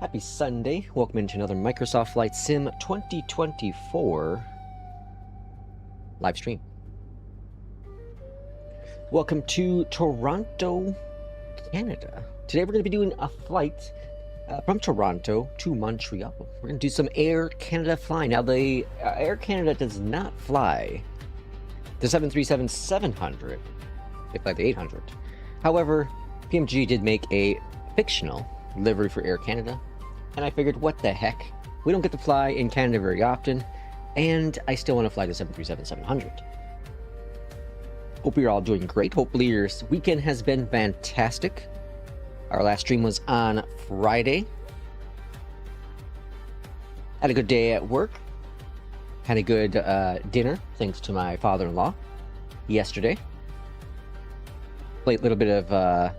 Happy Sunday. Welcome into another Microsoft Flight Sim 2024 live stream. Welcome to Toronto, Canada. Today we're going to be doing a flight from Toronto to Montreal. We're going to do some Air Canada flying. Now, the Air Canada does not fly the 737-700. They fly the 800. However, PMDG did make a fictional livery for Air Canada, and I figured, what the heck? We don't get to fly in Canada very often, and I still want to fly the 737-700. Hope you're all doing great. Hopefully your weekend has been fantastic. Our last stream was on Friday. Had a good day at work. Had a good dinner, thanks to my father-in-law, yesterday. Played a little bit of,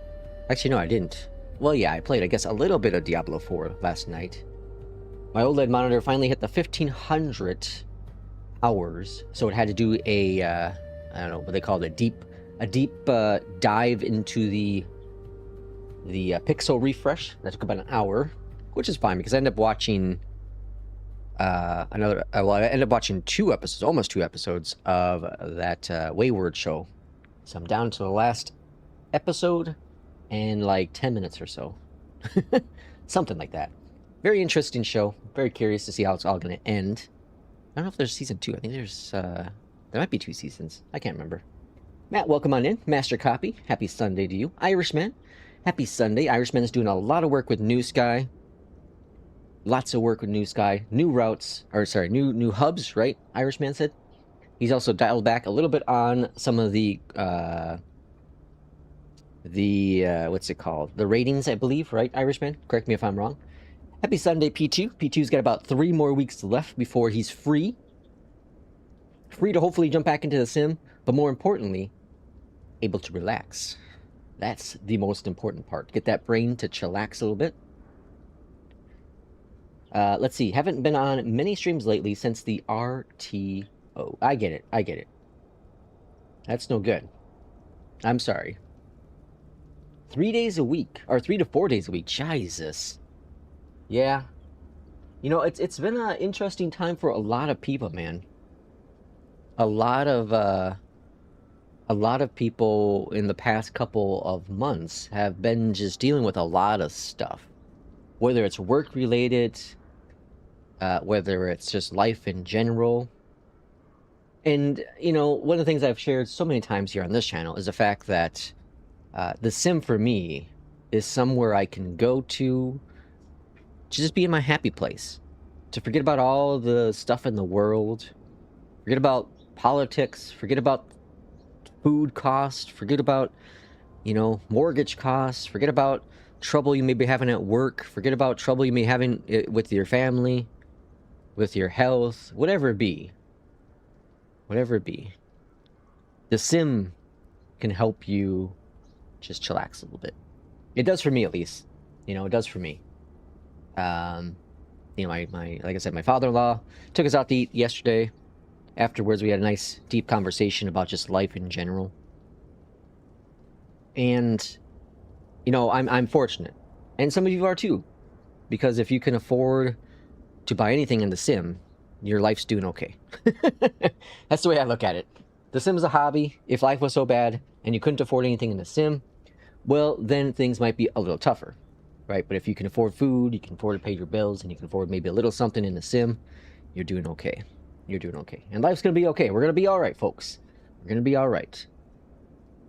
actually no, I didn't. Well, yeah, I played, I guess, a little bit of Diablo 4 last night. My OLED monitor finally hit the 1500 hours, so it had to do a, I don't know what they call it, a deep dive into the pixel refresh. That took about an hour, which is fine because I ended up watching I ended up watching almost two episodes of that Wayward show. So I'm down to the last episode and like 10 minutes or so. Something like that. Very interesting show. Very curious to see how it's all going to end. I don't know if there's season 2. I think there's, there might be 2 seasons. I can't remember. Matt, welcome on in. Master Copy. Happy Sunday to you. Irishman. Happy Sunday. Irishman is doing a lot of work with NewSky. Lots of work with NewSky. New routes, or sorry, new hubs, right? Irishman said. He's also dialed back a little bit on some of the what's it called? The ratings, I believe, right, Irishman? Correct me if I'm wrong. Happy Sunday, P2. P2's got about 3 more weeks left before he's free. Free to hopefully jump back into the sim, but more importantly, able to relax. That's the most important part. Get that brain to chillax a little bit. Let's see. Haven't been on many streams lately since the RTO. I get it. I get it. That's no good. I'm sorry. 3 days a week, or 3 to 4 days a week. Jesus. Yeah. You know, it's been an interesting time for a lot of people, man. A lot of people in the past couple of months have been just dealing with a lot of stuff. Whether it's work related, whether it's just life in general. And, you know, one of the things I've shared so many times here on this channel is the fact that the sim for me is somewhere I can go to just be in my happy place. To forget about all the stuff in the world. Forget about politics. Forget about food costs. Forget about, you know, mortgage costs. Forget about trouble you may be having at work. Forget about trouble you may be having with your family, with your health, whatever it be. Whatever it be. The sim can help you just chillax a little bit. It does for me, at least. You know, it does for me. You know, my like I said, my father-in-law took us out to eat yesterday. Afterwards, we had a nice, deep conversation about just life in general. And, you know, I'm fortunate. And some of you are too. Because if you can afford to buy anything in the sim, your life's doing okay. That's the way I look at it. The sim's a hobby. If life was so bad and you couldn't afford anything in the sim, well, then things might be a little tougher, right? But if you can afford food, you can afford to pay your bills, and you can afford maybe a little something in the sim, you're doing okay. You're doing okay. And life's going to be okay. We're going to be all right, folks. We're going to be all right.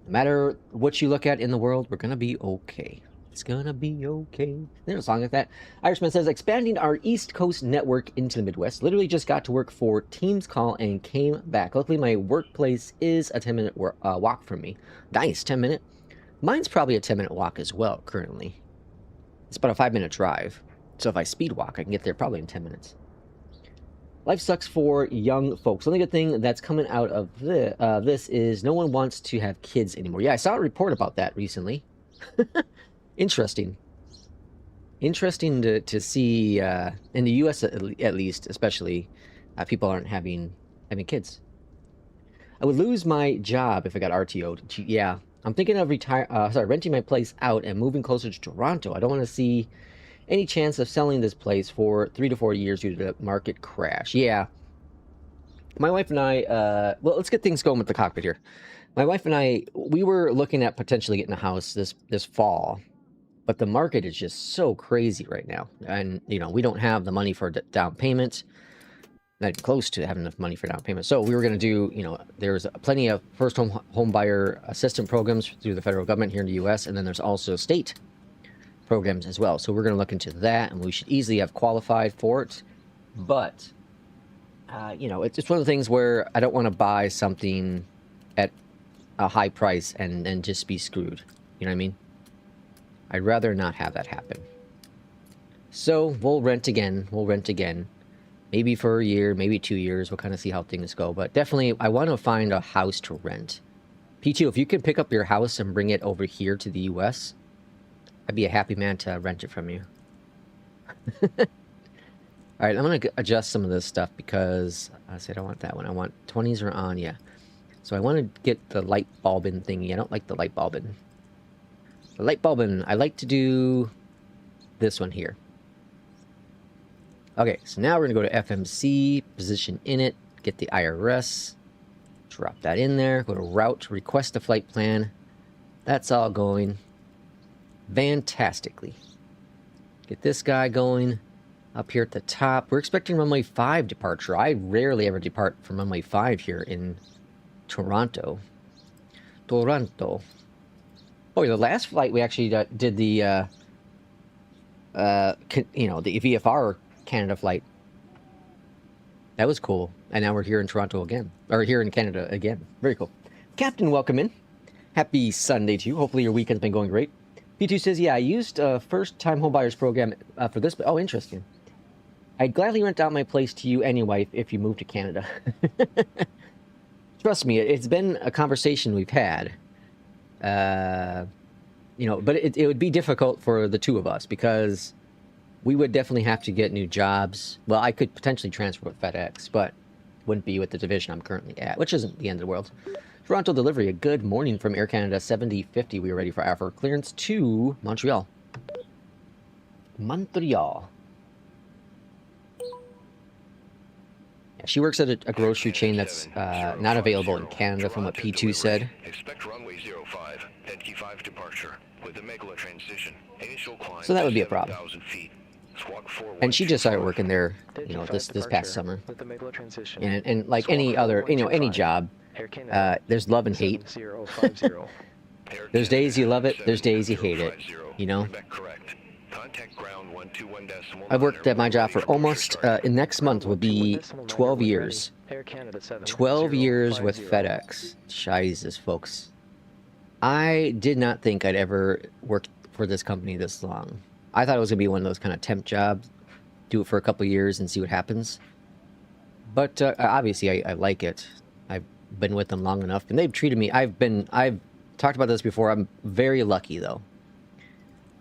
No matter what you look at in the world, we're going to be okay. It's going to be okay. There's a song like that. Irishman says, expanding our East Coast network into the Midwest. Literally just got to work for Teams call and came back. Luckily, my workplace is a 10-minute walk from me. Nice, 10-minute. Mine's probably a 10-minute walk as well, currently. It's about a 5-minute drive. So if I speed walk, I can get there probably in 10 minutes. Life sucks for young folks. The only good thing that's coming out of this is no one wants to have kids anymore. Yeah, I saw a report about that recently. Interesting. Interesting to see, in the U.S. at least, especially, people aren't having kids. I would lose my job if I got RTO'd. Yeah, I'm thinking of renting my place out and moving closer to Toronto. I don't want to see Any chance of selling this place for 3 to 4 years due to the market crash? Yeah. My wife and I, well, let's get things going with the cockpit here. My wife and I, we were looking at potentially getting a house this fall, but the market is just so crazy right now. And, you know, we don't have the money for down payment, not close to having enough money for down payment. So we were going to do, you know, there's plenty of first home buyer assistance programs through the federal government here in the U.S., and then there's also state programs as well. So we're going to look into that, and we should easily have qualified for it. But, you know, it's one of the things where I don't want to buy something at a high price and just be screwed. You know what I mean? I'd rather not have that happen. So we'll rent again. We'll rent again. Maybe for a year, maybe 2 years. We'll kind of see how things go. But definitely, I want to find a house to rent. P2, if you can pick up your house and bring it over here to the U.S., I'd be a happy man to rent it from you. All right, I'm going to adjust some of this stuff because I said I don't want that one. I want 20s are on, yeah. So I want to get the light bulbin thingy. I don't like the light bulbin. The light bulbin, I like to do this one here. Okay, so now we're going to go to FMC, position in it, get the IRS, drop that in there, go to route, request a flight plan. That's all going fantastically. Get this guy going up here at the top. We're expecting runway 5 departure. I rarely ever depart from runway 5 here in Toronto. Oh, yeah, the last flight we actually did the, you know, the VFR Canada flight. That was cool. And now we're here in Toronto again. Or here in Canada again. Very cool. Captain, welcome in. Happy Sunday to you. Hopefully your weekend's been going great. P2 says, yeah, I used a first-time homebuyers program for this. Oh, interesting. I'd gladly rent out my place to you anyway if you move to Canada. Trust me, it's been a conversation we've had. You know, but it would be difficult for the two of us because we would definitely have to get new jobs. Well, I could potentially transfer with FedEx, but wouldn't be with the division I'm currently at, which isn't the end of the world. Toronto delivery, a good morning from Air Canada 7050. We are ready for our clearance to Montreal. Montreal. Yeah, she works at a grocery chain that's not available in Canada, from what P2 said. Expect runway 05, Headkey 5 departure with a Megala transition. Initial climb So that would be a problem. 7,000 feet. And she just started working there, you know, this past summer. And like any other, you know, any job, there's love and hate. There's days you love it, there's days you hate it, you know. I've worked at my job for almost, next month will be 12 years. 12 years with FedEx. Jesus, folks. I did not think I'd ever work for this company this long. I thought it was going to be one of those kind of temp jobs. Do it for a couple of years and see what happens. But obviously I like it. I've been with them long enough. And they've treated me... I've talked about this before. I'm very lucky, though.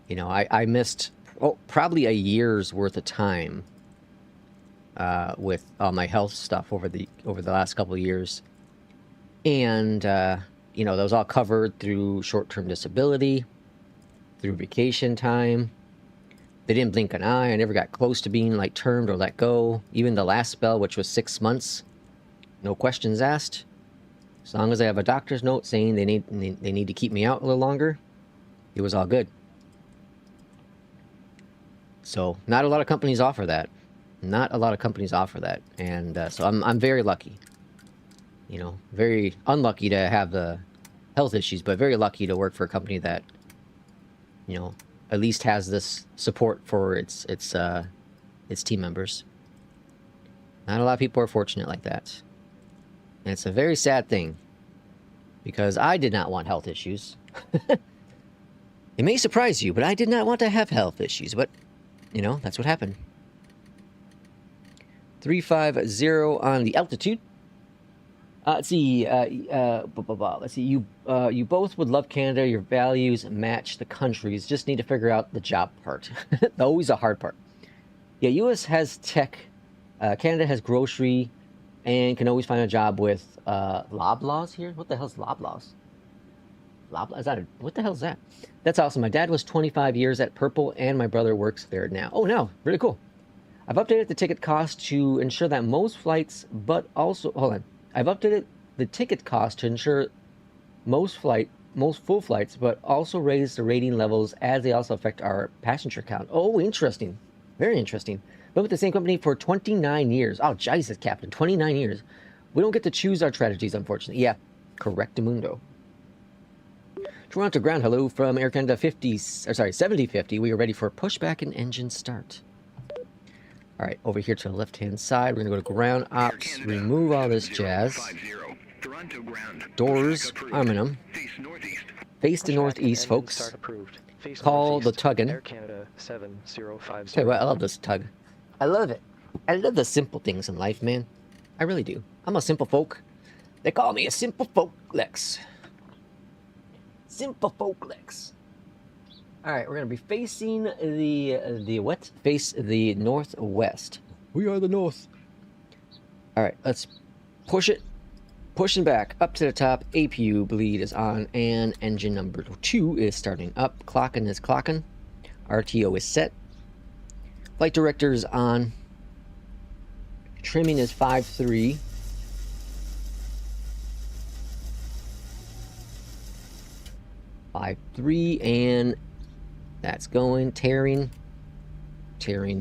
You know, I missed probably a year's worth of time with all my health stuff over the last couple of years. And, you know, that was all covered through short-term disability, through vacation time. They didn't blink an eye. I never got close to being, like, termed or let go. Even the last spell, which was 6 months, no questions asked. As long as I have a doctor's note saying they need to keep me out a little longer, it was all good. So, not a lot of companies offer that. Not a lot of companies offer that. And so I'm very lucky. You know, very unlucky to have the health issues, but very lucky to work for a company that, you know, at least has this support for its team members. Not a lot of people are fortunate like that. And it's a very sad thing, because I did not want health issues. It may surprise you, but I did not want to have health issues, but, you know, that's what happened. 350 on the altitude. Let's see, let's see, you both would love Canada, your values match the countries, just need to figure out the job part. Always a hard part. Yeah, US has tech, Canada has grocery, and can always find a job with Loblaws here. What the hell's Loblaws? blah blah. Is that what the hell is that? That's awesome. My dad was 25 years at Purple, and my brother works there now. Oh, now, really cool. I've updated the ticket cost to ensure that most flights, but also I've updated the ticket cost to ensure most full flights, but also raise the rating levels as they also affect our passenger count. Oh, interesting. Very interesting. Been with the same company for 29 years. Oh, Jesus, Captain, 29 years. We don't get to choose our strategies, unfortunately. Yeah, correctamundo. Toronto ground, hello from Air Canada 7050. We are ready for pushback and engine start. All right, over here to the left-hand side, we're going to go to ground ops, remove all this jazz. Doors, arming them. Face to northeast, folks. Call the tuggin. Tell you what, I love this tug. I love it. I love the simple things in life, man. I really do. I'm a simple folk. They call me a simple folk, Lex. Simple folk, Lex. All right, we're gonna be facing face the northwest. We are the north. All right, let's push it. Pushing back up to the top. APU bleed is on, and engine number 2 is starting up. Clocking is clocking. RTO is set. Flight director is on. Trimming is 5.3. And that's going. Tearing's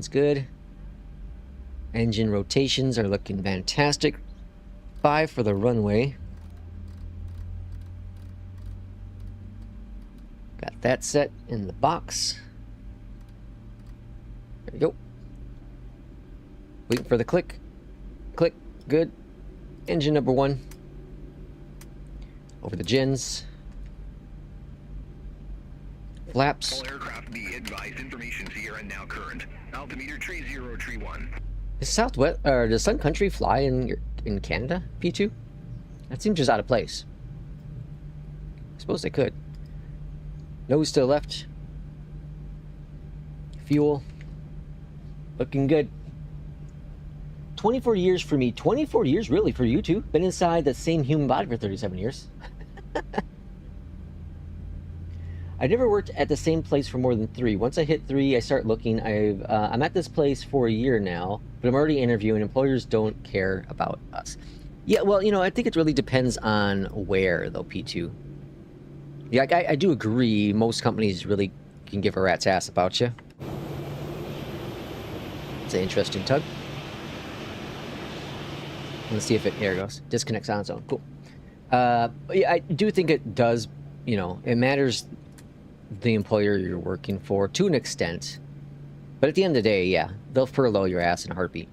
good. Engine rotations are looking fantastic. 5 for the runway. Got that set in the box. There we go. Waiting for the click. Click. Good. Engine number 1. Over the gens. Flaps. All aircraft be advised information here and now current. Altimeter 3031. Does Southwest or does Sun Country fly in Canada, P2? That seems just out of place. I suppose they could. Nose to the left. Fuel. Looking good. 24 years for me. 24 years really for you too. Been inside the same human body for 37 years. I never worked at the same place for more than 3. Once I hit 3, I start looking. I'm at this place for a year now, but I'm already interviewing. Employers don't care about us. Yeah, well, you know, I think it really depends on where, though, P2. Yeah, I do agree. Most companies really can give a rat's ass about you. It's an interesting tug. Let's see if it, there it goes. Disconnects on its own. Cool. Yeah, I do think it does, you know, it matters the employer you're working for to an extent, but at the end of the day, yeah, they'll furlough your ass in a heartbeat.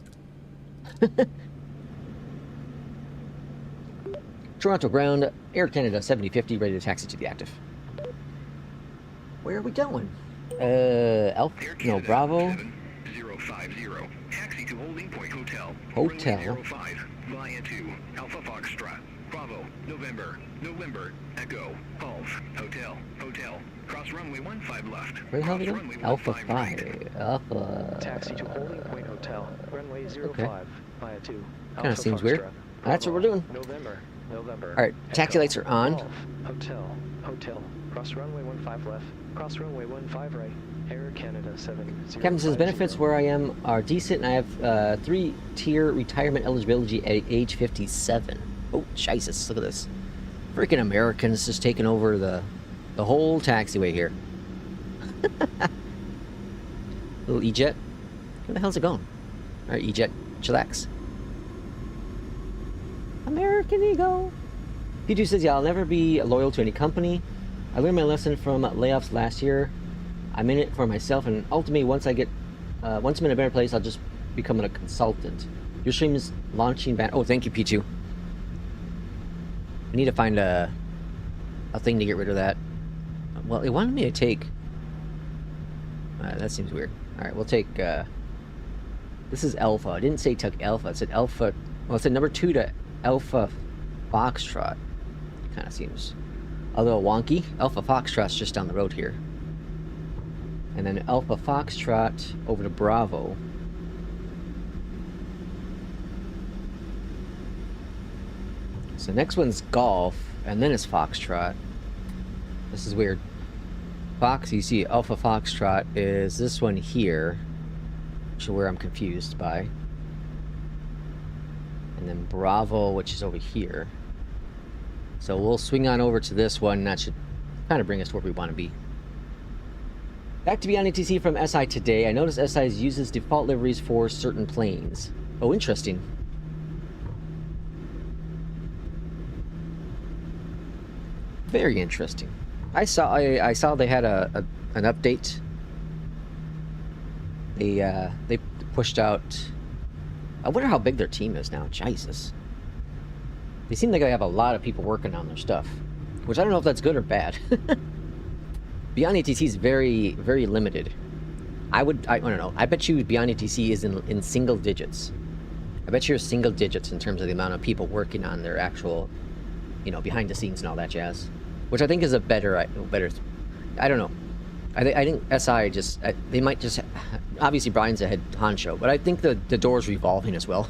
Toronto ground, Air Canada 7050, ready to taxi to the active. Where are we going? Alpha, no, Bravo. 050. Taxi to holding point hotel. Hotel. 05 via 2 Alpha Foxtrot. Bravo, November, Echo, Golf, Hotel. Cross runway 15 left. Where the hell are we going? Alpha 5. Right. Alpha. Taxi to holding point hotel. Runway 05 Okay. via 2. Kind of seems weird. That's what we're doing. November. All right, taxi lights are on. Golf, Hotel. Cross runway 15 left. Cross runway 15 right. Air Canada 7050. Captain says benefits where I am are decent, and I have 3-tier retirement eligibility at age 57. Oh, Jesus, look at this. Freaking Americans just taking over the whole taxiway here. Little EJET. Where the hell's it going? All right, EJET, chillax. American Eagle. P2 says, yeah, I'll never be loyal to any company. I learned my lesson from layoffs last year. I'm in it for myself, and ultimately, once I'm in a better place, I'll just become a consultant. Your stream is launching back. Oh, thank you, P2. We need to find a thing to get rid of that. Well, it wanted me to take... that seems weird. Alright, we'll take... this is Alpha. It didn't say Tuck Alpha. It said Alpha... Well, it said number 2 to Alpha Foxtrot. Kind of seems a little wonky. Alpha Foxtrot's just down the road here. And then Alpha Foxtrot over to Bravo. So next one's Golf, and then it's Foxtrot. This is weird. Fox, you see Alpha Foxtrot is this one here, which is where I'm confused by. And then Bravo, which is over here. So we'll swing on over to this one, and that should kind of bring us to where we want to be. Back to Beyondatc from SI today. I noticed SI uses default liveries for certain planes. Oh, interesting. Very interesting. I saw they had an update. They pushed out. I wonder how big their team is now. Jesus. They seem like they have a lot of people working on their stuff, which I don't know if that's good or bad. Beyondatc is very, very limited. I don't know. I bet you Beyondatc is in single digits. I bet you're single digits in terms of the amount of people working on their actual, you know, behind the scenes and all that jazz. Which I think is a better. I don't know. I think SI just they might just obviously Brian's a head honcho, but I think the door's revolving as well.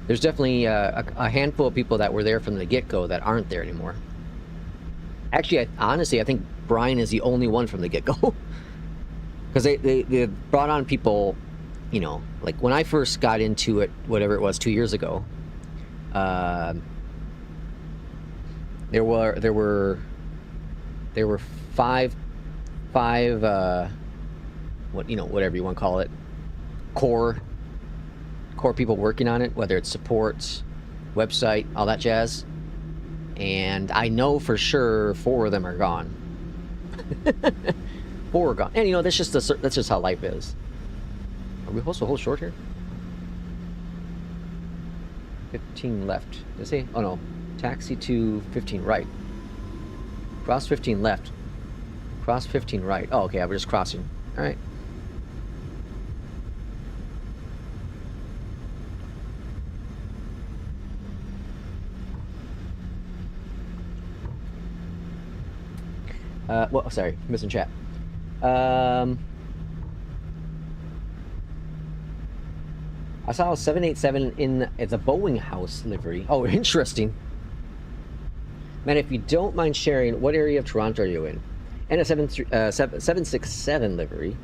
There's definitely a handful of people that were there from the get-go that aren't there anymore. Actually, honestly, I think Brian is the only one from the get-go. Because they brought on people, you know, like when I first got into it, whatever it was, 2 years ago, there were five whatever you want to call it, core people working on it, whether it's support, website, all that jazz. And I know for sure 4 of them are gone. 4 are gone. And you know, that's just how life is. Are we supposed to hold short here? 15 left. Did I say? Oh no. Taxi to 15 right. Cross 15 left. Cross 15 right. Oh, okay, we're just crossing. Alright. Well, sorry, missing chat. I saw a 787 it's a Boeing house livery. Oh, interesting. Man, if you don't mind sharing, what area of Toronto are you in? And a 767 livery.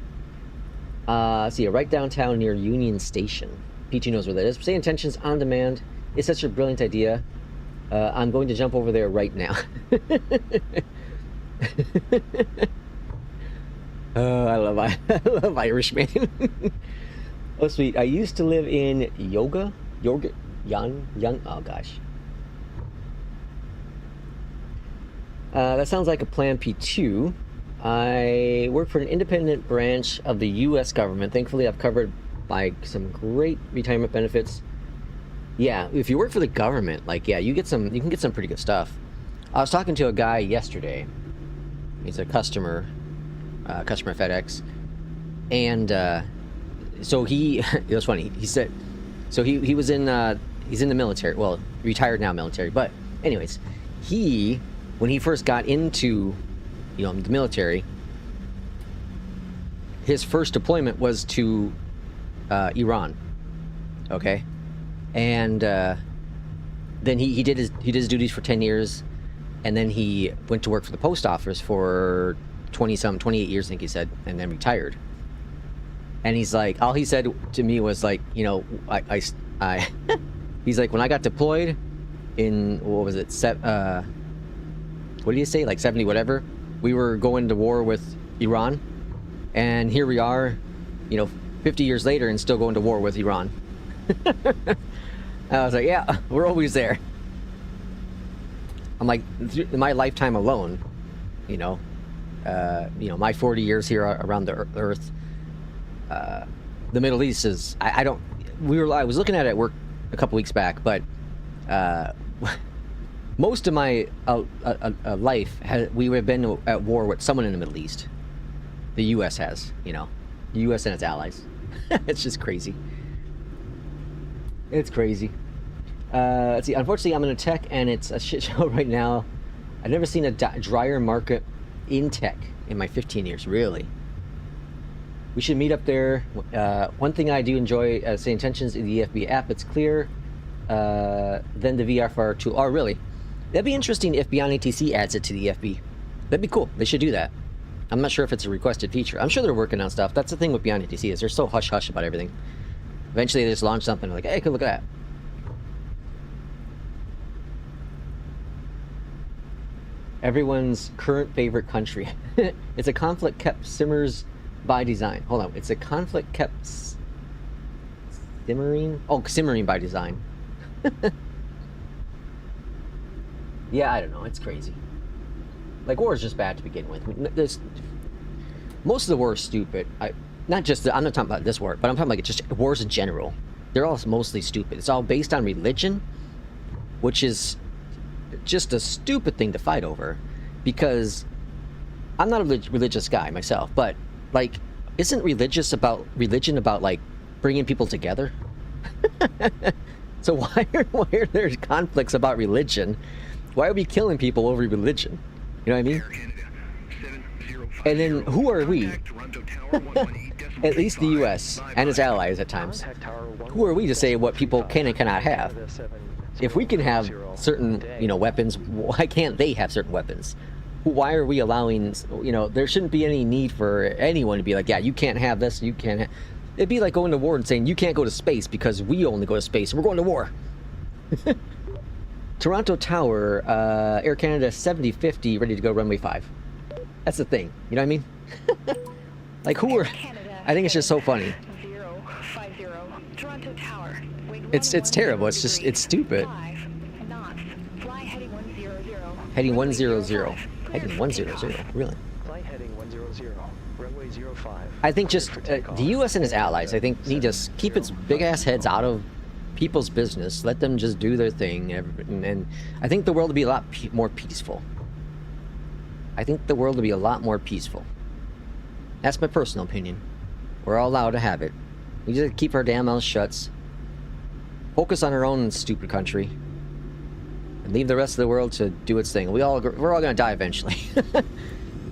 See, right downtown near Union Station. PT knows where that is. Say intentions on demand. It's such a brilliant idea. I'm going to jump over there right now. I love Irishman. Oh, sweet. I used to live in Young. Oh, gosh. That sounds like a Plan P2. I work for an independent branch of the U.S. government. Thankfully, I've covered by some great retirement benefits. Yeah, if you work for the government, like, yeah, you can get some pretty good stuff. I was talking to a guy yesterday. He's a customer FedEx, and so it was funny. He said, so he was in he's in the military. Well, retired now military, but anyways, when he first got into, you know, the military, his first deployment was to Iran. Okay, and then he did his duties for 10 years, and then he went to work for the post office for 28 years, I think he said, and then retired. And he's like, all he said to me was like, you know, I he's like, when I got deployed in, what was it, what do you say, like 70 whatever, we were going to war with Iran, and here we are, you know, 50 years later and still going to war with Iran. I was like, yeah, we're always there. I'm like, in my lifetime alone, you know, my 40 years here around the earth, the Middle East is, I was looking at it at work a couple weeks back, but most of my life, we have been at war with someone in the Middle East. The U.S. has, you know, the U.S. and its allies. It's just crazy. It's crazy. Let's see, unfortunately I'm in a tech and it's a shit show right now. I've never seen a drier market in tech in my 15 years, really. We should meet up there. One thing I do enjoy, say intentions in the EFB app, it's clear. Then the VFR tool, oh really? That'd be interesting if Beyondatc adds it to the EFB. That'd be cool. They should do that. I'm not sure if it's a requested feature. I'm sure they're working on stuff. That's the thing with Beyondatc is they're so hush-hush about everything. Eventually they just launch something like, hey, look at that. Everyone's current favorite country. It's a conflict kept simmers by design. Hold on. It's a conflict kept simmering? Oh, simmering by design. Yeah, I don't know. It's crazy. Like, war is just bad to begin with. Most of the war is stupid. I'm not talking about this war, but I'm talking like just wars in general. They're all mostly stupid. It's all based on religion, which is just a stupid thing to fight over, because I'm not a religious guy myself, but like, isn't religion about like bringing people together? So why are there conflicts about religion? Why are we killing people over religion? You know what I mean? And then who are we? At least the U.S. and its allies at times. Who are we to say what people can and cannot have? If we can have certain, weapons, why can't they have certain weapons? Why are we allowing, there shouldn't be any need for anyone to be like, yeah, you can't have this, you can't have... It'd be like going to war and saying, you can't go to space because we only go to space, we're going to war. Toronto Tower, Air Canada 7050, ready to go runway 5. That's the thing, you know what I mean? Like, who are... I think it's just so funny. It's terrible. It's just, it's stupid. Heading 100. Heading 100, really. Flight heading 100, runway 05. I think just the U.S. and its allies, I think, need to keep its big-ass heads out of people's business. Let them just do their thing. And I think the world would be a lot more peaceful. I think the world would be a lot more peaceful. That's my personal opinion. We're all allowed to have it. We just keep our damn mouths shut. Focus on our own stupid country. And leave the rest of the world to do its thing. We're all gonna die eventually.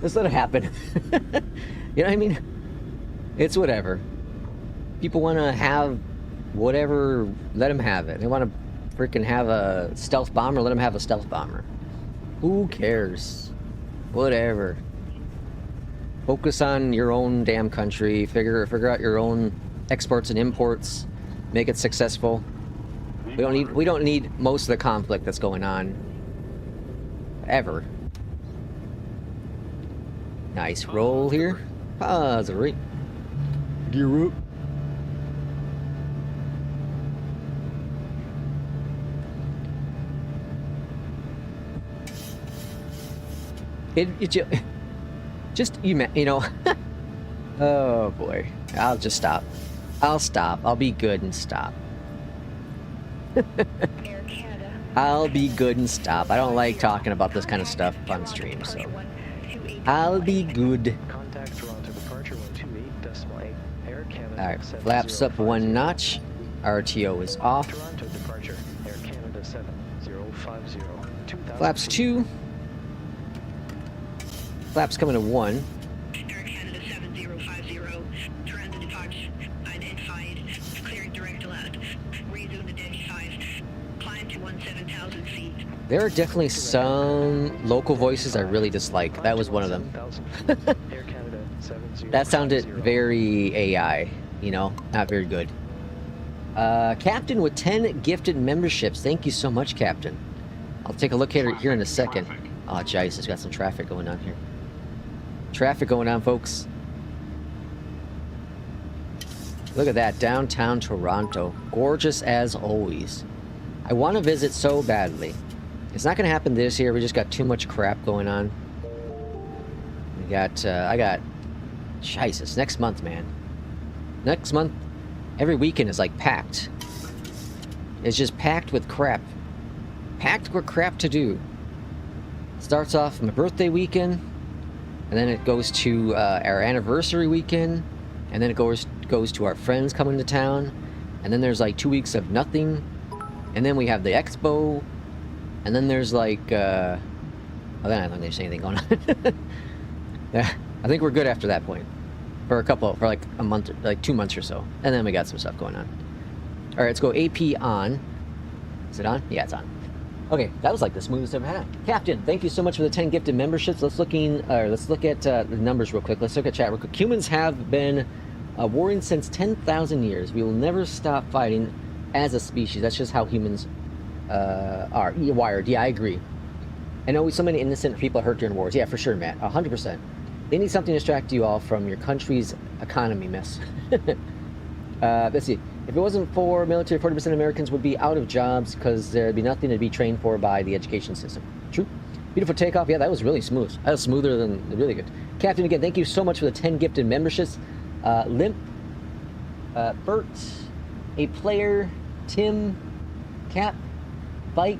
Just let it happen. You know what I mean? It's whatever. People want to have whatever, let them have it. They want to freaking have a stealth bomber, let them have a stealth bomber. Who cares? Whatever. Focus on your own damn country. Figure out your own exports and imports. Make it successful. We don't need most of the conflict that's going on. Ever. Nice roll here. Positive. Gear up. Oh boy. I'll just stop. I'll stop. I'll be good and stop. I'll be good and stop. I don't like talking about this kind of stuff on stream, so I'll be good. Alright, flaps up 1 notch. RTO is off. Flaps 2. Flaps coming to 1. Air Canada 7050, Toronto departure, identified, clearing direct alert, resume the Delhi 5, climb to 17,000 feet. There are definitely some local voices I really dislike. That was one of them. That sounded very AI, not very good. Captain with 10 gifted memberships. Thank you so much, Captain. I'll take a look at it here in a second. Oh, Jesus, got some traffic going on here. Traffic going on, folks. Look at that, downtown Toronto. Gorgeous as always. I want to visit so badly. It's not going to happen this year. We just got too much crap going on. I got... Jesus, next month, man. Next month, every weekend is like packed. It's just packed with crap. Packed with crap to do. Starts off my birthday weekend, and then it goes to our anniversary weekend, and then it goes to our friends coming to town, and then there's like 2 weeks of nothing, and then we have the expo, and then there's like oh, then I don't think there's anything going on. Yeah, I think we're good after that point for like a month, like 2 months or so, and then we got some stuff going on. All right, let's go AP on. Is it on? Yeah, it's on. Okay, that was like the smoothest I've had. Captain, thank you so much for the 10 gifted memberships. Let's look at the numbers real quick. Let's look at chat real quick. Humans have been warring since 10,000 years. We will never stop fighting as a species. That's just how humans are wired. Yeah, I agree. I know so many innocent people are hurt during wars. Yeah, for sure, Matt. 100%. They need something to distract you all from your country's economy mess. Let's see. If it wasn't for military, 40% of Americans would be out of jobs because there'd be nothing to be trained for by the education system. True. Beautiful takeoff. Yeah, that was really smooth. That was smoother than really good. Captain, again, thank you so much for the 10 gifted memberships. Limp, Bert, A Player, Tim, Cap, Bike,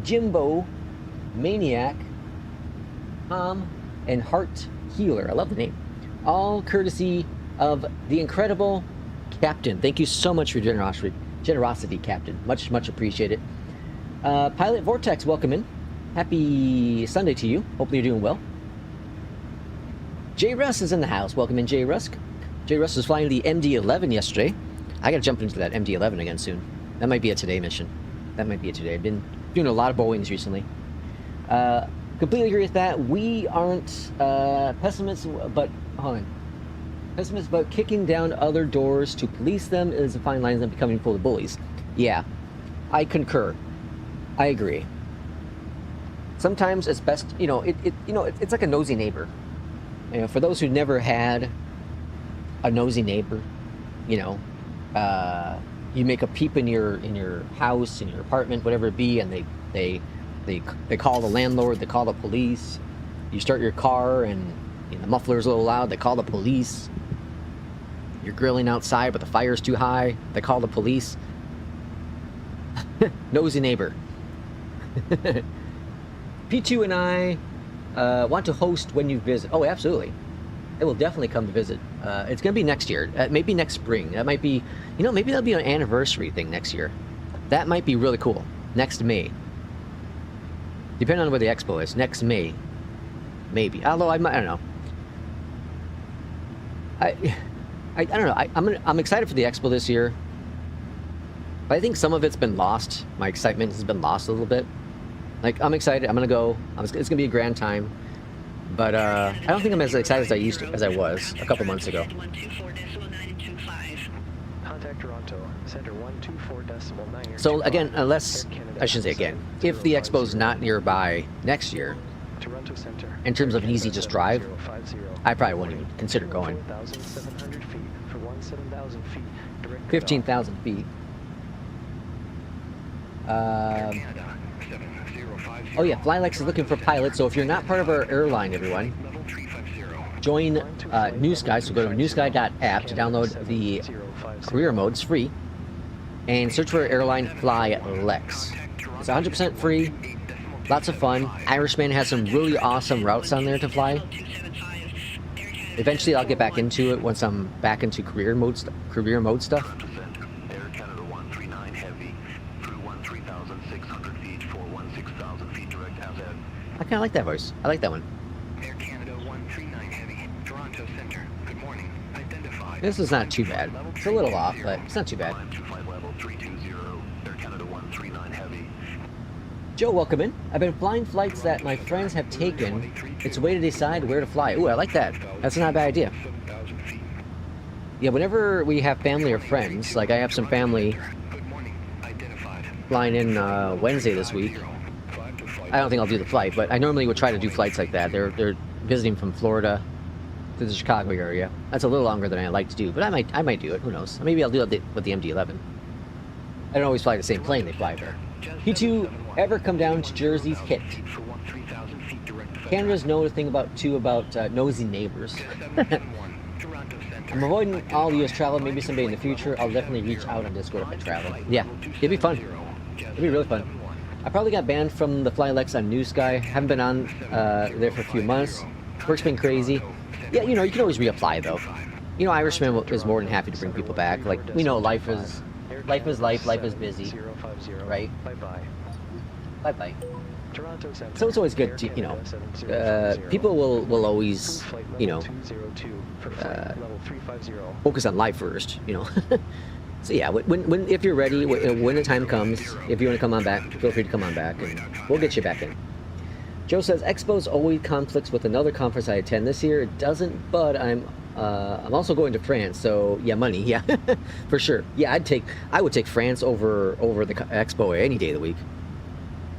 Jimbo, Maniac, Tom, and Heart Healer. I love the name. All courtesy of the incredible Captain. Thank you so much for your generosity, Captain. Much appreciated. Pilot Vortex, welcome in. Happy Sunday to you. Hopefully you're doing well. J. Russ is in the house. Welcome in, J. Russ. J. Russ was flying the MD-11 yesterday. I gotta jump into that MD-11 again soon. That might be a today mission. That might be a today. I've been doing a lot of Boeings recently. Completely agree with that. We aren't pessimists, but hold on. Pessimists about kicking down other doors to police them is a fine line and becoming full of bullies. Yeah, I concur. I agree. Sometimes it's best, it's like a nosy neighbor. You know, for those who never had a nosy neighbor, you make a peep in your house, in your apartment, whatever it be, and they call the landlord, they call the police. You start your car and the muffler's a little loud, they call the police. You're grilling outside, but the fire's too high. They call the police. Nosy neighbor. P2 and I want to host when you visit. Oh, absolutely. It will definitely come to visit. It's going to be next year. Maybe next spring. That might be, maybe that'll be an anniversary thing next year. That might be really cool. Next May. Depending on where the expo is. Next May. Maybe. Although, I don't know. I don't know. I'm excited for the expo this year, but I think some of it's been lost. My excitement has been lost a little bit. Like, I'm excited. I'm gonna go. It's gonna be a grand time, but I don't think I'm as excited as I was a couple months ago. Contact Toronto, Center 124.9. So again, unless I shouldn't say again, if the expo's not nearby next year, Toronto Center. in terms of an easy just drive, I probably won't even consider going. 4,700 feet for 17,000 feet. 15,000 feet. Oh yeah, Flylex is looking for pilots, so if you're not part of our airline, everyone, join NewSky, so go to newsky.app to download the career mode. It's free, and search for airline Flylex. It's 100% free, lots of fun. Irishman has some really awesome routes on there to fly. Eventually I'll get back into it once I'm back into career mode stuff. I kind of like that voice. I like that one. Air Canada 139 Heavy, Toronto Center. Good morning. Identified. This is not too bad. It's a little off, but it's not too bad. Joe, welcome in. I've been flying flights that my friends have taken. It's a way to decide where to fly. Ooh, I like that. That's not a bad idea. Yeah, whenever we have family or friends, like I have some family flying in Wednesday this week. I don't think I'll do the flight, but I normally would try to do flights like that. They're visiting from Florida to the Chicago area. That's a little longer than I like to do, but I might do it. Who knows? Maybe I'll do it with the MD-11. I don't always fly the same plane they fly there. P2 ever come down to Jersey's hit? Canada's know a thing about nosy neighbors. I'm avoiding all U.S. travel. Maybe someday in the future, I'll definitely reach out on Discord if I travel. Yeah, it'd be fun. It'd be really fun. I probably got banned from the Flylex on NewSky. Haven't been on there for a few months. Work's been crazy. Yeah, you can always reapply though. Irishman is more than happy to bring people back. Like, we know life is life is busy, right? Bye-bye. So it's always good to, people will always, focus on life first, So yeah, if you're ready, when the time comes, if you want to come on back, feel free to come on back, and we'll get you back in. Joe says, Expo's always conflicts with another conference I attend. This year it doesn't, but I'm also going to France, so yeah, money, yeah, for sure. Yeah, I would take France over the Expo any day of the week.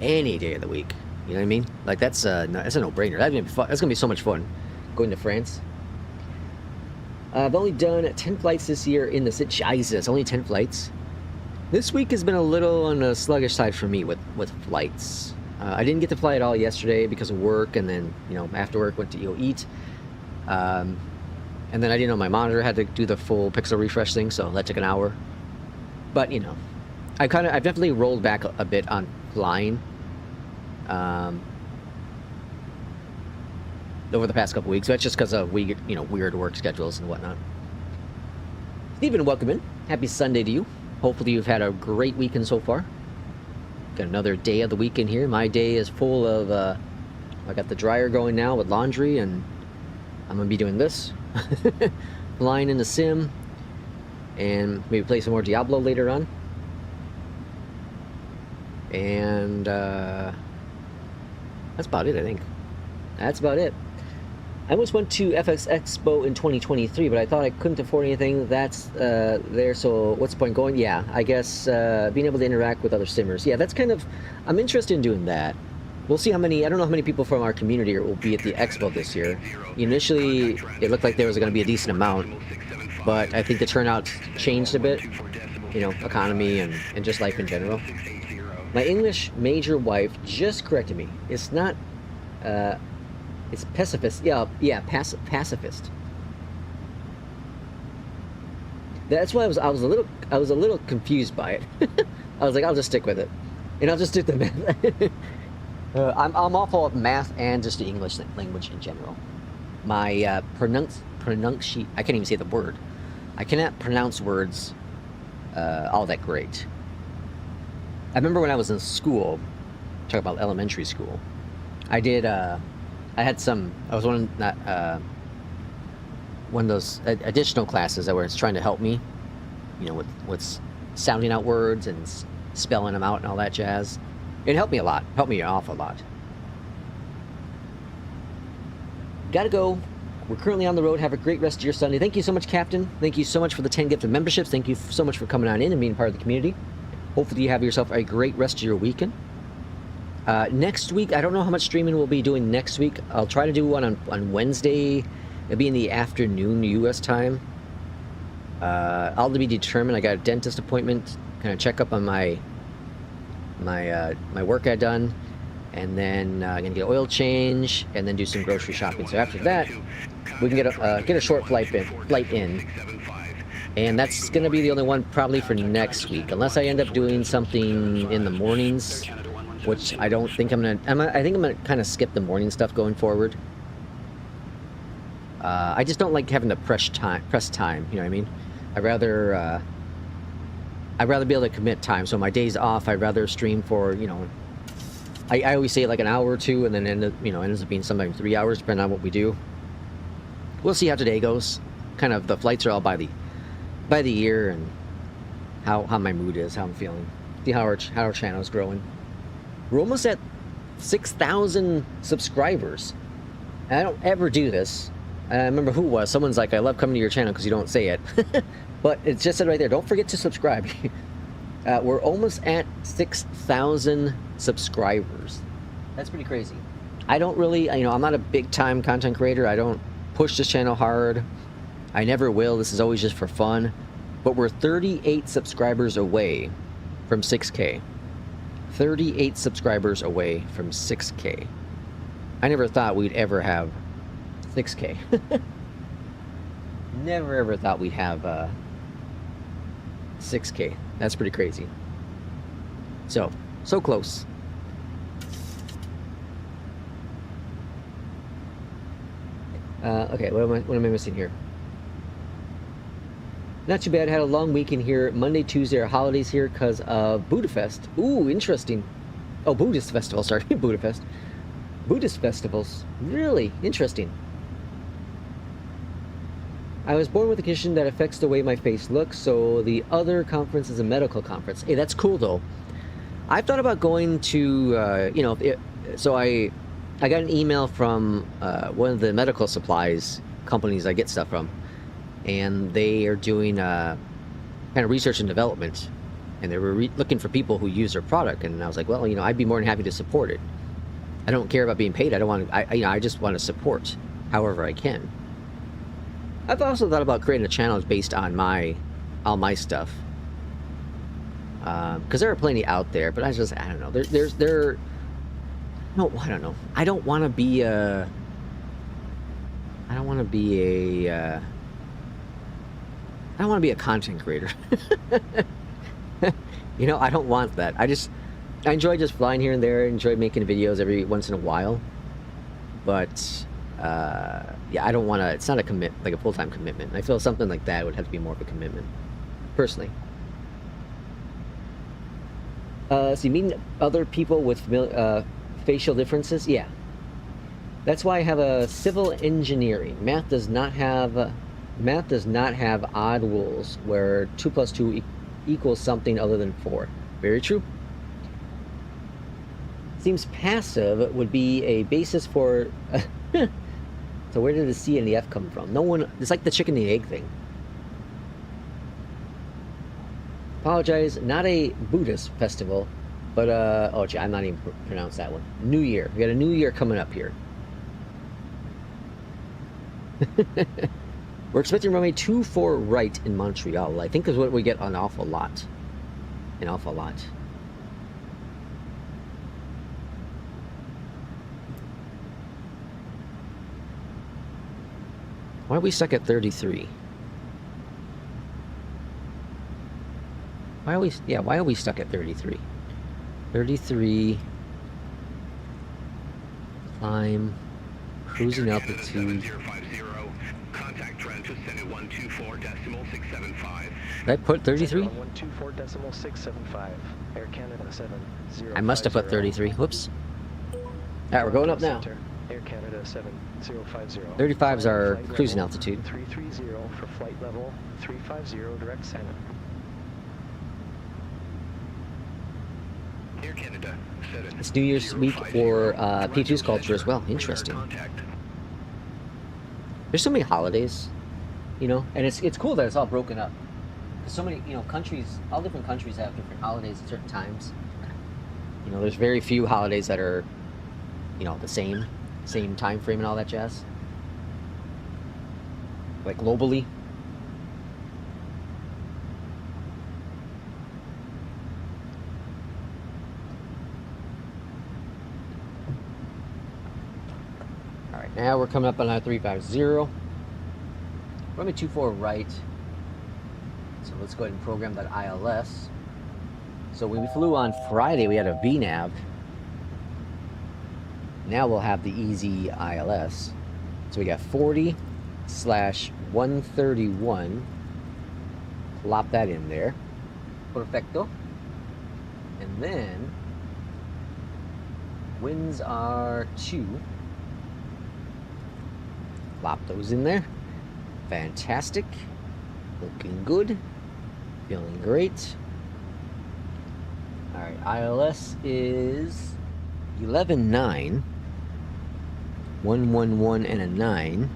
Any day of the week. You know what I mean? Like, that's a no-brainer. That's gonna be fun. That's gonna be so much fun, going to France. I've only done 10 flights this year in the city. Jesus, only 10 flights. This week has been a little on the sluggish side for me with flights. I didn't get to fly at all yesterday because of work, and then, you know, after work went to eat. And then I didn't know my monitor had to do the full pixel refresh thing, so that took an hour. But, you know, I've definitely rolled back a bit on flying. Over the past couple weeks. So that's just because of weird work schedules and whatnot. Stephen, welcome in. Happy Sunday to you. Hopefully you've had a great weekend so far. Got another day of the weekend here. My day is full of I got the dryer going now with laundry, and I'm gonna be doing this. Flying in the sim, and maybe play some more Diablo later on. And that's about it, I think. That's about it. I almost went to FX Expo in 2023, but I thought I couldn't afford anything that's there, so what's the point going? Yeah, I guess being able to interact with other simmers. Yeah, that's kind of, I'm interested in doing that. We'll see how many, I don't know how many people from our community will be at the Expo this year. Initially, it looked like there was going to be a decent amount, but I think the turnout changed a bit. You know, economy and just life in general. My English major wife just corrected me. It's not, it's pacifist. Yeah, pacifist. That's why I was a little confused by it. I was like, I'll just stick with it, and I'll just do the math. I'm awful at math and just the English language in general. My I can't even say the word. I cannot pronounce words all that great. I remember when I was in school, talk about elementary school, I was one of those additional classes that were trying to help me, you know, with sounding out words and spelling them out and all that jazz. It helped me a lot. Helped me an awful lot. Gotta go. We're currently on the road. Have a great rest of your Sunday. Thank you so much, Captain. Thank you so much for the 10 gifted memberships. Thank you so much for coming on in and being part of the community. Hopefully you have yourself a great rest of your weekend. Next week, I don't know how much streaming we'll be doing next week. I'll try to do one on Wednesday. It'll be in the afternoon U.S. time. I'll be determined. I got a dentist appointment. Kind of check up on my work I done, and then I'm gonna get an oil change, and then do some grocery shopping. So after that, we can get a short flight in, and that's gonna be the only one probably for next week, unless I end up doing something in the mornings, which I don't think I'm gonna. I think I'm gonna kind of skip the morning stuff going forward. I just don't like having to press time. You know what I mean? I'd rather be able to commit time. So my days off, I'd rather stream for, you know, I always say like an hour or two, and then ends up being sometimes 3 hours, depending on what we do. We'll see how today goes. Kind of the flights are all by the ear, and how my mood is, how I'm feeling. See how our channel is growing. We're almost at 6,000 subscribers. And I don't ever do this. I remember who it was. Someone's like, I love coming to your channel because you don't say it. But it's just said right there, don't forget to subscribe. We're almost at 6,000 subscribers. That's pretty crazy. I don't really, I'm not a big time content creator. I don't push this channel hard. I never will. This is always just for fun. But we're 38 subscribers away from 6K. 38 subscribers away from 6K. I never thought we'd ever have 6K. Never ever thought we'd have 6K. That's pretty crazy. So close. Okay, what am I missing here? Not too bad. Had a long weekend here. Monday, Tuesday are holidays here because of Budapest. Ooh, interesting. Oh, Buddhist festival. Sorry, Budapest. Buddhist festivals. Really interesting. I was born with a condition that affects the way my face looks, so the other conference is a medical conference. Hey, that's cool though. I've thought about going to, you know, so I got an email from one of the medical supplies companies I get stuff from, and they are doing kind of research and development, and they were looking for people who use their product, and I was like, well, you know, I'd be more than happy to support it. I don't care about being paid. I don't want to, you know, I just want to support however I can. I've also thought about creating a channel based on all my stuff, because there are plenty out there, but I don't know. No, I don't know. I don't want to be a. I don't want to be a content creator. You know, I don't want that. I enjoy just flying here and there. Enjoy making videos every once in a while, but yeah, I don't want to. It's not a full-time commitment. I feel something like that would have to be more of a commitment, personally. So you mean other people with facial differences? Yeah. That's why I have a civil engineering. Math does not have odd rules where 2 + 2 equals something other than 4. Very true. Seems passive would be a basis for. So where did the C and the F come from? No one. It's like the chicken and the egg thing. Apologize, not a Buddhist festival, but oh gee, I'm not even pronounce that one. New Year. We got a new year coming up here. We're expecting runway 24 right in Montreal. I think is what we get an awful lot. An awful lot. Why are we stuck at 33? Why are we stuck at 33? 33. Climb. Cruising altitude. Contact trend to send at 124.675. Did I put 33? 124.675. Air Canada 70. I must have put 33. Whoops. Alright, we're going up now. Air Canada 7050. 35's our cruising altitude. 330 for flight level 350 direct center. Air Canada 7. It's New Year's week for P2's culture as well. Interesting. There's so many holidays, you know, and it's cool that it's all broken up. Because so many, you know, countries, all different countries have different holidays at certain times. You know, there's very few holidays that are, you know, the same time frame and all that jazz. Like globally. Alright, now we're coming up on our 350. Runway 24 right. So let's go ahead and program that ILS. So when we flew on Friday, we had a VNAV. Now we'll have the easy ILS. So we got 40/131. Plop that in there. Perfecto. And then winds are 2. Plop those in there. Fantastic. Looking good. Feeling great. Alright, ILS is 11.9. 111 and a 9.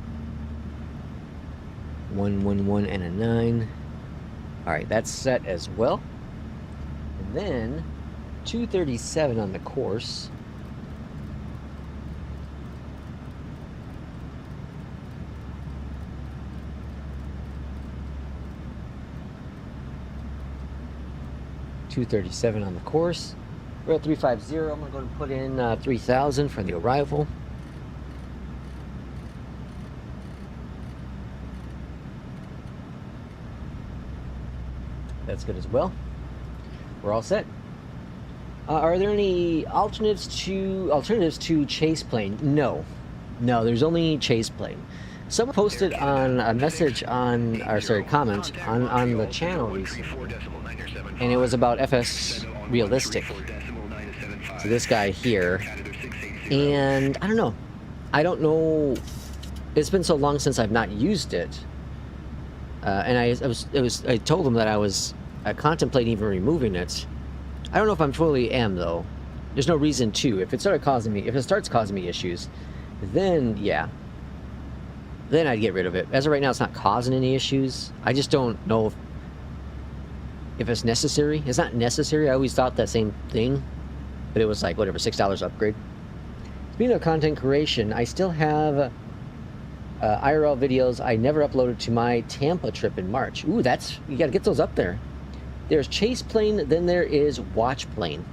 111 and a 9. Alright, that's set as well. And then 237 on the course. .237 on the course. We're at 350. I'm going to go and put in 3,000 for the arrival. That's good as well. We're all set. Are there any alternatives to chase plane? No, there's only chase plane. Someone posted on a message on, or sorry, comment on the channel recently, and it was about FS realistic. So this guy here, and I don't know. It's been so long since I've not used it. and I told him that I was contemplating even removing it. I don't know if I'm fully am though. There's no reason to. If it starts causing me issues, then yeah. Then I'd get rid of it. As of right now, it's not causing any issues. I just don't know if it's necessary. It's not necessary. I always thought that same thing, but it was like whatever, $6 upgrade. Speaking of content creation, I still have IRL videos I never uploaded to my Tampa trip in March. Ooh, you gotta get those up there. There's chase plane, then there is watch plane.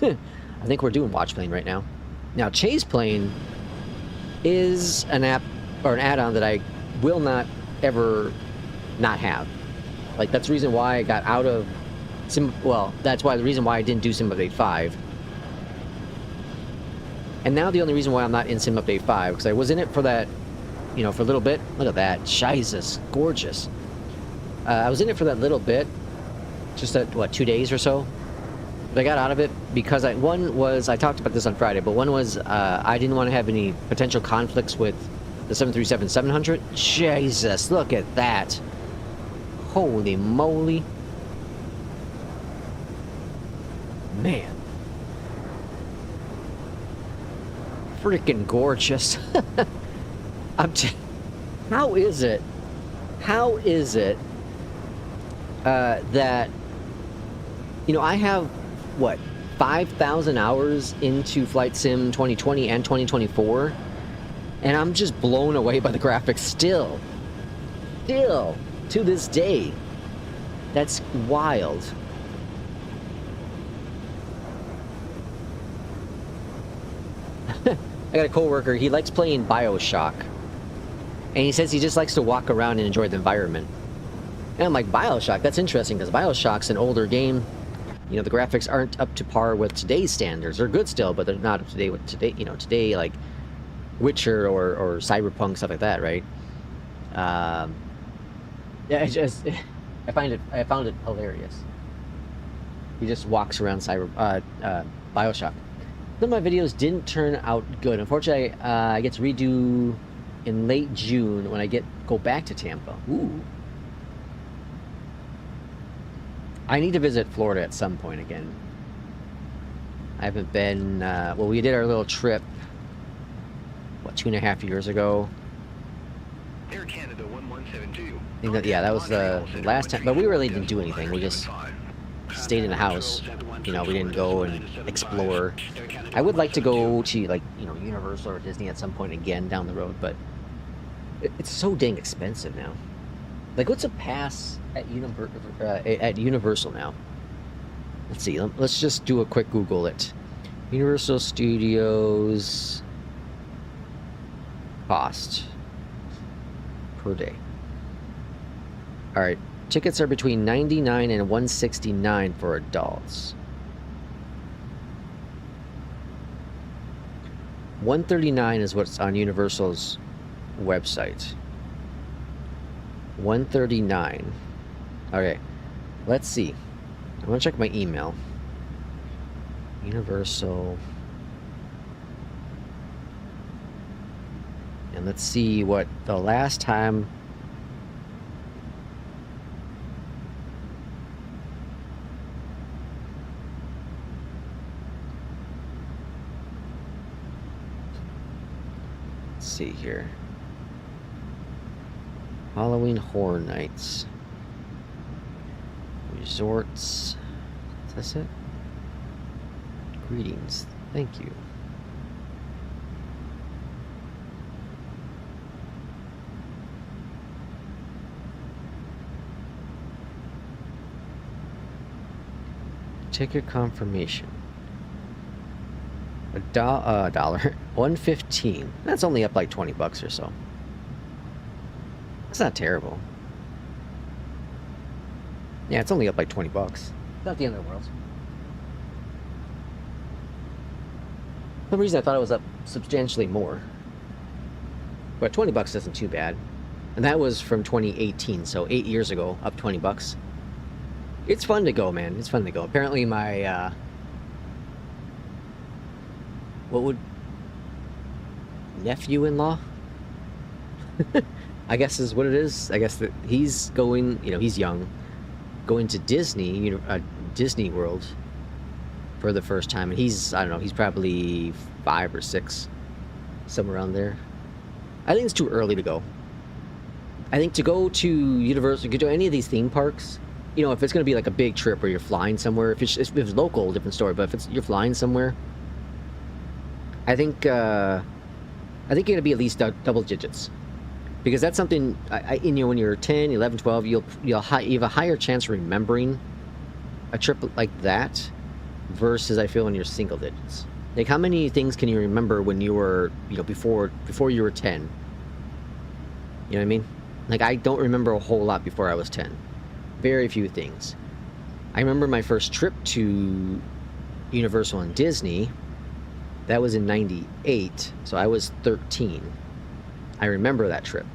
I think we're doing watch plane right now. Now, chase plane is an app or an add-on that I will not ever not have. Like, that's the reason why I got out of that's why the reason why I didn't do Sim Update 5. And now the only reason why I'm not in Sim Update 5, because I was in it for that, you know, for a little bit. Look at that. Jesus. Gorgeous. I was in it for that little bit. Just that, what, 2 days or so? But I got out of it because one was, I talked about this on Friday, but one was I didn't want to have any potential conflicts with the 737-700. Jesus, look at that. Holy moly. Man. Freaking gorgeous. How is it that, you know, I have, what, 5,000 hours into Flight Sim 2020 and 2024, and I'm just blown away by the graphics still, to this day. That's wild. I got a coworker, he likes playing BioShock, and he says he just likes to walk around and enjoy the environment. And I'm like, BioShock, that's interesting, because BioShock's an older game. You know, the graphics aren't up to par with today's standards. They're good still, but they're not up to date with today, you know, today, like Witcher or Cyberpunk, stuff like that, right? Yeah, I found it hilarious. He just walks around BioShock. Some of my videos didn't turn out good. Unfortunately, I get to redo in late June when I go back to Tampa. Ooh. I need to visit Florida at some point again. I haven't been, well, we did our little trip, what, 2.5 years ago? Air Canada 1172. I think that, yeah, that was the last time, but we really didn't do anything. We just stayed in the house. You know, we didn't go and explore. I would like to go to, like, you know, Universal or Disney at some point again down the road, but it's so dang expensive now. Like, what's a pass at Universal now? Let's see. Let's just do a quick Google it. Universal Studios cost per day. All right. Tickets are between $99 and $169 for adults. $139 is what's on Universal's website. $139. Okay, let's see. I want to check my email. Universal. And let's see what the last time. Let's see here. Halloween Horror Nights. Resorts. Is that it? Greetings. Thank you. Ticket confirmation. $1. $115. That's only up like 20 bucks or so. That's not terrible. Yeah, it's only up like 20 bucks. Not the end of the world. For some reason I thought it was up substantially more. But 20 bucks isn't too bad. And that was from 2018, so 8 years ago, up 20 bucks. It's fun to go, man. It's fun to go. Apparently my, nephew-in-law? I guess is what it is. I guess that he's going, you know, he's young, going to Disney, you know, Disney World for the first time, and he's, I don't know, he's probably 5 or 6, somewhere around there. I think it's too early to go. I think to go to Universal, go to any of these theme parks, you know, if it's going to be like a big trip where you're flying somewhere, if it's local, different story. But if it's you're flying somewhere, I think you're going to be at least double digits, because that's something. You know, when you're 10, 11, 12, you have a higher chance of remembering a trip like that, versus I feel when you're single digits. Like, how many things can you remember when you were, you know, before you were 10? You know what I mean? Like, I don't remember a whole lot before I was 10. Very few things. I remember my first trip to Universal and Disney. That was in '98, so I was 13. I remember that trip.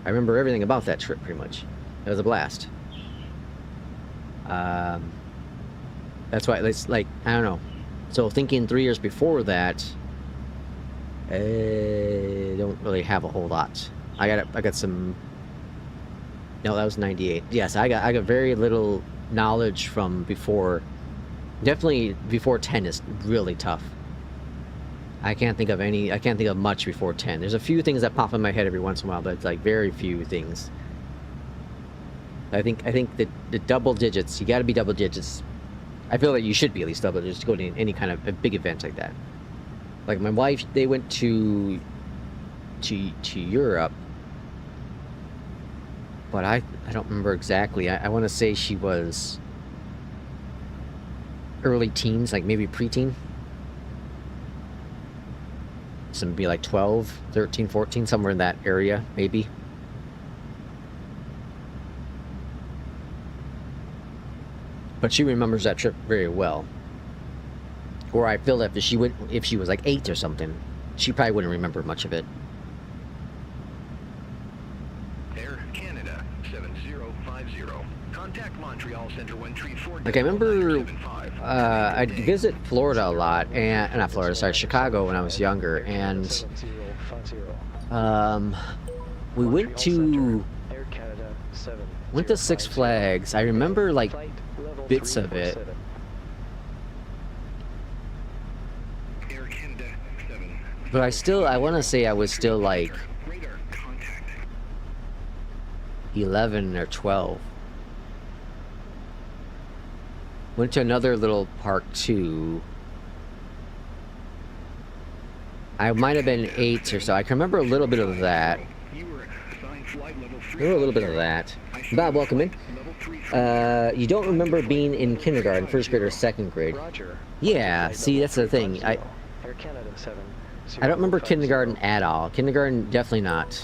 I remember everything about that trip, pretty much. It was a blast. That's why it's like, I don't know. So thinking 3 years before that, I don't really have a whole lot. I got some. No, that was '98. Yes, I got very little knowledge from before. Definitely before 10 is really tough. I can't think of much before 10. There's a few things that pop in my head every once in a while, but it's like very few things. I think that the double digits, you got to be double digits. I feel like you should be at least double digits to go to any kind of a big event like that. Like my wife, they went to Europe, but I don't remember exactly. I want to say she was early teens, like maybe preteen. So it'd be like 12, 13, 14, somewhere in that area, maybe. But she remembers that trip very well. Or I feel that if she was like 8 or something, she probably wouldn't remember much of it. Air Canada 7050. Contact Montreal Center when treat 4. Like I remember, I'd visit Florida a lot, and not Florida, sorry, Chicago when I was younger, and we went to Six Flags. I remember like bits of it. But I want to say I was still like 11 or 12. Went to another little park too. I might have been 8 or so. I can remember a little bit of that. Bob, welcome in. You don't remember being in kindergarten, first grade or second grade? Yeah, see, that's the thing. I don't remember kindergarten at all. Kindergarten, definitely not.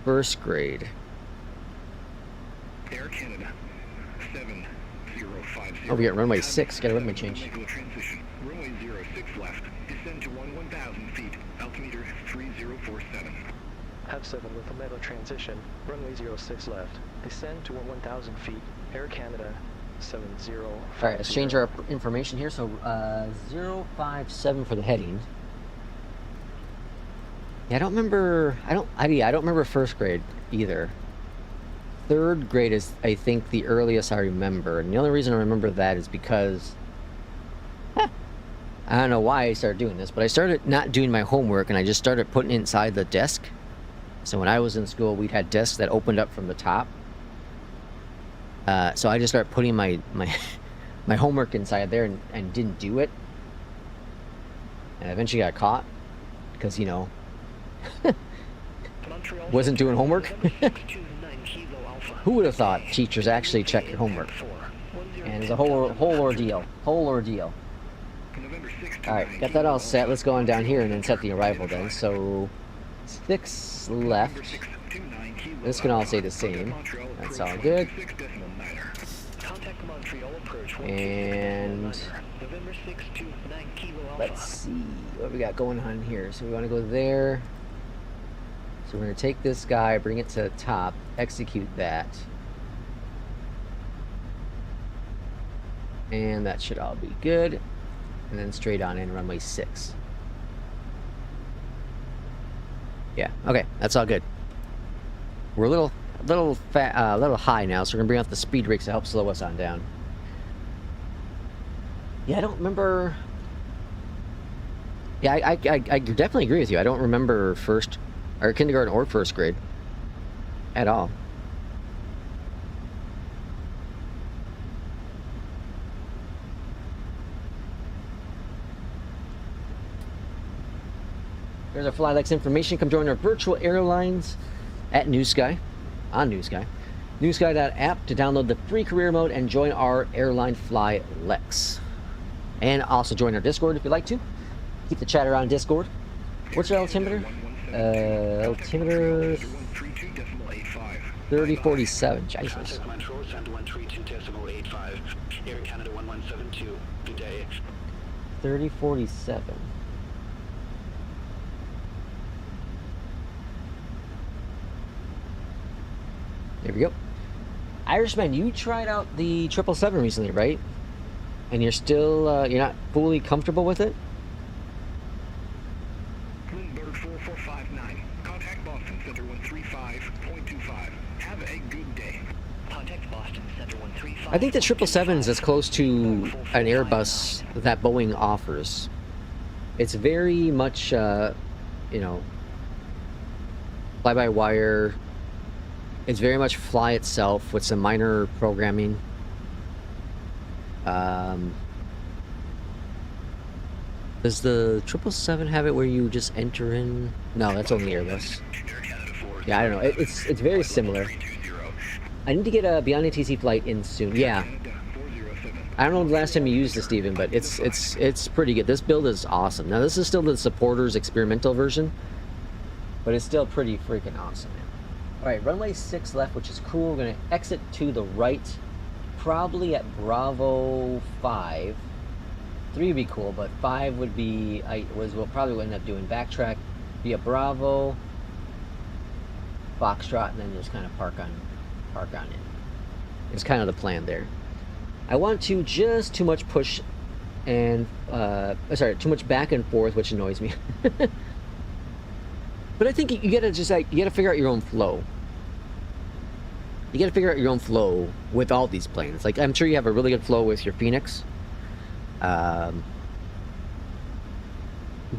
First grade. Air Canada 7050. Oh, we got runway 6. Got a runway change. Transition. Runway 06 left. Descend to 1,000 feet. Altimeter 3047. Have 7 with a metal transition. Runway 06 left. Descend to 1,000 feet. Air Canada 7050. Alright, let's change our information here. So 057 for the heading. Yeah, I don't remember first grade either. Third grade is, I think, the earliest I remember, and the only reason I remember that is because I don't know why I started doing this, but I started not doing my homework and I just started putting it inside the desk. So when I was in school, we had desks that opened up from the top. So I just started putting my homework inside there and didn't do it, and I eventually got caught because, you know, wasn't doing homework. Who would have thought teachers actually check your homework? And it's a whole ordeal. Alright, got that all set. Let's go on down here and then set the arrival then. So 6 left. This can all stay the same. That's all good. And let's see what we got going on here. So we want to go there. So we're going to take this guy, bring it to the top, execute that. And that should all be good. And then straight on in runway 6. Yeah, okay, that's all good. We're a little high now, so we're gonna bring out the speed brakes to help slow us on down. Yeah, I don't remember. Yeah, I definitely agree with you. I don't remember first, or kindergarten or first grade at all. There's our FlyLex information. Come join our virtual airlines at NewSky, on NewSky. NewSky.app to download the free career mode and join our airline FlyLex. And also join our Discord if you'd like to. Keep the chatter on Discord. What's your altimeter? Altimeter 3047. Jesus. 3047. There we go. Irishman, you tried out the 777 recently, right? And you're still, you're not fully comfortable with it? Bloomberg 4459. Contact Boston Center 135.25. Have a good day. Contact Boston Center 135. I think the 777 is as close to an Airbus that Boeing offers. It's very much, you know, fly-by-wire. It's very much fly itself with some minor programming. Does the 777 have it where you just enter in? No, that's only Airbus. Yeah, I don't know. It's very similar. I need to get a Beyondatc flight in soon. Yeah. I don't know the last time you used this, Steven, but it's pretty good. This build is awesome. Now this is still the supporters experimental version, but it's still pretty freaking awesome, man. Alright, runway 6 left, which is cool. We're going to exit to the right, probably at Bravo 5. 3 would be cool, but 5 would be, we'll probably end up doing backtrack via Bravo, Foxtrot, and then just kind of park on in. It's kind of the plan there. I want to just too much push and, too much back and forth, which annoys me. But I think you gotta just you gotta figure out your own flow. You gotta figure out your own flow with all these planes. Like, I'm sure you have a really good flow with your FENIX.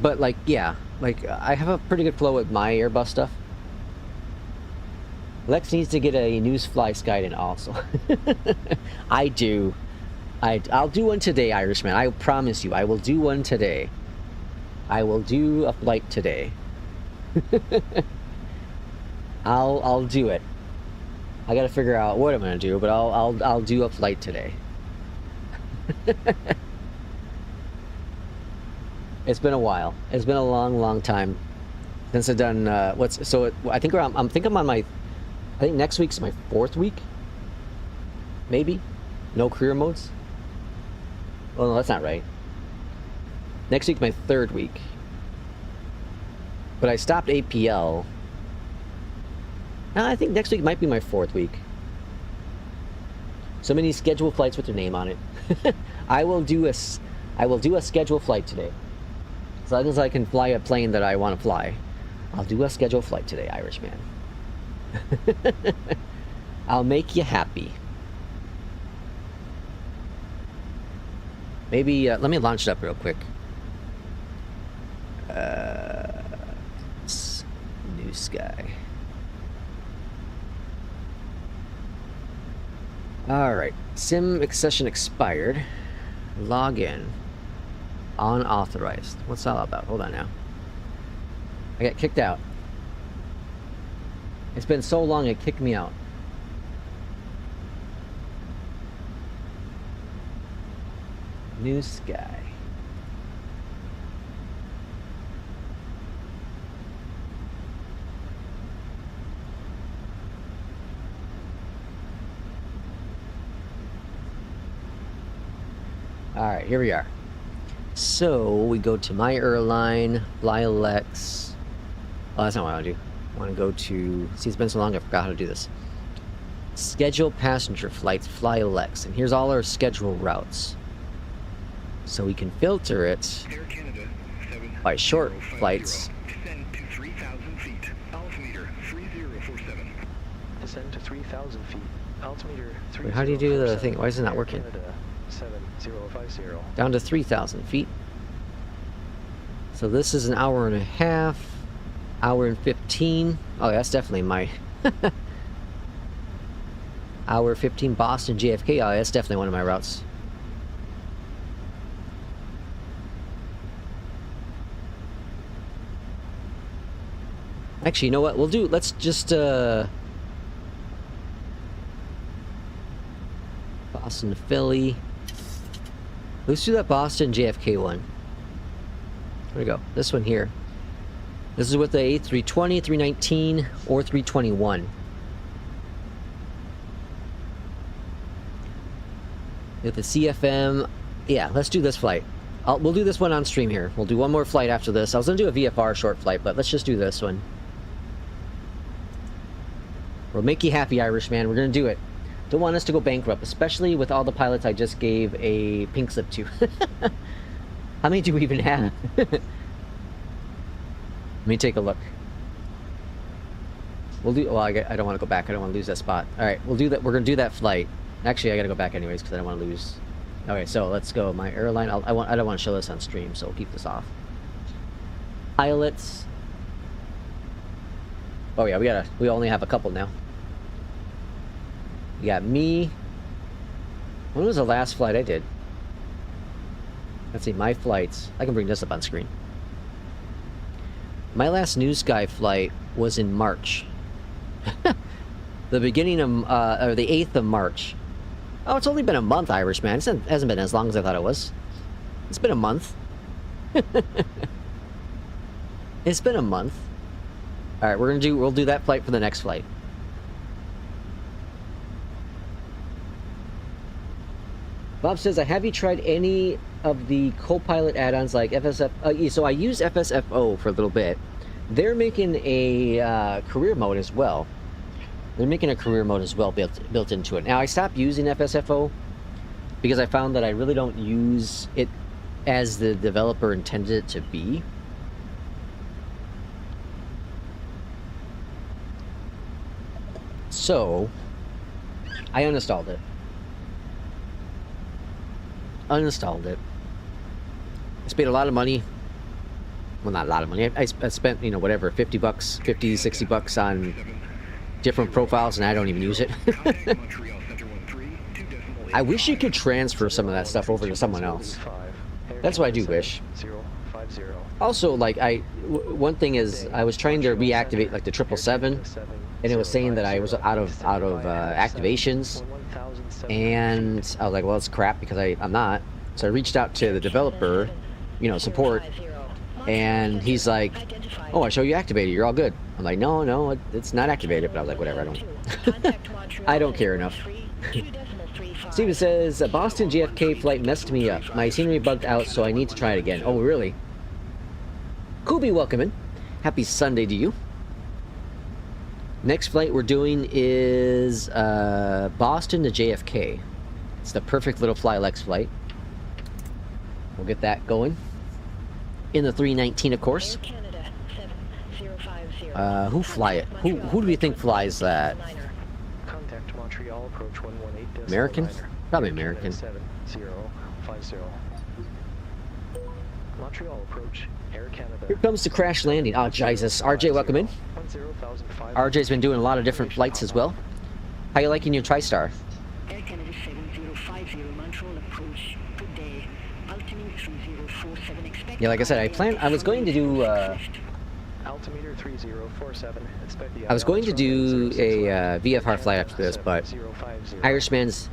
But like, yeah, like I have a pretty good flow with my Airbus stuff. Lex needs to get a NewsFly Skyden also. I do. I'll do one today, Irishman. I promise you, I will do one today. I will do a flight today. I'll do it. I gotta figure out what I'm gonna do, but I'll do a flight today. It's been a while. It's been a long time since I've done I think I'm on my, I think next week's my 4th week. Maybe. No career modes. Well, no, that's not right. Next week's my 3rd week. But I stopped APL. I think next week might be my 4th week. So many scheduled flights with their name on it. I will do a scheduled flight today. As long as I can fly a plane that I want to fly, I'll do a scheduled flight today, Irishman. I'll make you happy. Maybe let me launch it up real quick. NewSky. Alright, sim accession expired. Log in. Unauthorized. What's that all about? Hold on now. I got kicked out. It's been so long it kicked me out. NewSky. Alright, here we are. So, we go to My Airline, FlyLex. Oh, that's not what I want to do. I want to go to... See, it's been so long, I forgot how to do this. Schedule passenger flights, FlyLex. And here's all our scheduled routes. So we can filter it by short flights. Descend to 3,000 feet. Descend to 3,000 feet. Altimeter 3047. Wait, how do you do the thing? Why is it not Air working? Canada 7050. Down to 3,000 feet. So this is an hour and a half. Hour and 15. Oh, that's definitely my... Hour 15 Boston JFK. Oh, that's definitely one of my routes. Actually, you know what? We'll do... Let's just... Boston to Philly. Let's do that Boston JFK one. There we go. This one here. This is with the A320, 319, or 321. With the CFM. Yeah, let's do this flight. We'll do this one on stream here. We'll do one more flight after this. I was going to do a VFR short flight, but let's just do this one. We'll make you happy, Irishman. We're going to do it. Don't want us to go bankrupt, especially with all the pilots I just gave a pink slip to. How many do we even have? Let me take a look. We'll do... Well, I don't want to go back. I don't want to lose that spot. Alright, we'll do that. We're going to do that flight. Actually, I got to go back anyways because I don't want to lose... Okay, so let's go. My airline... I don't want to show this on stream, so we'll keep this off. Pilots. Oh yeah, we only have a couple now. You got me. When was the last flight I did? Let's see, my flights. I can bring this up on screen. My last NewSky flight was in March. The beginning of, or the 8th of March. Oh, it's only been a month, Irishman. It hasn't been as long as I thought it was. It's been a month. It's been a month. Alright, we'll do that flight for the next flight. Bob says, have you tried any of the co-pilot add-ons like FSFO? So I use FSFO for a little bit. They're making a career mode as well. They're making a career mode as well built into it. Now, I stopped using FSFO because I found that I really don't use it as the developer intended it to be. So, I uninstalled it. Uninstalled it. I spent a lot of money. Well, not a lot of money. I spent, you know, whatever, 50 bucks, 50, 60 bucks on different profiles, and I don't even use it. I wish you could transfer some of that stuff over to someone else. That's what I do wish. Also, like, one thing is, I was trying to reactivate, like, the 777, and it was saying that I was out of activations. And I was like, well, it's crap because I'm not. So I reached out to the developer, you know, support, and he's like, oh, I show you activated, you're all good. I'm like, no, it's not activated. But I was like, whatever, I don't care enough. Steven says, Boston JFK flight messed me up. My scenery bugged out, so I need to try it again. Oh, really? Kubi, welcome in. Happy Sunday to you. Next flight we're doing is Boston to JFK. It's the perfect little Flylex flight. We'll get that going. In the 319, of course. Who fly it? Who do we think flies that? Contact Montreal, approach 118. American? Probably American. 7050. Montreal approach, Air Canada. Here comes the crash landing. Oh, Jesus. RJ, welcome in. RJ's been doing a lot of different flights as well. How you liking your TriStar? Air Canada 7050 Montreal approach. Good day. Altimeter 3047 expect. Yeah, like I said, I was going to do Altimeter 3047. Expect the I was going to do a VFR flight after this, but Irishman's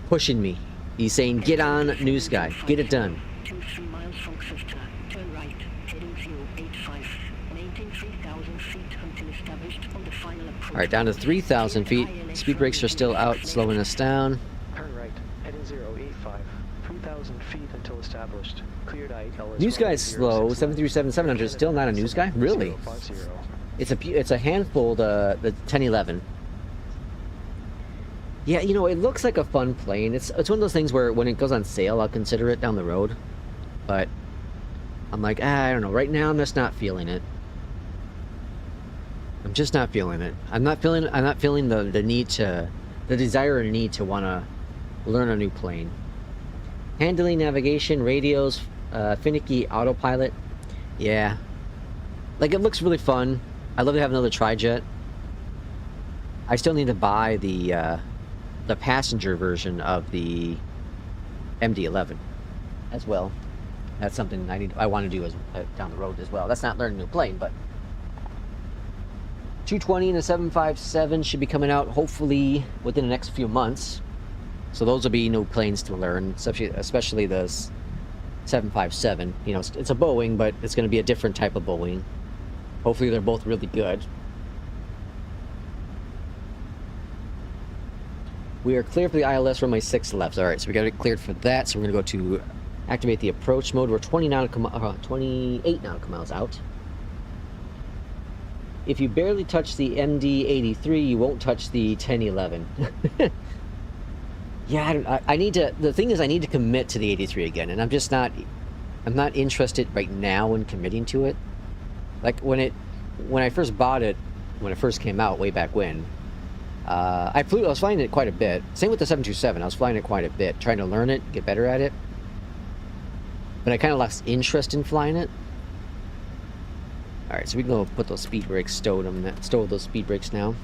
pushing me. He's saying, get on NewSky. Get it done. 23 miles from Clifton. Turn right. Heading 085. Maintain 3,000 feet until established on the final approach. Alright, down to 3,000 feet. Speed brakes are still out, slowing us down. Turn right. Heading 085. 3,000 feet until established. Cleared IL. NewSky's slow. 737-700 is still not a NewSky? Really? It's a handful, the 1011. Yeah, you know, it looks like a fun plane. It's one of those things where when it goes on sale, I'll consider it down the road. But I'm like, I don't know. Right now, I'm just not feeling it. I'm just not feeling it. I'm not feeling the need to, the desire and need to want to learn a new plane. Handling, navigation, radios, finicky autopilot. Yeah. Like, it looks really fun. I'd love to have another tri-jet. I still need to buy the passenger version of the MD-11 as well. That's something I want to do down the road as well. That's not learning a new plane, but 220 and a 757 should be coming out hopefully within the next few months. So those will be new planes to learn, especially the 757. You know, it's a Boeing, but it's going to be a different type of Boeing. Hopefully they're both really good. We are clear for the ILS runway 6 left. All right, so we got it cleared for that. So we're going to go to activate the approach mode. We're 28 nautical miles out. If you barely touch the MD-83, you won't touch the 1011. Yeah, I need to. The thing is, I need to commit to the 83 again, and I'm just not. I'm not interested right now in committing to it. Like when I first bought it, when it first came out way back when, I was flying it quite a bit. Same with the 727. I was flying it quite a bit, trying to learn it, get better at it. But I kind of lost interest in flying it. All right, so we can go put those speed brakes, stow those speed brakes now.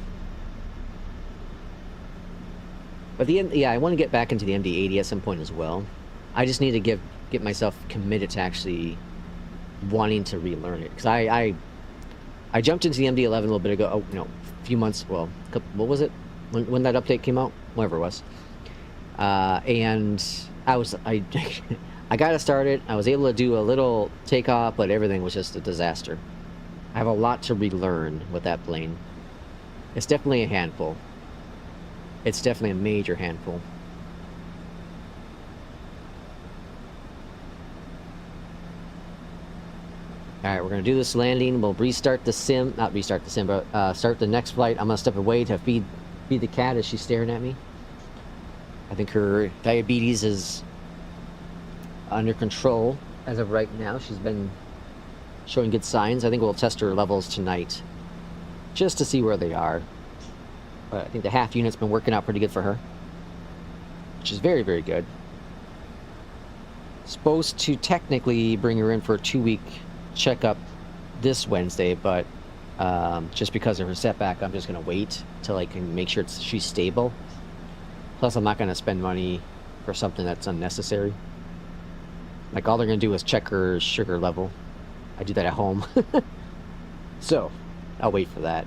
But yeah, I want to get back into the MD-80 at some point as well. I just need to get myself committed to actually wanting to relearn it, because I jumped into the MD-11 a little bit ago. Oh, you know, a few months. Well, what was it when that update came out? Whatever it was. And I got it started. I was able to do a little takeoff, but everything was just a disaster. I have a lot to relearn with that plane. It's definitely a handful. It's definitely a major handful. Alright, we're going to do this landing. We'll restart the sim. Not restart the sim, but start the next flight. I'm going to step away to feed the cat as she's staring at me. I think her diabetes is under control as of right now. She's been showing good signs. I think we'll test her levels tonight just to see where they are. But I think the half unit's been working out pretty good for her, which is very, very good. Supposed to technically bring her in for a 2-week checkup this Wednesday, but just because of her setback, I'm just going to wait till I can make sure she's stable. Plus, I'm not going to spend money for something that's unnecessary. Like, all they're going to do is check her sugar level. I do that at home. So, I'll wait for that.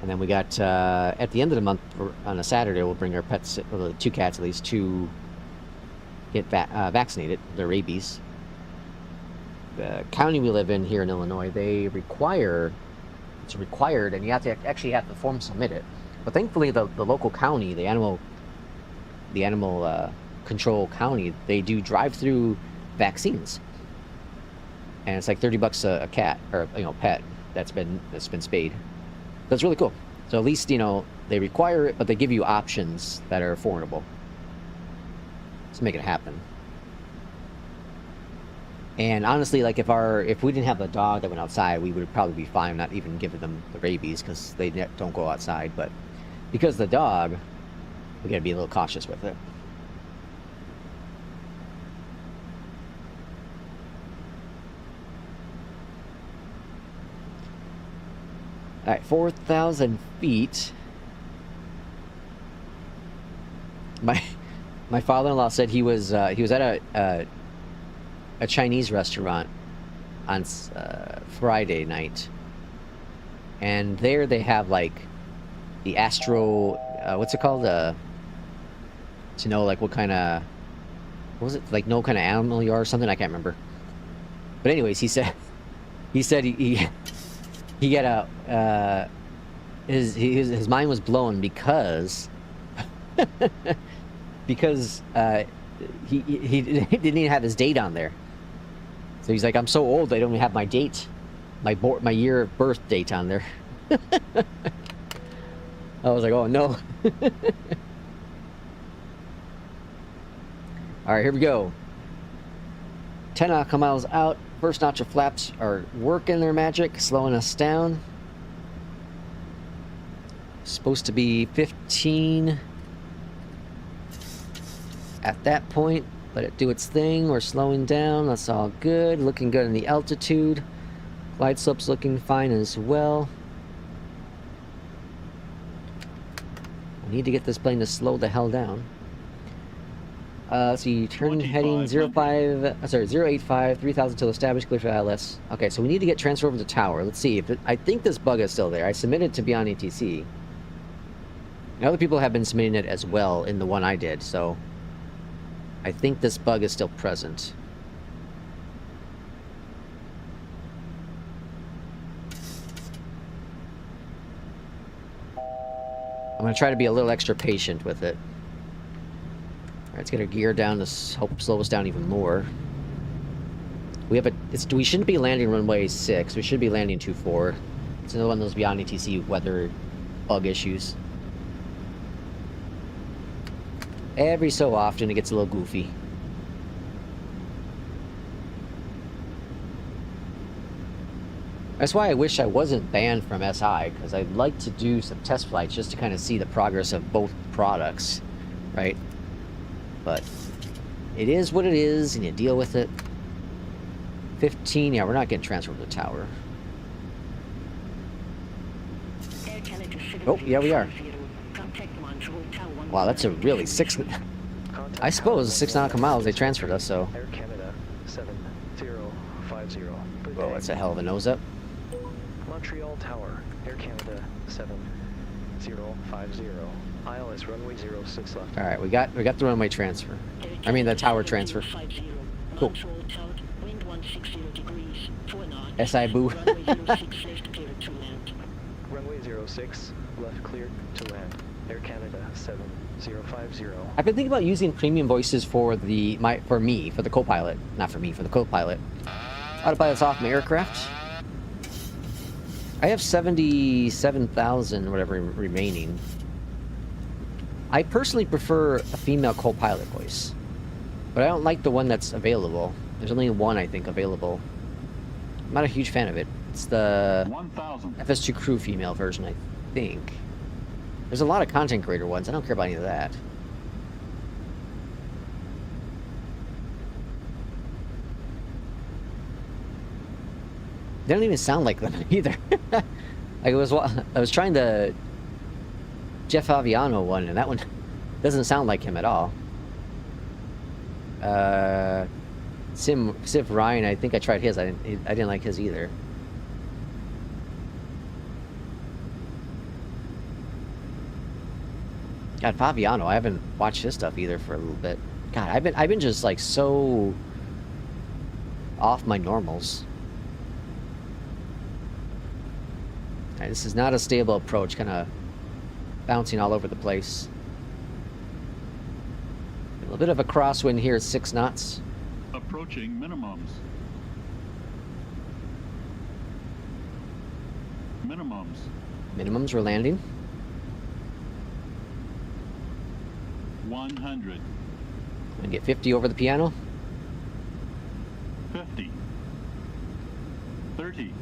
And then we got, at the end of the month, on a Saturday, we'll bring our pets, well, 2 cats at least, to get vaccinated, their rabies. The county we live in here in Illinois, they require, it's required, and you have to actually have the form submitted. But thankfully, the local county, the animal control county, they do drive-through vaccines. And it's like $30 a cat, or, you know, pet that's been spayed. That's really cool. So at least, you know, they require it, but they give you options that are affordable. Let's make it happen. And honestly, like, if we didn't have a dog that went outside, we would probably be fine not even giving them the rabies, because they don't go outside. But because of the dog, we gotta be a little cautious with it. All right, 4,000 feet. My father-in-law said he was at a Chinese restaurant on Friday night, and there they have like the astro, what's it called? To know like what kind of, what was it, like know what kind of animal you are or something? I can't remember. But anyways, he said he got a his mind was blown because because he didn't even have his date on there. So he's like, I'm so old I don't even have my date, my year of birth date on there. I was like, oh no. All right, here we go. 10 nautical miles out. First notch of flaps are working their magic, slowing us down. Supposed to be 15 at that point. Let it do its thing. We're slowing down. That's all good. Looking good in the altitude. Glide slope's looking fine as well. We need to get this plane to slow the hell down. Let's see, turn heading 085, 3000 till established, clear for ILS. Okay, so we need to get transfer over to tower. Let's see if I think this bug is still there. I submitted to Beyondatc. And other people have been submitting it as well in the one I did, so I think this bug is still present. I'm gonna try to be a little extra patient with it. Alright, let's get our gear down to help slow us down even more. We have we shouldn't be landing runway 6. We should be landing 24. It's another one of those Beyondatc weather bug issues. Every so often it gets a little goofy. That's why I wish I wasn't banned from SI, because I'd like to do some test flights just to kind of see the progress of both products, right? But it is what it is, and you deal with it. 15, yeah, we're not getting transferred to the tower. Oh, yeah, we are. Wow, that's a really 6... I suppose 6 nautical miles they transferred us, so... Air Canada 7050. Oh, that's a hell of a nose up. Montreal Tower, Air Canada 7050. ILS runway 06 left. Alright, we got the runway transfer. I mean the tower transfer. Cool. SI boo. Runway 06 left cleared to land. Air Canada 7050. I've been thinking about using premium voices for the for the co-pilot. Not for me, for the co-pilot. Autopilot's off my aircraft. I have 77,000 whatever remaining. I personally prefer a female co-pilot voice, but I don't like the one that's available. There's only one, I think, available. I'm not a huge fan of it. It's the 1000. FS2 crew female version, I think. There's a lot of content creator ones. I don't care about any of that. They don't even sound like them either. I was trying the Jeff Aviano one, and that one doesn't sound like him at all. Civ Ryan, I think I tried his. I didn't like his either. God, Fabiano, I haven't watched his stuff either for a little bit. God, I've been just like so off my normals. Alright, this is not a stable approach, kind of bouncing all over the place. A little bit of a crosswind here at 6 knots. Approaching minimums. Minimums. Minimums, we're landing. 100. Gonna get 50 over the piano. 50. 30.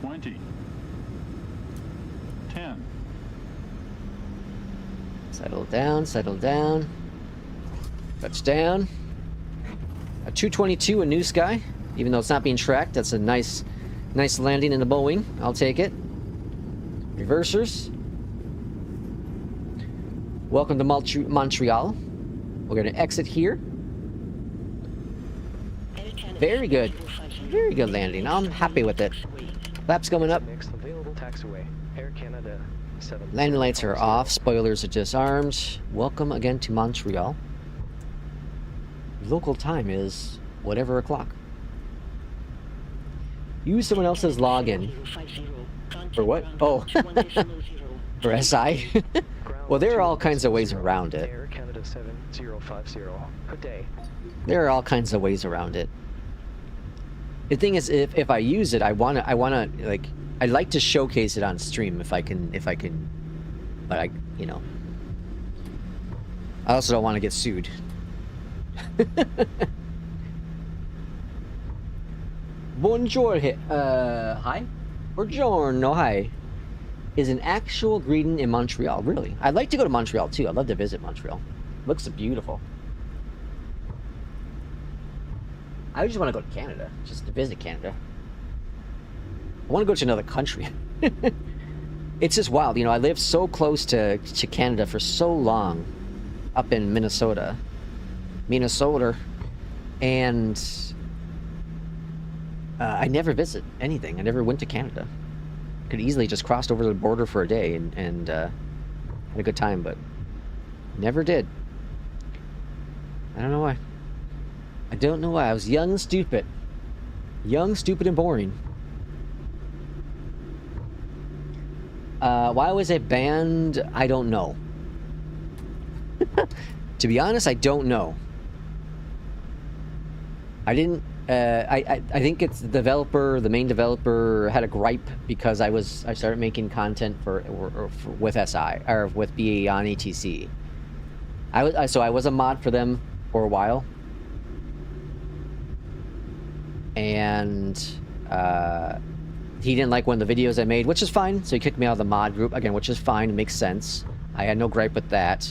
20. 10. Settle down, settle down. Touchdown. A 222 in NewSky. Even though it's not being tracked, that's a nice landing in the Boeing. I'll take it. Reversers. Welcome to Montreal. We're going to exit here. Very good. Very good landing. I'm happy with it. Flaps going up. Next available taxiway. Air Canada 7. Landing lights are off. Spoilers are disarmed. Welcome again to Montreal. Local time is whatever o'clock. Use someone else's login. For what? Oh. For SI? Well, there are all kinds of ways around it. Air Canada 7050. Good day. There are all kinds of ways around it. The thing is, if I use it, I wanna like, I'd like to showcase it on stream if I can, but I, you know, I also don't want to get sued. Bonjour, hi. Buongiorno, hi. is an actual greeting in Montreal. Really, I'd like to go to Montreal too. I'd love to visit Montreal. Looks beautiful. I just want to go to Canada, just to visit Canada. I want to go to another country. It's just wild, you know. I lived so close to Canada for so long, up in Minnesota, and I never visit anything. I never went to Canada. Could easily just crossed over the border for a day and had a good time, but never did. I don't know why. I don't know why. I was young and stupid. Young, stupid, and boring. Why was it banned? I don't know. To be honest, I don't know. I didn't... I think it's the developer, the main developer, had a gripe because I started making content with SI, or with Beyondatc. So I was a mod for them for a while. And he didn't like one of the videos I made, which is fine. So he kicked me out of the mod group again, which is fine. It makes sense. I had no gripe with that.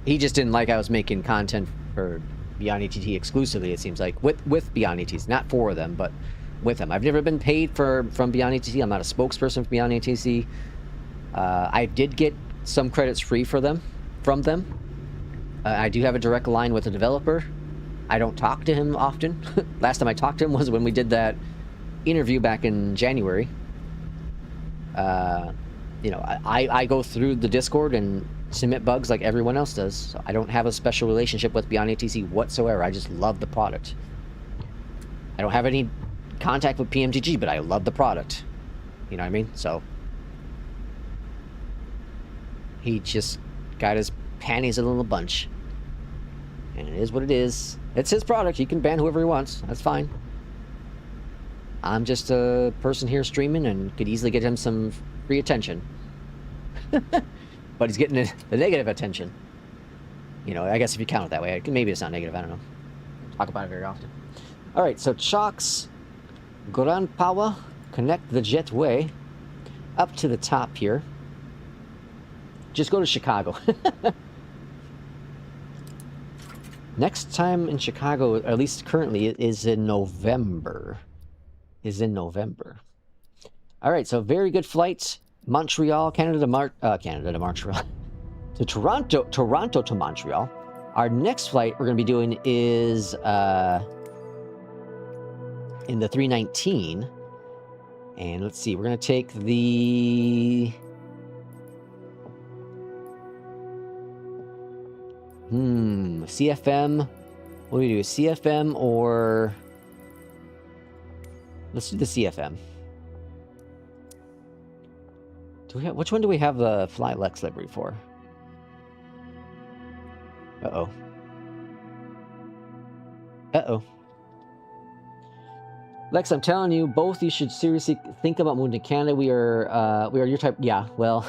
He just didn't like I was making content for Beyondatc exclusively. It seems like with Beyondatc, not for them, but with them. I've never been paid from Beyondatc. I'm not a spokesperson for Beyondatc. I did get some credits free from them. I do have a direct line with the developer. I don't talk to him often. Last time I talked to him was when we did that interview back in January. You know, I go through the Discord and submit bugs like everyone else does. So I don't have a special relationship with Beyondatc whatsoever. I just love the product. I don't have any contact with PMDG, but I love the product. You know what I mean? So he just got his panties in a little bunch. And it is what it is. It's his product. He can ban whoever he wants. That's fine. I'm just a person here streaming and could easily get him some free attention. But he's getting the negative attention. You know, I guess if you count it that way. Maybe it's not negative. I don't know. Talk about it very often. Alright, so Chalk's Grand Power. Connect the jetway up to the top here. Just go to Chicago. Next time in Chicago, at least currently, is in November. Alright, so very good flights. Montreal, Canada to Montreal. To Toronto to Montreal. Our next flight we're going to be doing is in the 319. And let's see, we're going to take the... CFM. What do we do? CFM or... Let's do the CFM. Which one do we have the Fly Lex livery for? Uh-oh. Lex, I'm telling you, both you should seriously think about moving to Canada. We are your type. Yeah, well,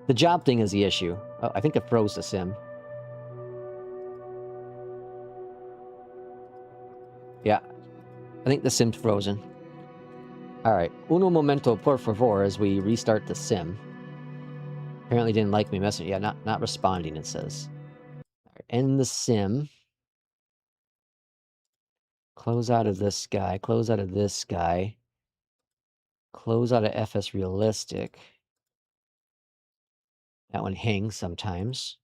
the job thing is the issue. Oh, I think it froze the sim. Yeah, I think the sim's frozen. Alright, uno momento, por favor, as we restart the sim. Apparently didn't like me messaging. Yeah, not responding, it says. Right, end the sim. Close out of this guy. Close out of this guy. Close out of FS Realistic. That one hangs sometimes.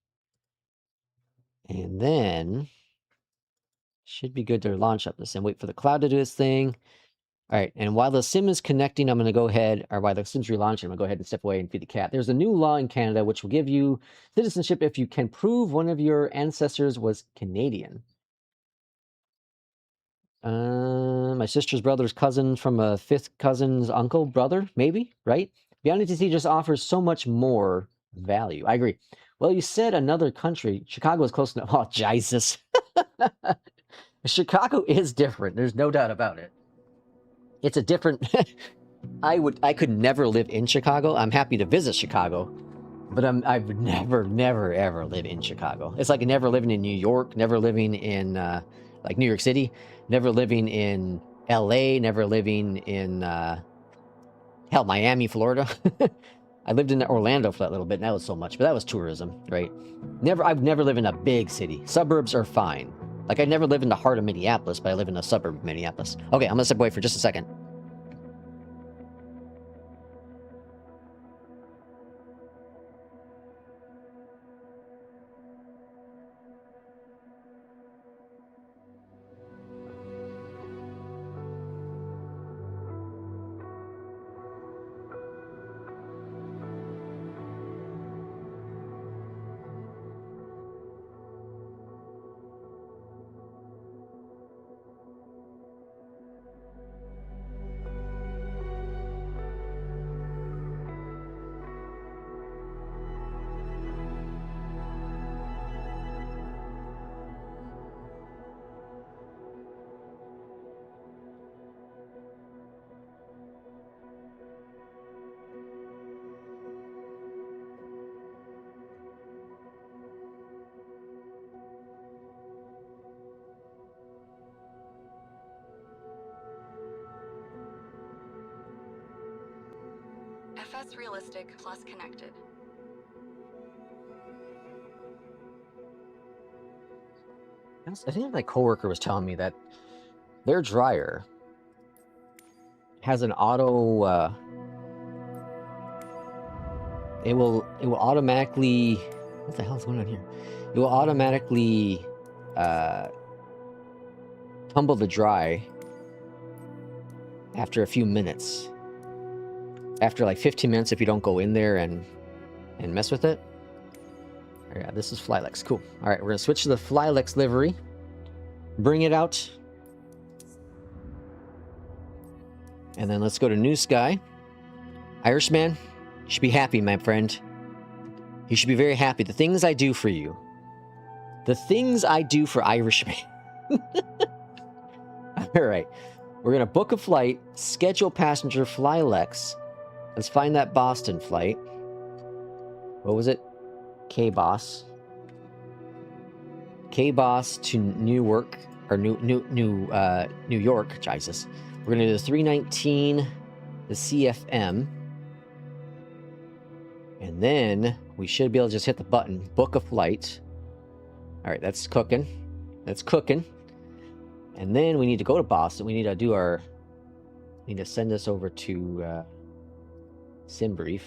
And then... should be good to launch up the sim. Wait for the cloud to do its thing. All right, and while the sim is connecting, I'm going to go ahead, or while the sim's relaunching, I'm going to go ahead and step away and feed the cat. There's a new law in Canada which will give you citizenship if you can prove one of your ancestors was Canadian. My sister's brother's cousin from a fifth cousin's uncle, brother, maybe, right? Beyondatc just offers so much more value. I agree. Well, you said another country. Chicago is close enough. Oh, Jesus. Chicago is different. There's no doubt about it. It's a different... I could never live in Chicago. I'm happy to visit Chicago, but I would never, ever live in Chicago. It's like never living in New York, never living in, like, New York City, never living in LA, never living in, Hell, Miami, Florida. I lived in Orlando for that little bit, and that was so much, but that was tourism, right? I've never lived in a big city. Suburbs are fine. Like, I never lived in the heart of Minneapolis, but I live in a suburb of Minneapolis. Okay, I'm gonna step away for just a second. FS Realistic plus connected. I think my coworker was telling me that their dryer has an auto. It will automatically. What the hell is going on here? It will automatically tumble the dry after a few minutes. After like 15 minutes, if you don't go in there and mess with it. Oh, yeah, this is Flylex. Cool. All right, we're gonna switch to the Flylex livery. Bring it out. And then let's go to NewSky. Irishman, you should be happy, my friend. You should be very happy. The things I do for you. The things I do for Irishmen. All right. We're going to book a flight, schedule passenger, Flylex. Let's find that Boston flight. What was it? K-Boss. K-Boss to Newark, or New York. Jesus. We're going to do the 319, the CFM. And then we should be able to just hit the button, book a flight. All right, that's cooking. That's cooking. And then we need to go to Boston. We need to do our... We need to send this over to SimBrief.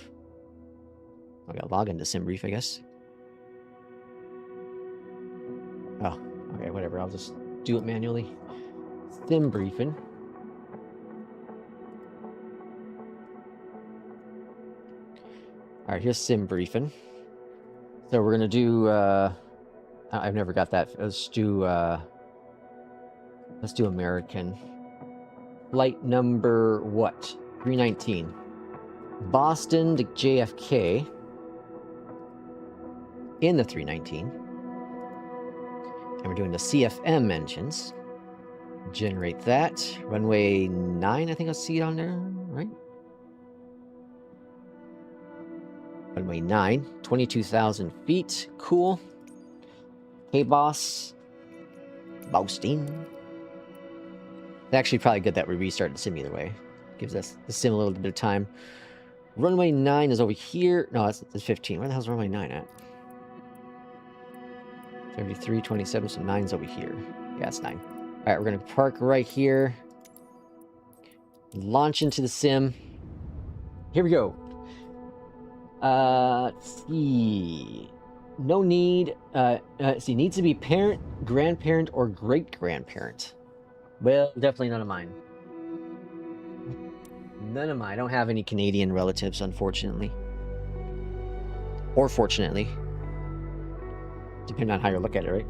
I gotta log into SimBrief, I guess. Oh, okay, whatever. I'll just do it manually. SimBriefing. All right, here's SimBriefing. So we're gonna do. I've never got that. Let's do American. Flight number what? 319. Boston to JFK. In the 319. And we're doing the CFM engines. Generate that. Runway 9, I think I'll see it on there, right? Runway 9, 22,000 feet. Cool. Hey, boss. Boasting. It's actually probably good that we restart the sim either way. Gives us the sim a little bit of time. Runway 9 is over here. No, that's 15. Where the hell's runway 9 at? 33, 27, so 9's over here. Yeah, it's 9. Alright, we're going to park right here. Launch into the sim. Here we go. Let's see. No need. See, needs to be parent, grandparent, or great-grandparent. Well, definitely none of mine. None of mine. I don't have any Canadian relatives, unfortunately. Or fortunately. Depending on how you look at it, right?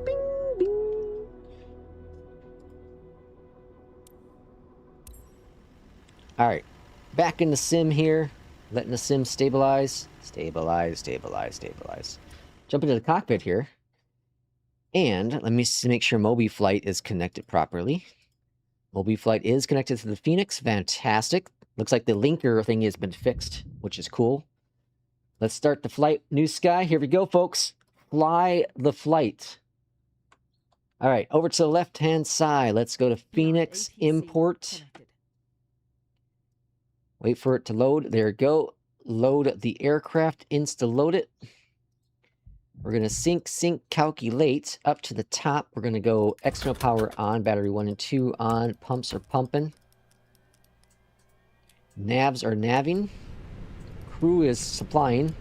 Bing, bing. Alright. Back in the sim here. Letting the sim stabilize. Stabilize, stabilize, stabilize. Jump into the cockpit here. And let me make sure Mobiflight is connected properly. Mobiflight is connected to the FENIX. Fantastic. Looks like the linker thing has been fixed, which is cool. Let's start the flight. NewSky. Here we go, folks. Fly the flight. All right, over to the left-hand side. Let's go to Phoenix, import. Wait for it to load. There we go. Load the aircraft, insta-load it. We're going to sync, calculate up to the top. We're going to go external power on, battery 1 and 2 on, pumps are pumping. Navs are navving. Crew is supplying.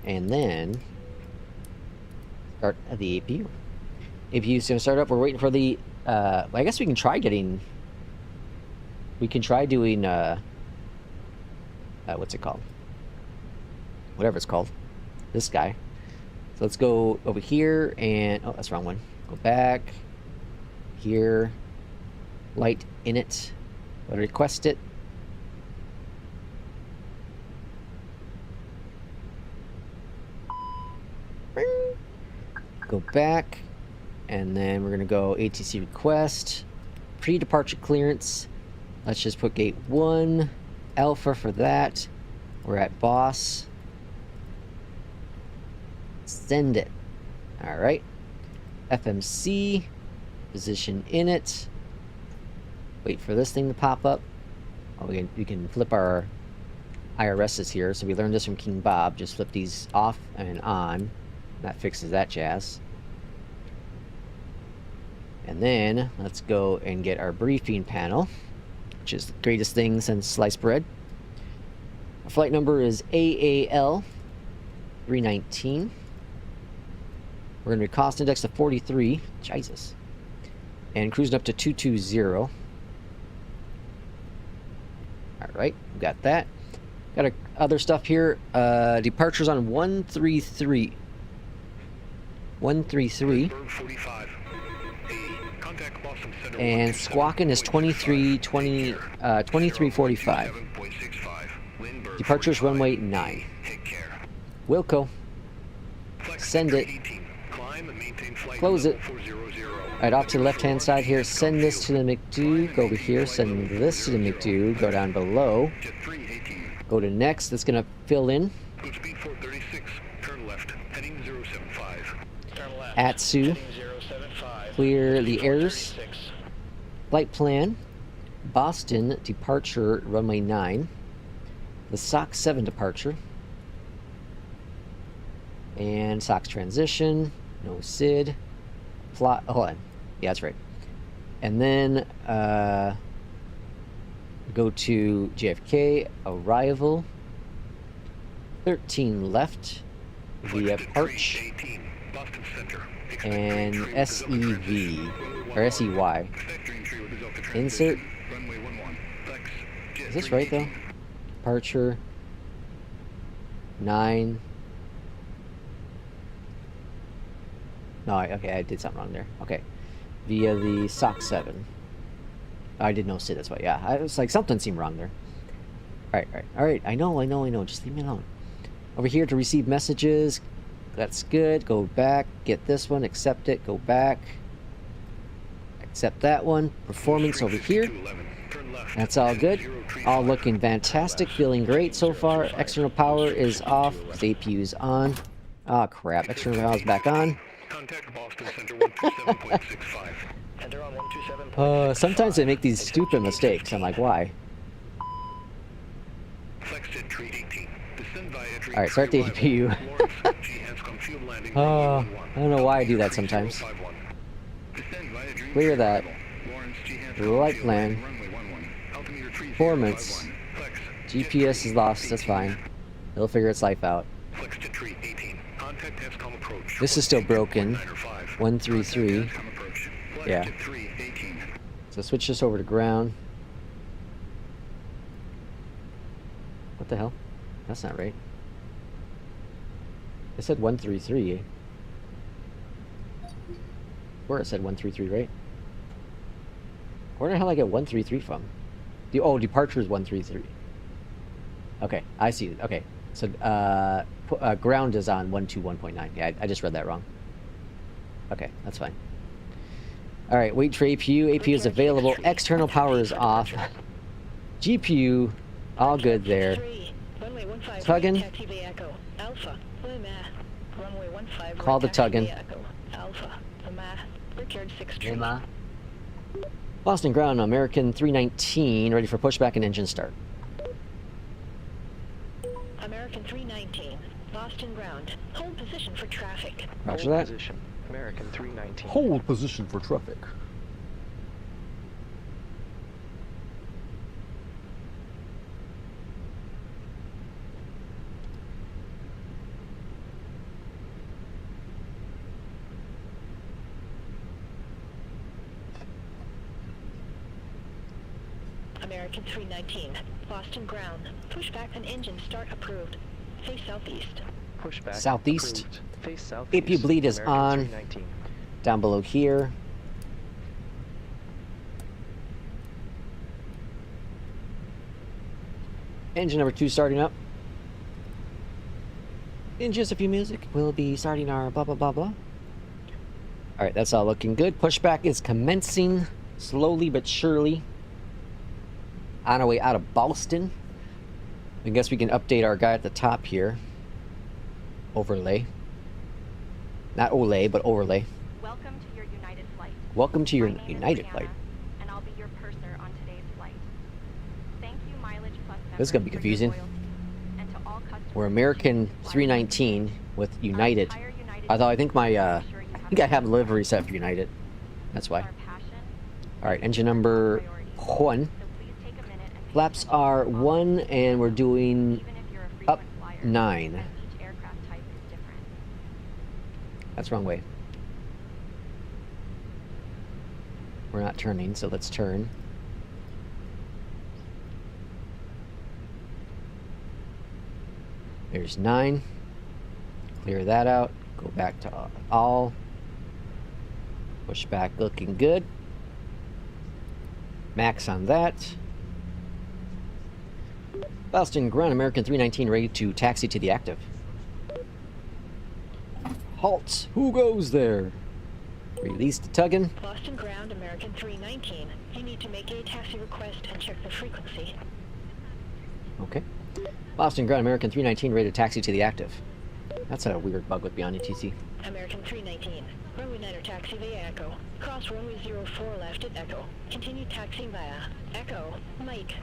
And then start the APU. APU is going to start up. We're waiting for the, I guess we can try getting, we can try doing, what's it called? Whatever it's called. This guy. So let's go over here and, oh, that's the wrong one. Go back. Here. Light in it. Request it. Go back. And then we're going to go ATC request. Pre-departure clearance. Let's just put gate 1. Alpha for that. We're at boss. Send it. Alright. FMC. Position in it. Wait for this thing to pop up. Oh, we can flip our IRSs here. So we learned this from King Bob. Just flip these off and on. That fixes that jazz. And then let's go and get our briefing panel, which is the greatest thing since sliced bread. Our flight number is AAL 319. We're going to cost index to 43. Jesus. And cruising up to 220. Alright, we got that. Got other stuff here. Departures on 133. 133. And squawking is 2345. Departures runway 9. Wilco. Send it. Close it. Alright, off to the left-hand side here. Send this to the McDo. Go over here. Send this to the McDo. Go down below. Go to next. That's going to fill in. Atsu. Clear the airs. Flight plan. Boston departure runway 9. The SOX 7 departure. And SOX transition. No SID. Plot. Hold on. Yeah, that's right. And then go to JFK. Arrival. 13 left. Via Parch. And SEV. Or SEY. Insert. Is this right though? Departure 9. No, okay, I did something wrong there. Okay. Via the SOX 7. I did no SID, that's why. Yeah, I was like, something seemed wrong there. Alright. I know. Just leave me alone. Over here to receive messages. That's good. Go back. Get this one. Accept it. Go back. Accept that one. Performance over here. That's all good. All looking fantastic. Feeling great so far. External power is off. The APU is on. Oh crap. External power is back on. Sometimes they make these stupid mistakes. I'm like, why? Alright, start the APU. I don't know why I do that sometimes. Clear that. Light plan. Performance. GPS is lost, that's fine. It'll figure its life out. This is still broken. 133. Yeah. So switch this over to ground. What the hell? That's not right. It said 133. Where it said 133, right? Where the hell did I get 133 from? Departure is 133. Okay, I see it. Okay, so ground is on 121.9. Yeah, I just read that wrong. Okay, that's fine. All right, wait for APU. APU is available. External power is off. GPU, all good there. Tugging. Runway 15. Call the Tuggin. Alpha. Lima. Brickyard 6 tree. Lima. Boston ground, American 319, ready for pushback and engine start. American 319. Boston ground. Hold position for traffic. Roger Hold that. position. American 319. Hold position for traffic. American 319. Boston ground. Pushback and engine start approved. Face southeast. Pushback. Southeast. Approved. Face southeast. AP bleed is American on. 319. Down below here. Engine number 2 starting up. In just a few music, we'll be starting our blah blah blah blah. Alright, that's all looking good. Pushback is commencing slowly but surely. On our way out of Boston. I guess we can update our guy at the top here. Overlay. Not Olay, but overlay. Welcome to your United flight. Welcome to your My name is United Brianna, flight. and I'll be your purser on today's flight. Thank you, Mileage Plus members, This is gonna be for your confusing. loyalty. And to all customers We're American who fly 319 with our United. entire United Although I think my team I will ensure you think I have a livery set for United. That's why. our passion, Alright, engine number priority. 1. So please take a minute and pay Flaps attention to are the 1 and we're doing even if you're a up frequent flyer, 9. and each aircraft type is different. That's wrong way. We're not turning, so let's turn. There's 9. Clear that out. Go back to all. Pushback looking good. Max on that. Boston ground, American 319 ready to taxi to the active. Halt! Who goes there? Release the Tuggin. Boston ground, American 319. You need to make a taxi request and check the frequency. Okay. Boston ground, American 319 ready to taxi to the active. That's a weird bug with Beyondatc. American 319. Runway 9 taxi via Echo. Cross runway 04 left at Echo. Continue taxiing via Echo. Mike.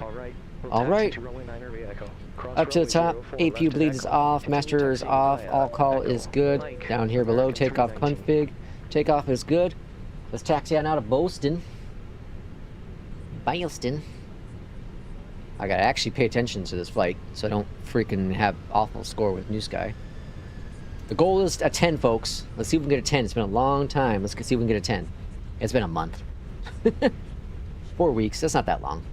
All right. We'll All taxi right. to runway 9 via Echo. Cross Up to the runway top, 04 APU left at bleed is Echo. off, Continue master is taxiing off, via all call Echo. is good. Mike. Down here below, American takeoff 319. config. Takeoff is good. Let's taxi on out of Boston. Boston. I gotta actually pay attention to this flight so I don't freaking have awful score with NewSky. The goal is a 10, folks. Let's see if we can get a 10. It's been a long time. Let's see if we can get a 10. It's been a month. 4 weeks. That's not that long.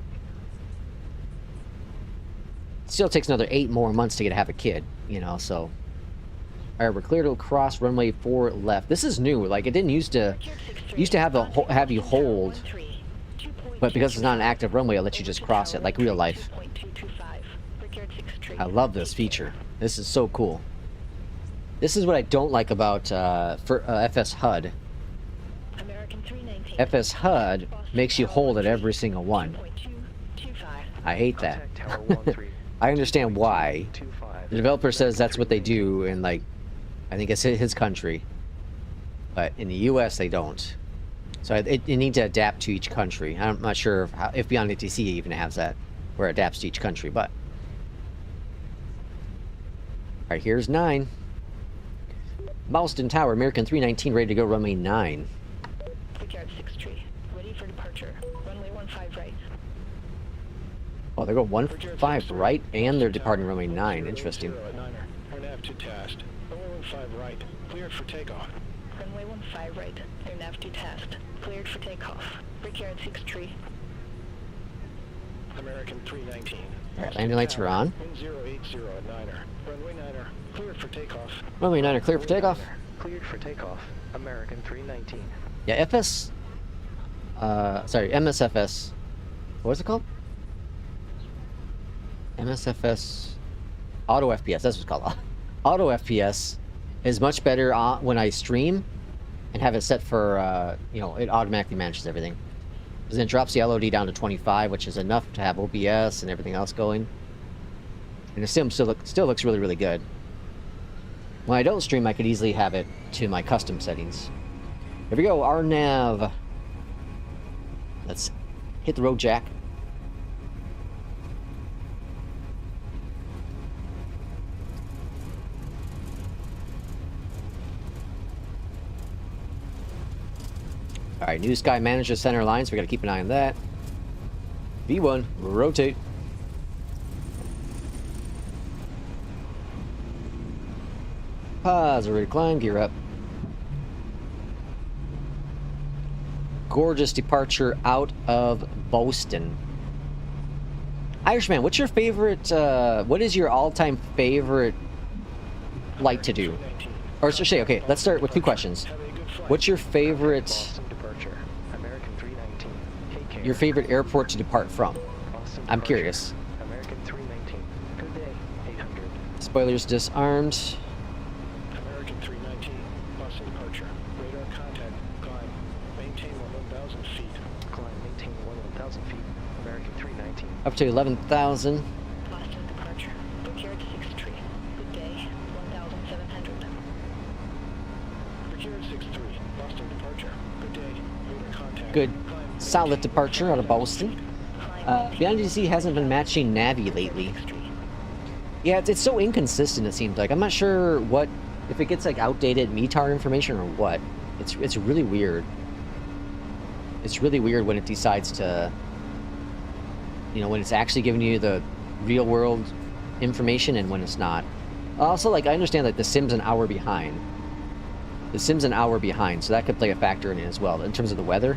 Still takes another 8 more months to have a kid, you know, so. Alright, we're clear to cross runway 4 left. This is new. Like, it didn't used to have you hold, but because it's not an active runway, I'll let you just cross it like real life. I love this feature. This is so cool. This is what I don't like about FS HUD. FS HUD makes you hold at every single one. I hate that. Contact Tower 13. I understand why. 25. The developer says that's what they do in, like, I think it's his country. But in the US, they don't. So it needs to adapt to each country. I'm not sure if Beyondatc even has that, where it adapts to each country, but. Alright, here's 9. Boston Tower, American 319, ready to go, runway 9. Brickyard 6 tree. Ready for departure. Runway 15 right. Oh, they're going 15 right, and they're departing runway 9. Interesting. Turn nav to test. Runway 15 right. Cleared for takeoff. Runway 15 right. Air nav to test. Cleared for takeoff. Brickyard 6 tree. American 319. Alright, landing lights are on. Wind 080 at 9er. Runway 9er. Cleared for takeoff. Runway 9 are clear for takeoff. Cleared for takeoff. American 319. Yeah, MSFS. What's it called? MSFS. Auto FPS, that's what it's called. Auto FPS is much better when I stream and have it set for, you know, it automatically manages everything. Because then it drops the LOD down to 25, which is enough to have OBS and everything else going. And the sim still looks really, really good. When I don't stream, I could easily have it to my custom settings. Here we go, our nav. Let's hit the road, Jack. Alright, NewSky manages center line, so we gotta keep an eye on that. V1, rotate. Pause, ready to climb, gear up. Gorgeous departure out of Boston. Irishman, what's your favorite, what is your all-time favorite flight to do? Or should I say, okay, let's start with two questions. What's your favorite... Boston departure. American 319. Take care. Your favorite airport to depart from? Boston I'm departure. curious. American 319. Good day. 800. Spoilers disarmed. American 319, Boston departure. Radar contact, climb. Maintain 1,000 feet. Climb, maintain 1,000 feet. American 319. Up to 11,000. Boston departure. Brickyard 63. Good day. 1,700. Brigade 63, Boston departure. Good day. Radar contact. Good. Climb. Solid departure out of Boston. Beyondatc hasn't been matching Navi lately. Yeah, it's so inconsistent, it seems like. I'm not sure what... If it gets, like, outdated METAR information or what. It's really weird. It's really weird when it decides to... You know, when it's actually giving you the real-world information and when it's not. Also, like, I understand that the sim's an hour behind. The sim's an hour behind, so that could play a factor in it as well, in terms of the weather.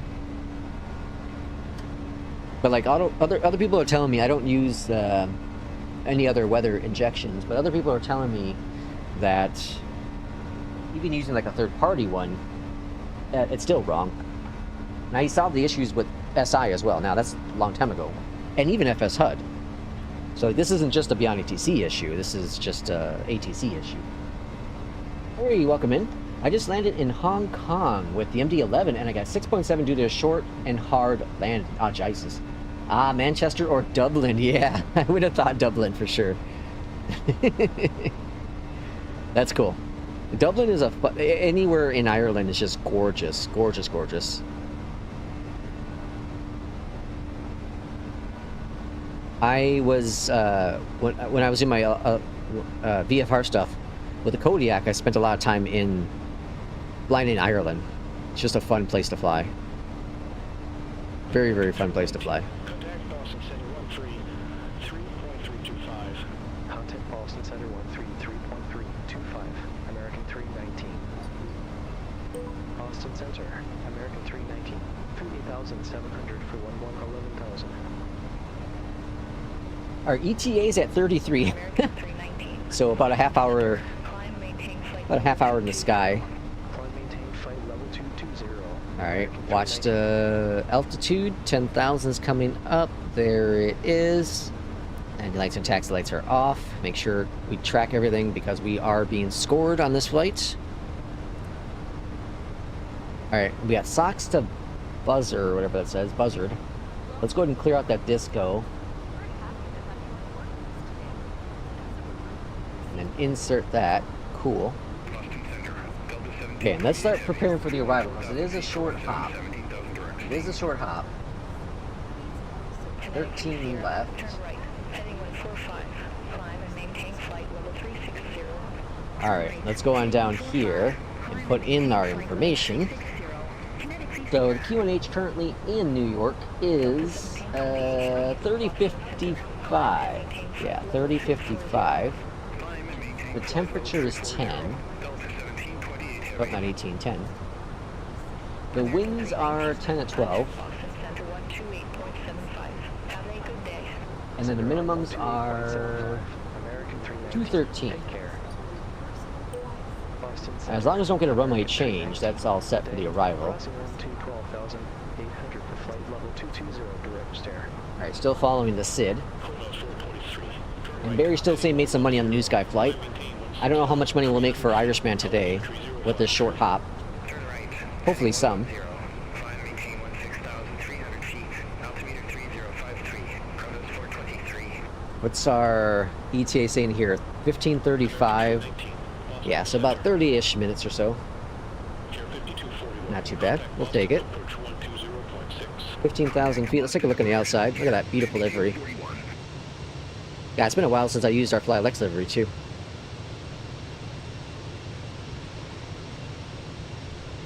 But, like, other people are telling me I don't use any other weather injections, but other people are telling me that even using, like, a third-party one, it's still wrong. Now, he solved the issues with SI as well. Now, that's a long time ago. And even FS HUD. So this isn't just a Beyondatc issue. This is just a ATC issue. Hey, welcome in. I just landed in Hong Kong with the MD-11, and I got 6.7 due to a short and hard land. Ah, Jesus. Ah, Manchester or Dublin. Yeah, I would have thought Dublin for sure. That's cool. Dublin is anywhere in Ireland is just gorgeous. Gorgeous, gorgeous. I was, when I was in my VFR stuff with the Kodiak, I spent a lot of time flying in Ireland. It's just a fun place to fly. Very, very fun place to fly. Contact Boston Center 13, 3.325. Contact Boston Center 133.325. American 319. Boston Center. American 319. 38,700 for 11,000. Our ETA's at 33. American 319. So about a half hour, Climb, maintain flight about a half hour in the sky. Climb, maintain flight level 220. Alright, watch the altitude. 10,000's coming up. There it is. And lights and taxi lights are off. Make sure we track everything because we are being scored on this flight. Alright, we got socks to buzzer, or whatever that says. Buzzard. Let's go ahead and clear out that disco. And then insert that. Cool. Okay, and let's start preparing for the arrival, because it is a short hop. It is a short hop. 13 left. Turn right. Heading 145. Climb and maintain flight level 360. Alright, let's go on down here and put in our information. So the QNH currently in New York is 3055. Yeah, 3055. The temperature is 10. But not 1810. The winds are 10 at 12. And then the minimums are 213. As long as we don't get a runway change, that's all set for the arrival. Alright, still following the SID. And Barry's still saying made some money on the NewSky flight. I don't know how much money we'll make for Irishman today with this short hop. Hopefully some. What's our ETA saying here? 1535. Yeah, so about 30-ish minutes or so. Air 5241. Not too bad. Contact We'll take it. Approach 120.6. 15,000 feet. Let's take a look on the outside. Look at that beautiful livery. Yeah, it's been a while since I used our FlyLex livery, too.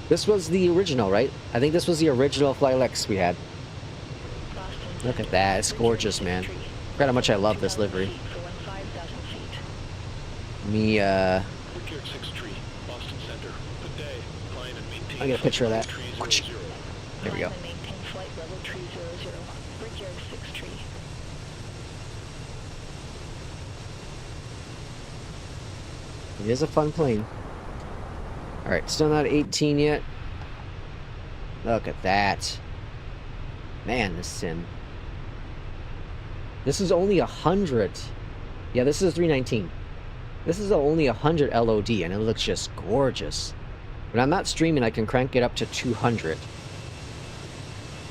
This was the original, right? I think this was the original FlyLex we had. Look at that. It's gorgeous, man. Forgot how much I love this livery. Me, Quick Air 6 tree, Boston Center. Good day. Climb and maintain I'll get a picture of that. tree 00. There we go. Maintain flight level tree 00. Bridge Air 6 tree. It is a fun plane. Alright, still not 18 yet. Look at that. Man, this sim. This is only 100. Yeah, this is 319. This is only 100 LOD, and it looks just gorgeous. When I'm not streaming, I can crank it up to 200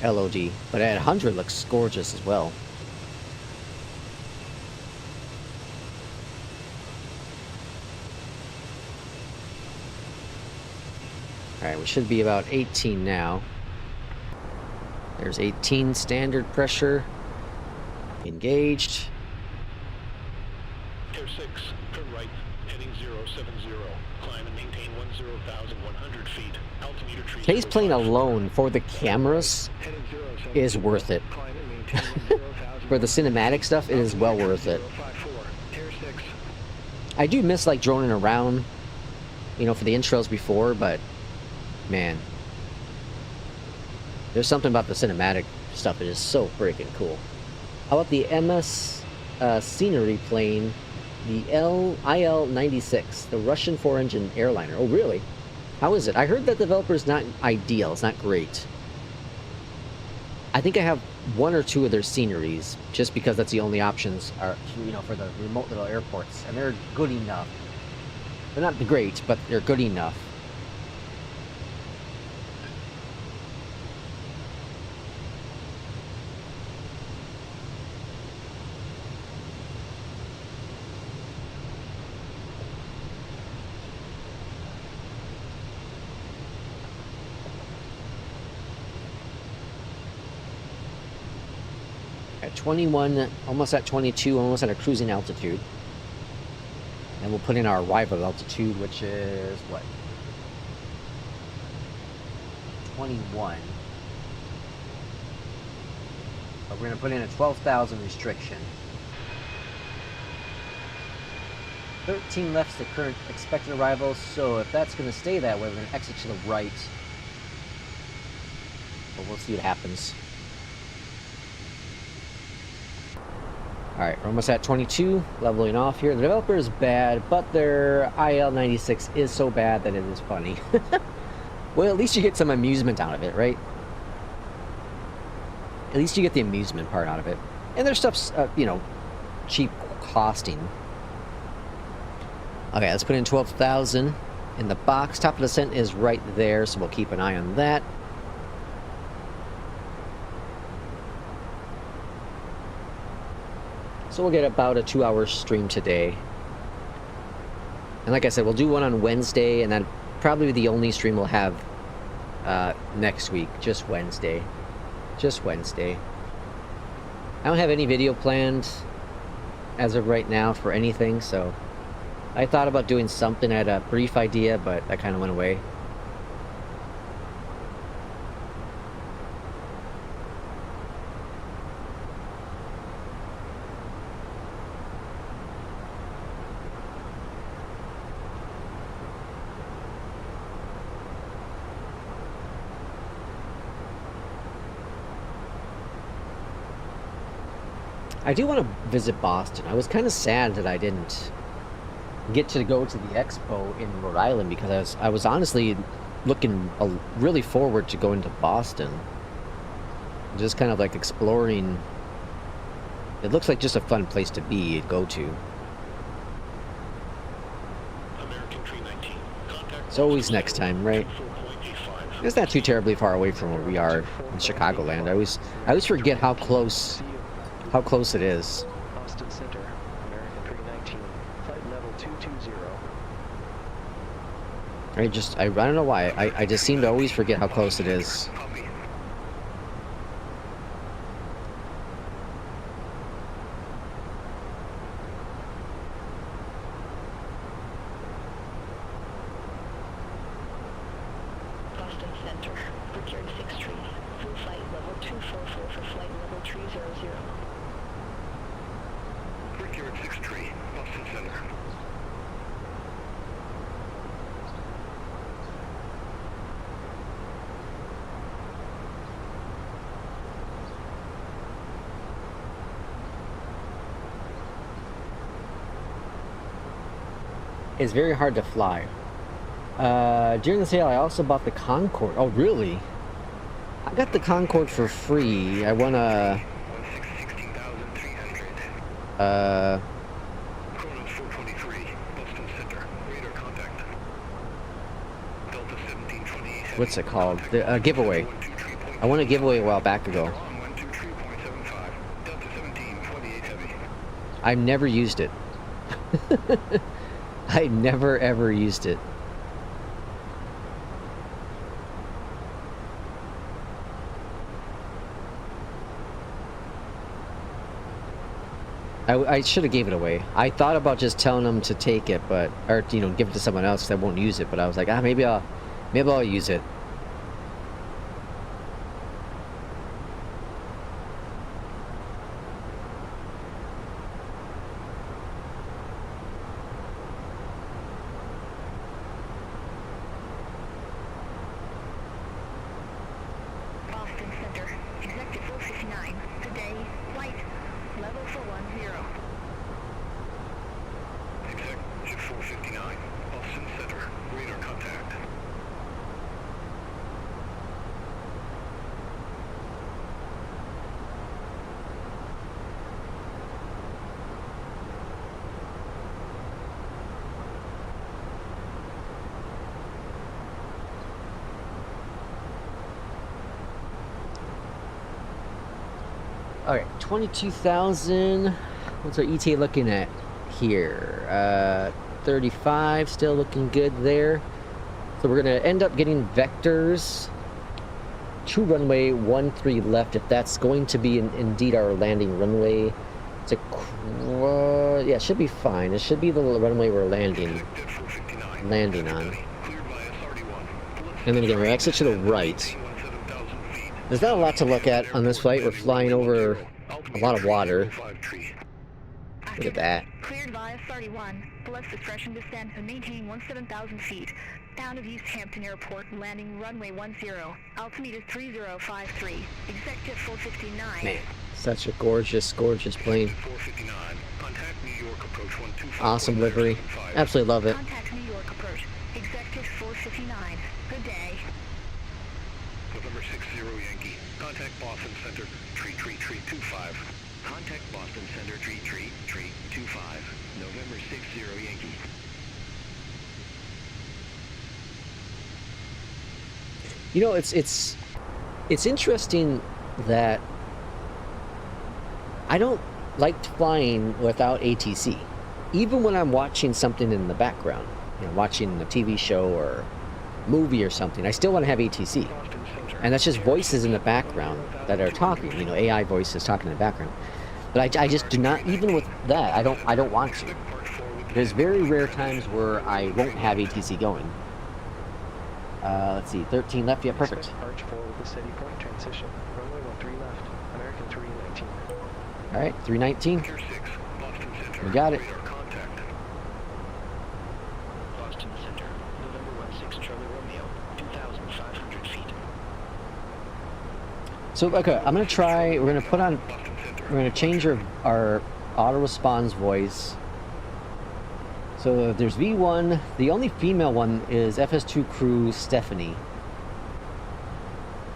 LOD. But at 100, it looks gorgeous as well. Alright, we should be about 18 now. There's 18 standard pressure. Engaged. Air 6, turn right, heading 070. Climb and maintain 10,100 feet. Altimeter tree. Chase plane alone for the cameras Heading 070. is worth it. Climb and maintain 10,000. For the cinematic stuff, it is well worth it. 054. Air 6. I do miss like droning around, you know, for the intros before, but man, there's something about the cinematic stuff that is so freaking cool. How about the MS scenery plane, the IL-96, the Russian 4-engine airliner? Oh, really? How is it? I heard that developer's not ideal. It's not great. I think I have one or two of their sceneries, just because that's the only options are, you know, for the remote little airports, and they're good enough. They're not great, but they're good enough. At 21, almost at 22, almost at a cruising altitude. And we'll put in our arrival altitude, which is what? 21. But we're going to put in a 12,000 restriction. 13 left's the current expected arrival, so if that's going to stay that way, we're going to exit to the right. But we'll see what happens. Alright, we're almost at 22, leveling off here. The developer is bad, but their IL-96 is so bad that it is funny. Well, at least you get some amusement out of it, right? At least you get the amusement part out of it. And their stuff's, you know, cheap costing. Okay, let's put in 12,000 in the box. Top of the descent is right there, so we'll keep an eye on that. So we'll get about a 2-hour stream today. And like I said, we'll do one on Wednesday, and then probably the only stream we'll have next week. Just Wednesday. Just Wednesday. I don't have any video planned as of right now for anything, so I thought about doing something. I had a brief idea, but that kind of went away. I do want to visit Boston. I was kind of sad that I didn't get to go to the expo in Rhode Island, because I was honestly looking really forward to going to Boston. Just kind of like exploring. It looks like just a fun place to be and go to. American Tree 19. Contact It's always next time, right? 4.85. It's not too terribly far away from where we are in Chicagoland. I always forget how close it is. Boston Center, American 319, flight level 220. I don't know why. I just seem to always forget how close it is. Copy. Boston Center, Brickyard 6 Tree, full flight level 244 for flight level 300. Brickyard 6 Tree, Boston Center. It's very hard to fly. During the sale, I also bought the Concorde. Oh, really? I got the Concorde for free. I won a... 16,300. Chronos 423, Boston Center. Radar contact. Delta 1728. What's it called? The giveaway. I won a giveaway a while back ago. 123.75. Delta 1728 heavy. I've never used it. I never ever used it. I should have gave it away. I thought about just telling them to take it, but or you know, give it to someone else that won't use it. But I was like, maybe I'll use it. Boston Center, Executive 459, today, flight level 410. Executive 459, Boston Center. Radar contact. Alright, 22,000. What's our ETA looking at here? 35, still looking good there. So we're going to end up getting vectors to runway 13 left, if that's going to be indeed our landing runway. It's a, yeah, it should be fine. It should be the runway we're landing on. And then again, we're exit to the right. There's not a lot to look at on this flight. We're flying over a lot of water. Look at that. Cleared via 31. Select discretion descent and maintain 17,000 feet. Bound of East Hampton Airport, landing runway 10. Altimeter 3053. Executive 459. Man, such a gorgeous, gorgeous plane. 459. Contact New York approach 125. Awesome livery. Absolutely love it. Contact New York approach. Executive 459. Good day. November 60 Yankee. Contact Boston Center, tree 25. Contact Boston Center, tree 25. November 60 Yankee. You know, it's interesting that I don't like flying without ATC. Even when I'm watching something in the background, you know, watching a TV show or movie or something, I still want to have ATC. And that's just voices in the background that are talking, you know, AI voices talking in the background. But I just do not, even with that, I don't want to. There's very rare times where I won't have ATC going. Let's see, 13 left, yeah, perfect. Arch 4 with the steady point transition. Runway 13 left. American 319. Alright, 319. Pier 6, Boston Center. We got it. Radar contact. Boston Center, November 16 Charlie Romeo, 2,500 feet. So, okay, I'm gonna try, we're gonna change our auto response voice. So there's V1, the only female one is FS2 crew Stephanie.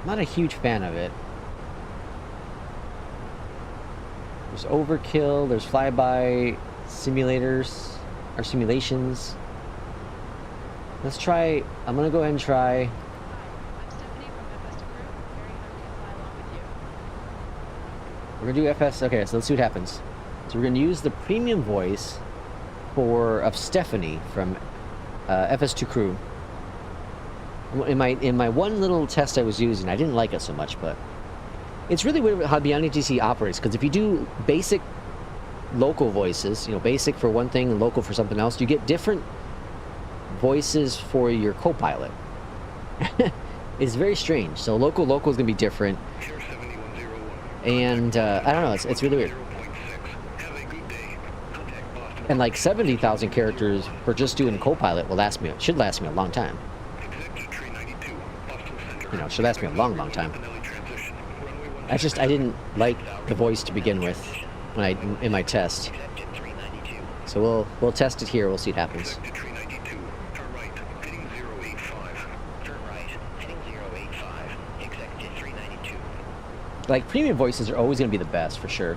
I'm not a huge fan of it. There's Overkill, there's Flyby simulators, or simulations. Let's try, I'm gonna go ahead and try. I'm Stephanie from FS2 Crew. Very happy to fly along with you. We're gonna do FS, okay, so let's see what happens. So we're gonna use the premium voice of Stephanie from FS2 Crew. In my one little test I was using, I didn't like it so much, but it's really weird how Beyondatc operates, because if you do basic local voices, you know, basic for one thing and local for something else, you get different voices for your co-pilot. It's very strange. So local is going to be different. And I don't know, it's really weird. And like 70,000 characters for just doing co-pilot should last me a long time. You know, it should last me a long, long time. I didn't like the voice to begin with when in my test. So we'll test it here. We'll see what happens. Like, premium voices are always going to be the best, for sure.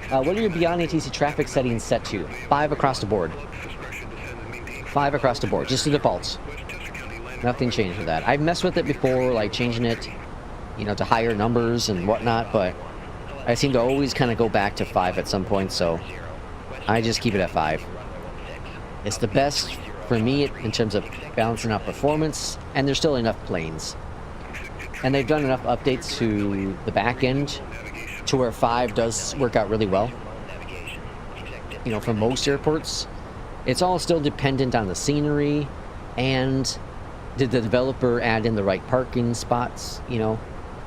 What are your Beyondatc traffic settings set to? 5 across the board. 5 across the board, just the defaults. Nothing changed with that. I've messed with it before, like changing it, you know, to higher numbers and whatnot, but I seem to always kind of go back to 5 at some point, so I just keep it at 5. It's the best for me in terms of balancing out performance, and there's still enough planes. And they've done enough updates to the back end to where 5 does work out really well. You know, for most airports, it's all still dependent on the scenery, and did the developer add in the right parking spots, you know,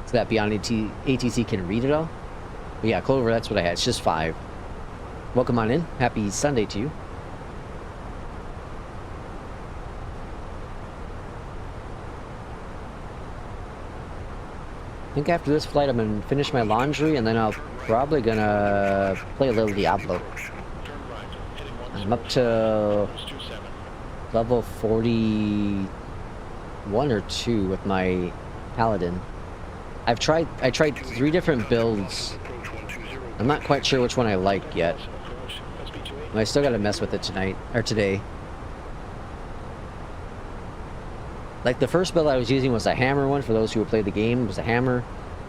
so that Beyondatc can read it all. But yeah, Clover, that's what I had. It's just 5. Welcome on in. Happy Sunday to you. I think after this flight I'm going to finish my laundry, and then I'll probably going to play a little Diablo. I'm up to level 41 or 2 with my Paladin. I tried 3 different builds. I'm not quite sure which one I like yet. And I still got to mess with it tonight, or today. Like, the first build I was using was a hammer one. For those who have played the game, it was a hammer,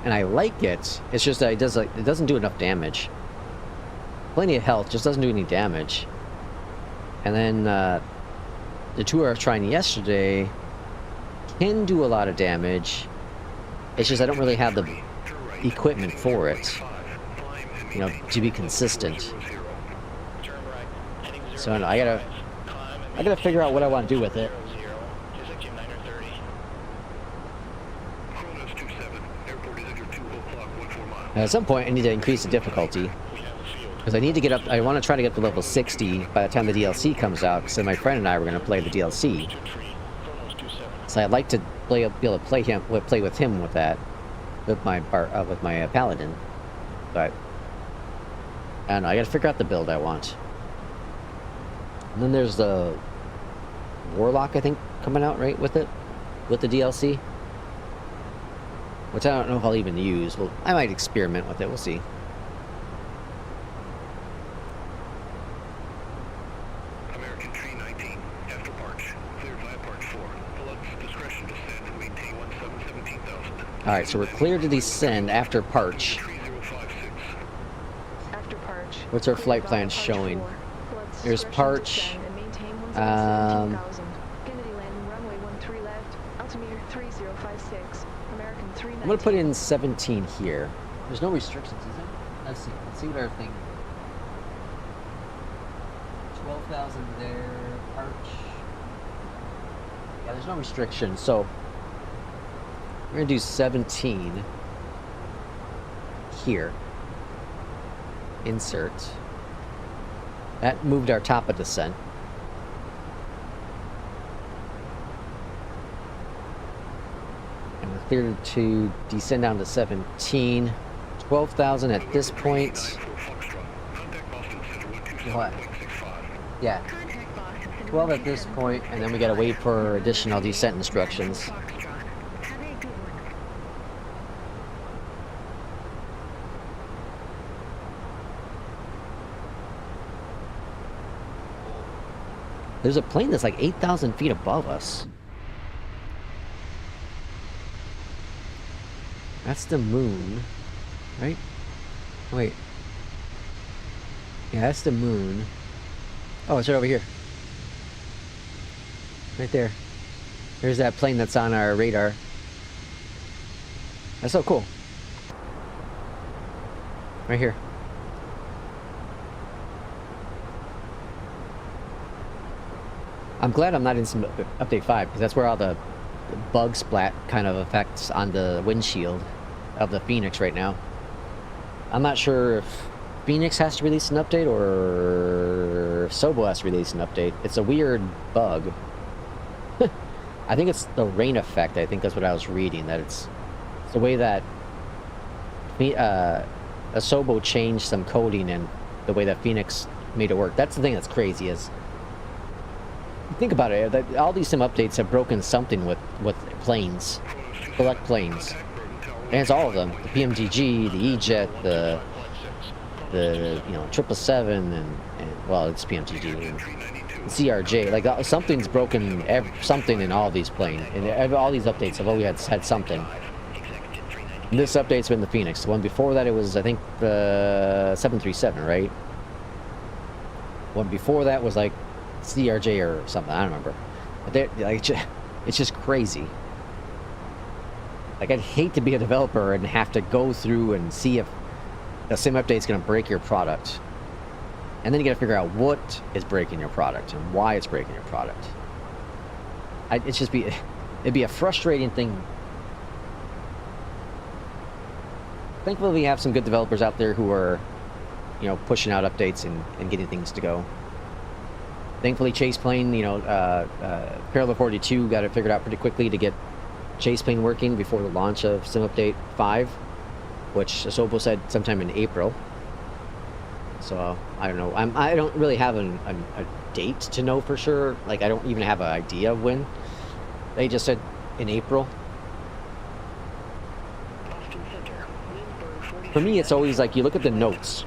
and I like it. It's just that it doesn't do enough damage. Plenty of health, just doesn't do any damage. And then the 2 I was trying yesterday can do a lot of damage. It's just I don't really have the equipment for it, you know, to be consistent. So I don't know, I gotta figure out what I want to do with it. At some point, I need to increase the difficulty, because I need to get up. I want to try to get to level 60 by the time the DLC comes out, because then my friend and I were going to play the DLC. So I'd like to be able to play with him with that, with my Paladin. But I don't know. I got to figure out the build I want. And then there's the Warlock, I think, coming out right with it, with the DLC. Which I don't know if I'll even use. Well, I might experiment with it. We'll see. American Tree 19, after Parch, cleared via Parch 4. Pilots discretion descend and maintain 17,000. Alright, so we're clear to descend after Parch. After Parch. What's our flight plan showing? There's Parch. I'm gonna put in 17 here. There's no restrictions, is there? Let's see. Let's see what our thing. 12,000 there. Arch. Yeah, there's no restrictions. So we're gonna do 17 here. Insert. That moved our top of descent. Cleared to descend down to 17. 12,000 at this point. What? Yeah. 12 at this point, and then we gotta wait for additional descent instructions. There's a plane that's like 8,000 feet above us. That's the moon, right? Wait. Yeah, that's the moon. Oh, it's right over here. Right there. There's that plane that's on our radar. That's so cool. Right here. I'm glad I'm not in some update 5, because that's where all the bug splat kind of effects on the windshield of the FENIX right now. I'm not sure if FENIX has to release an update or if Sobo has to release an update. It's a weird bug. I think it's the rain effect. I think that's what I was reading. That it's the way that Sobo changed some coding and the way that FENIX made it work. That's the thing that's crazy. Is think about it. That all these sim updates have broken something with planes, select planes, and it's all of them. The PMDG, the EJET, the 777, and well, it's PMDG. And CRJ, like something's broken. Something in all these planes, and all these updates have always had something. And this update's been the FENIX. The one before that, it was I think the 737, right? One before that was like CRJ or something. I don't remember. But like, it's just crazy. Like, I'd hate to be a developer and have to go through and see if a sim update's going to break your product. And then you got to figure out what is breaking your product and why it's breaking your product. It'd be a frustrating thing. Thankfully, we have some good developers out there who are, pushing out updates and getting things to go. Thankfully, Chase Plane, Parallel 42 got it figured out pretty quickly to get Chase Plane working before the launch of Sim Update 5, which Asobo said sometime in April. So, I don't know. I don't really have a date to know for sure. Like, I don't even have an idea of when. They just said in April. For me, it's always like you look at the notes.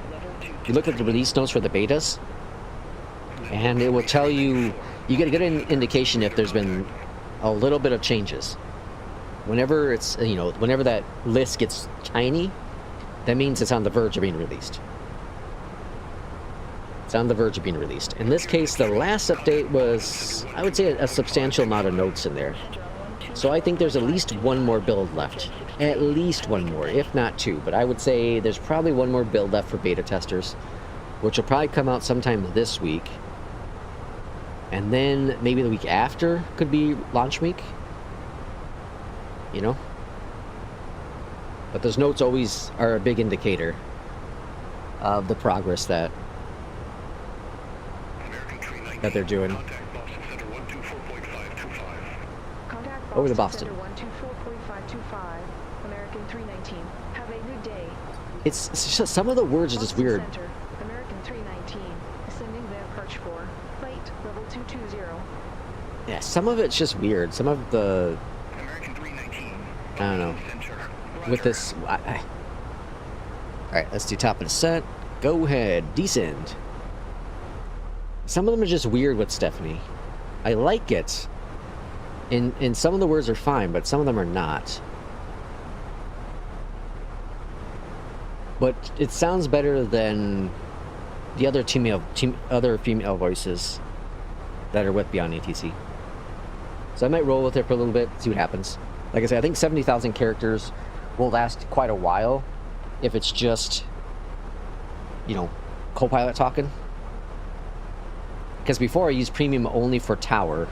You look at the release notes for the betas, and it will tell you, you get a good indication if there's been a little bit of changes. Whenever it's, whenever that list gets tiny, that means it's on the verge of being released. It's on the verge of being released. In this case, the last update was, I would say, a substantial amount of notes in there. So I think there's at least one more build left. At least one more, if not two. But I would say there's probably one more build left for beta testers, which will probably come out sometime this week. And then maybe the week after could be launch week. But those notes always are a big indicator of the progress that they're doing. Over to Boston. American 319. Have a good day. It's just, some of the words are just weird. American 319. Ascending Vantage 4. Flight level 220. Yeah, some of it's just weird. Some of the, I don't know. With this, all right, let's do top of the set. Go ahead, descend. Some of them are just weird with Stephanie. I like it. And some of the words are fine, but some of them are not. But it sounds better than the other other female voices that are with Beyondatc. So I might roll with it for a little bit, see what happens. Like I said, I think 70,000 characters will last quite a while if it's just, Copilot talking. Because before I used premium only for Tower,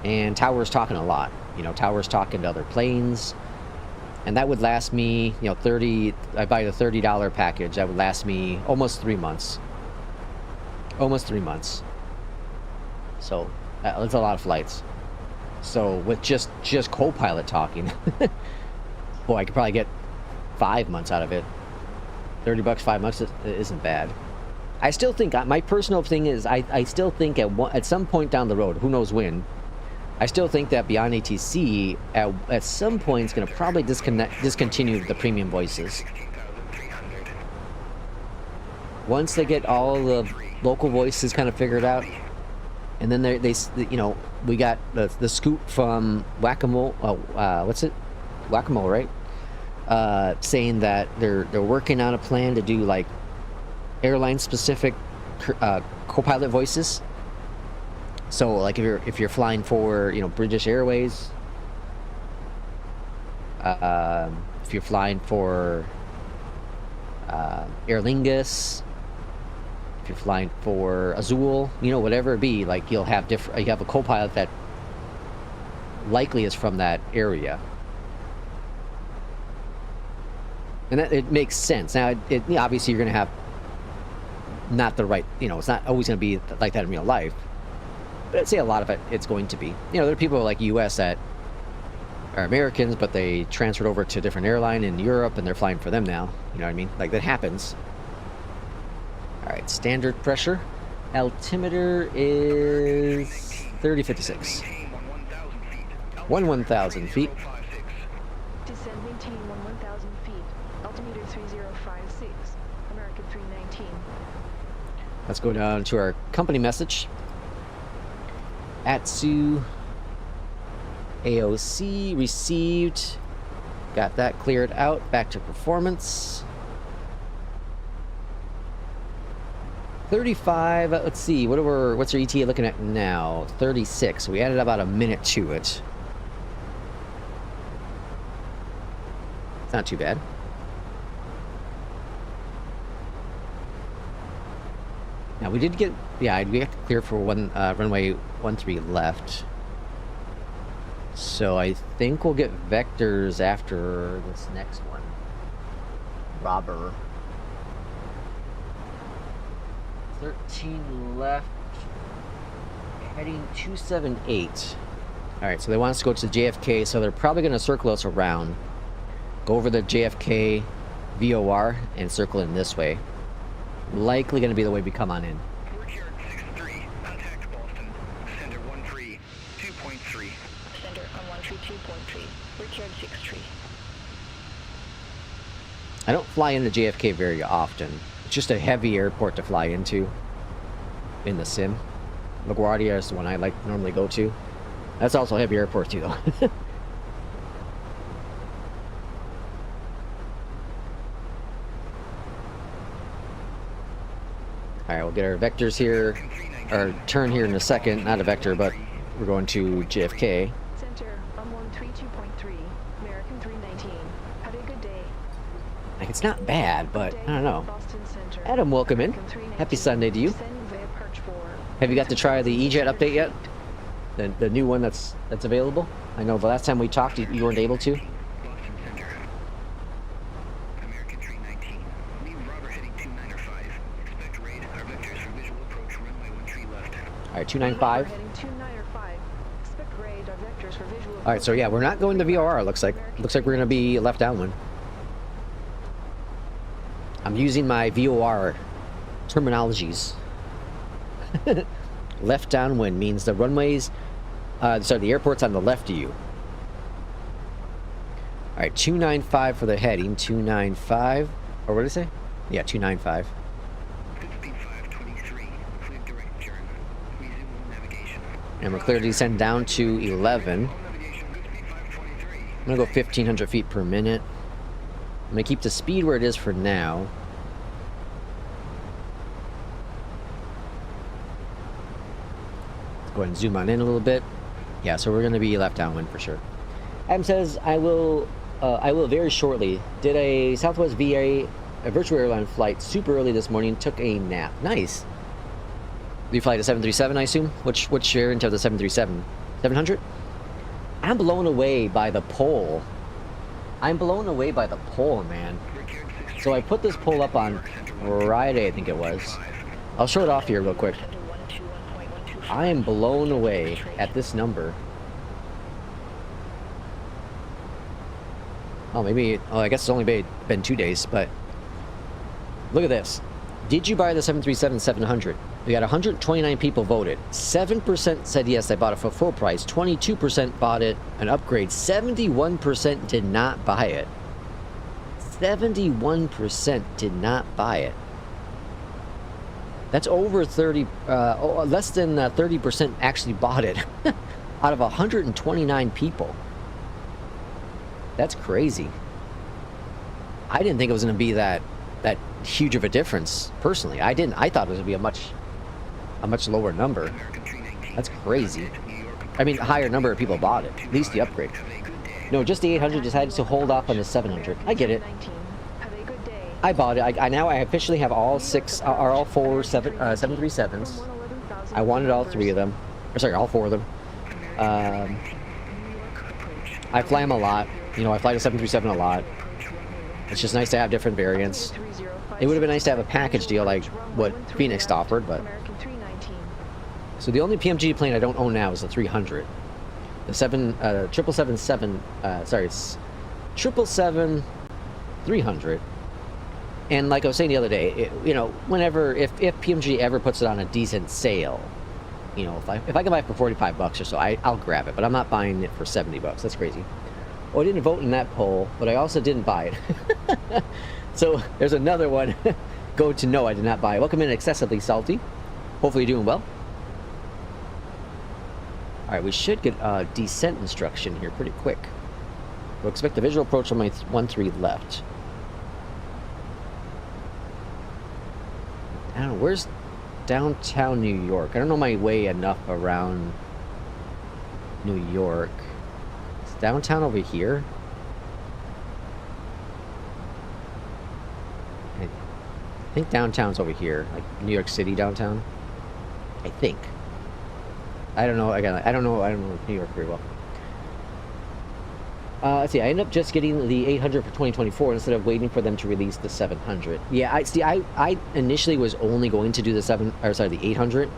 and Tower's talking a lot. Tower's talking to other planes, and that would last me, I buy the $30 package, that would last me almost 3 months. Almost 3 months. So, that's a lot of flights. So, with just Copilot talking, boy, I could probably get 5 months out of it. $30, 5 months isn't bad. I still think, my personal thing is, I still think at some point down the road, who knows when, I still think that Beyondatc at some point is going to probably discontinue the premium voices. Once they get all the local voices kind of figured out, and then we got the scoop from Whack-A-Mole. What's it? Whack-A-Mole, right? Saying that they're working on a plan to do like airline specific Copilot voices. So like if you're flying for, you know, British Airways, if you're flying for Aer Lingus, if you're flying for Azul, you know, whatever it be, like you have a co-pilot that likely is from that area. And that, it makes sense. Now, you know, obviously you're going to have not the right, you know, it's not always going to be like that in real life. But I'd say a lot of it, it's going to be. You know, there are people like US that are Americans, but they transferred over to a different airline in Europe, and they're flying for them now. You know what I mean? Like, that happens. All right, standard pressure. Altimeter is 3056. 1,000 feet. Descend, maintain 1,000 feet. Altimeter 3056. American 319. Let's go down to our company message. Atsu AOC received. Got that cleared out. Back to performance. 35. Let's see. What's our ETA looking at now? 36. We added about a minute to it. It's not too bad. Now we did get, yeah, we got to clear for runway 13 left. So I think we'll get vectors after this next one. Robber. 13 left. Heading 278. Alright, so they want us to go to JFK, so they're probably going to circle us around. Go over the JFK VOR and circle in this way. Likely going to be the way we come on in. Brickyard 63, contact Boston, Center 13, 2.3. Center on 132.3. Brickyard 63. I don't fly into JFK very often. It's just a heavy airport to fly into in the sim. LaGuardia is the one I normally go to. That's also a heavy airport too, though. Alright, we'll get our vectors here, our turn here in a second. Not a vector, but we're going to JFK. Center on 132.3. American 319. Have a good day. Like, it's not bad, but I don't know. Boston Center. Adam, welcome in. American 319. Happy Sunday to you. Descend via Perch 4. Have you got to try the EJET update yet? The new one that's available? I know the last time we talked, you weren't able to. Boston Center. American 319. Lead rudder heading 295. Expect raid. Our vectors for visual approach runway 13 left. Alright, 295. Heading 295. Expect raid. Our vectors for visual. Alright, so yeah, we're not going to VOR, looks like. Looks like we're going to be left downwind. I'm using my VOR terminologies. Left downwind means the runways, sorry, the airport's on the left of you. Alright, 295 for the heading, 295. Or what did I say? Yeah, 295. Good speed 523. Clear direct turn. Resume navigation. And we're clear to descend down to 11. Navigation. Good speed 523. I'm going to go 1,500 feet per minute. I'm going to keep the speed where it is for now. Go ahead and zoom on in a little bit. Yeah, so we're going to be left downwind for sure. Adam says, I will very shortly. Did a Southwest VA, a virtual airline flight super early this morning. Took a nap. Nice. You fly the 737, I assume? Which variant of the 737? 700? I'm blown away by the pole. I'm blown away by the pole, man. So I put this pole up on Friday, I think it was. I'll show it off here real quick. I am blown away at this number. Oh, maybe, oh, I guess it's only been 2 days, but look at this. Did you buy the 737-700? We got 129 people voted. 7% said yes, they bought it for full price. 22% bought it an upgrade. 71% did not buy it. 71% did not buy it. That's over 30, less than 30% actually bought it out of 129 people. That's crazy. I didn't think it was going to be that huge of a difference, personally. I didn't. I thought it was going to be a much lower number. American 319. That's crazy. I mean, a higher number of people bought it. At least the upgrade. No, just the 800 decided to hold off on the 700. I get it. I bought it. I officially have all four 737s. I wanted all three of them. Or sorry, all four of them. I fly them a lot. You know, I fly the 737 a lot. It's just nice to have different variants. It would have been nice to have a package deal like what FENIX offered, but... So the only PMG plane I don't own now is the 300. The 777-300. And like I was saying the other day, you know, whenever, if PMG ever puts it on a decent sale, you know, if I can buy it for 45 bucks or so, I'll grab it, but I'm not buying it for 70 bucks. That's crazy. Oh, I didn't vote in that poll, but I also didn't buy it. So there's another one. Go to no, I did not buy it. Welcome in, Excessively Salty. Hopefully you're doing well. All right, we should get descent instruction here pretty quick. We'll expect a visual approach on my 1-3 left. I don't know, where's downtown New York? I don't know my way enough around New York. Is downtown over here? I think downtown's over here, like New York City downtown. I think. I don't know. Again, I don't know New York very well. Let's see. I ended up just getting the 800 for 2024 instead of waiting for them to release the 700. Yeah, I initially was only going to do the 800.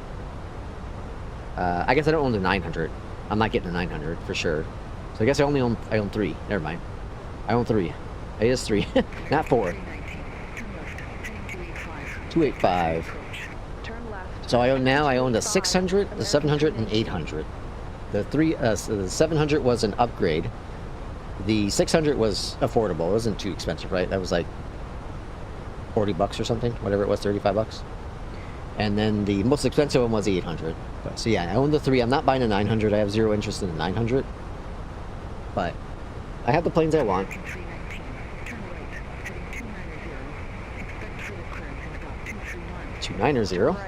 I guess I don't own the 900. I'm not getting the 900 for sure. So I guess I own 3. Never mind. I own 3. It is 3, not 4. 285. So I own the 600, the 700, and 800. The 700 was an upgrade. The 600 was affordable. It wasn't too expensive, right? That was like 40 bucks or something, whatever it was, 35 bucks. And then the most expensive one was the 800. So yeah, I own the 3. I'm not buying a 900. I have zero interest in the 900. But I have the planes I want. 290.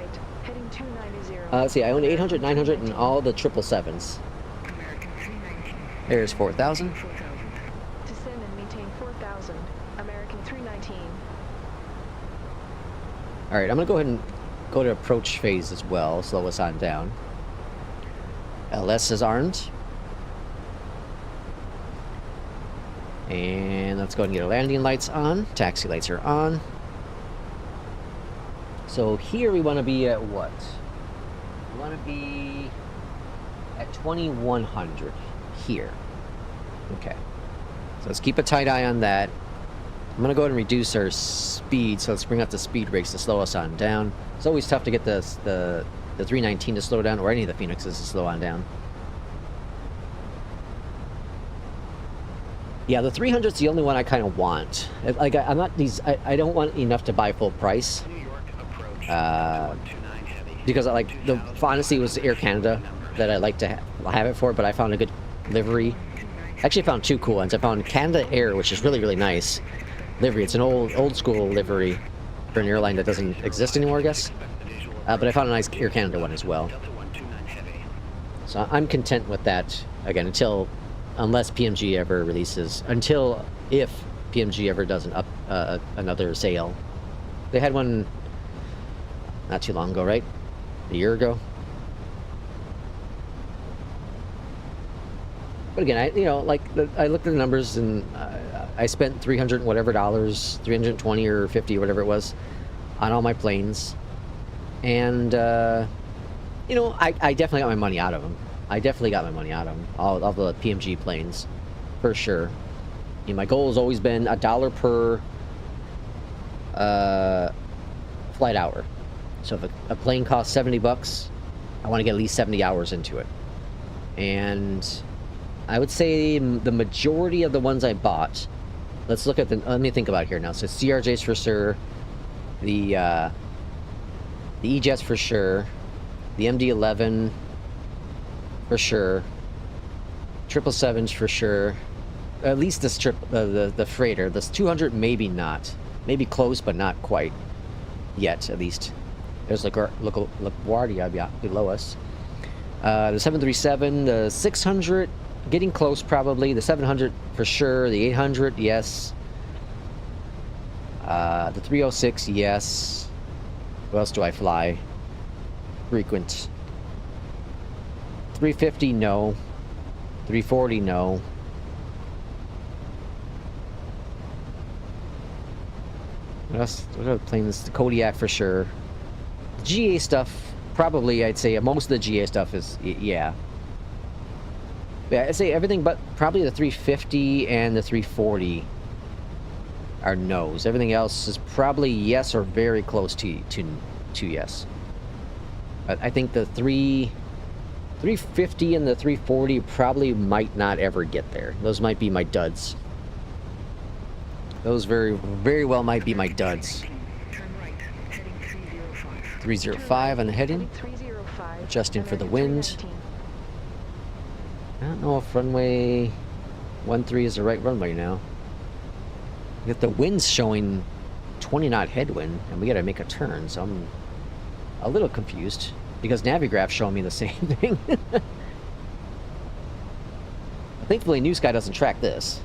Let's see, I own 800, 900, and all the 777s. There's 4,000. Descend and maintain 4,000. American 319. Alright, I'm going to go ahead and go to approach phase as well. Slow us on down. LS is armed. And let's go ahead and get our landing lights on. Taxi lights are on. So here we want to be at what? We want to be at 2100 here. Okay. So let's keep a tight eye on that. I'm going to go ahead and reduce our speed. So let's bring up the speed brakes to slow us on down. It's always tough to get the 319 to slow down, or any of the FENIXs to slow on down. Yeah, the 300's the only one I kind of want. Like, I'm not these. I don't want enough to buy full price. Because I like honestly, it was Air Canada that I like to have it for, but I found a good livery. I actually found 2 cool ones. I found Canada Air, which is really, really nice livery. It's an old school livery for an airline that doesn't exist anymore, I guess. But I found a nice Air Canada one as well. So I'm content with that, again, unless PMG ever releases, if PMG ever does another sale. They had one not too long ago, right? A year ago. But again, I looked at the numbers, and I spent $300 and whatever dollars, 320 or 50 or whatever it was, on all my planes, and I definitely got my money out of them. All of the PMG planes, for sure. My goal has always been $1 per flight hour. So if a plane costs 70 bucks, I want to get at least 70 hours into it. And I would say the majority of the ones I bought, let me think about it here now. So CRJs for sure, the EJETs for sure, the MD-11 for sure, 777s for sure, at least the freighter. This 200 maybe not, maybe close but not quite yet, at least. There's LaGuardia below us. The 737, the 600, getting close probably. The 700 for sure. The 800, yes. The 306, yes. What else do I fly? Frequent. 350, no. 340, no. What else? What other planes? The Kodiak for sure. The GA stuff, probably, I'd say most of the GA stuff is, yeah. Yeah, I'd say everything but probably the 350 and the 340 are no's. Everything else is probably yes or very close to yes. But I think the 350 and the 340 probably might not ever get there. Those might be my duds. Those very, very well might be my duds. 305 on the heading. Adjusting for the wind. I don't know if runway 13 is the right runway now. If the wind's showing 20 knot headwind, and we gotta make a turn, so I'm a little confused because Navigraph's showing me the same thing. Thankfully, NewSky doesn't track this.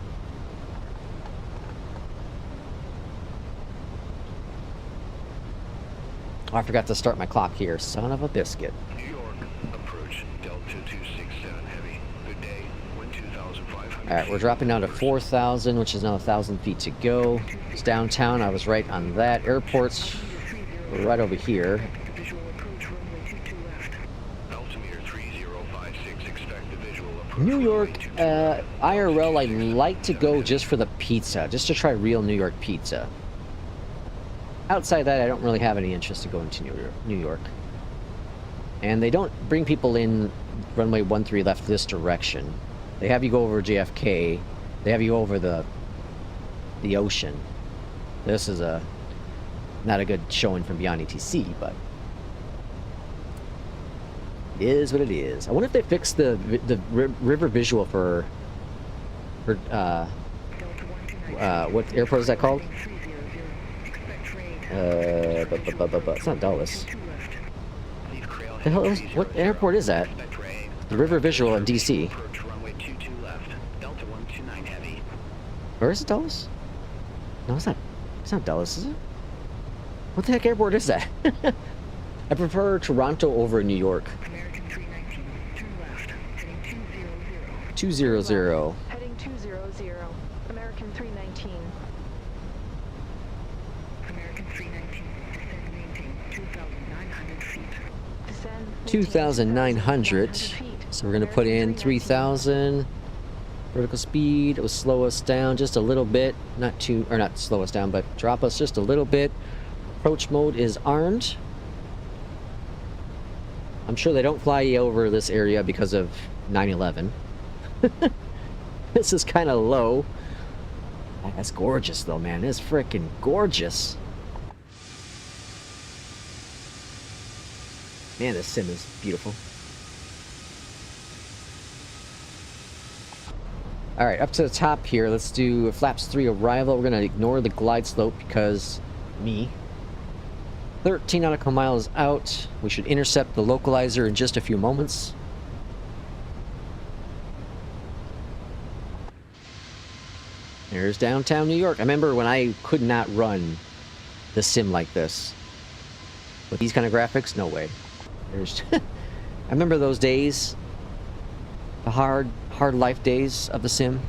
Oh, I forgot to start my clock here. Son of a biscuit. New York, approach Delta 267 heavy. Good day, wind 2,500. Alright, we're dropping down to 4,000, which is another 1,000 feet to go. It's downtown, I was right on that. Airport's right over here. Altimeter 3056, expect the visual approach. New York, IRL, I like to go just for the pizza, just to try real New York pizza. Outside that, I don't really have any interest to go into New York. And they don't bring people in runway 13 left this direction. They have you go over JFK. They have you over the ocean. This is not a good showing from Beyondatc, but it is what it is. I wonder if they fixed the river visual for what airport is that called? It's not Dulles. The hell is, what airport is that? The river visual in DC. Or is it Dulles? No, it's not. It's not Dulles, is it? What the heck airport is that? I prefer Toronto over New York. 200. Heading 200. American 319. American 319, descend maintain 2,900 feet. Descend 2,900. So we're going to put in 3,000. Vertical speed. It will slow us down just a little bit. Not slow us down, but drop us just a little bit. Approach mode is armed. I'm sure they don't fly you over this area because of 9/11. This is kind of low. Oh, that's gorgeous though, man. It's freaking gorgeous. Man, this sim is beautiful. Alright, up to the top here. Let's do flaps 3 arrival. We're going to ignore the glide slope because me. 13 nautical miles out. We should intercept the localizer in just a few moments. There's downtown New York. I remember when I could not run the sim like this. With these kind of graphics, no way. There's I remember those days. The hard life days of the sim.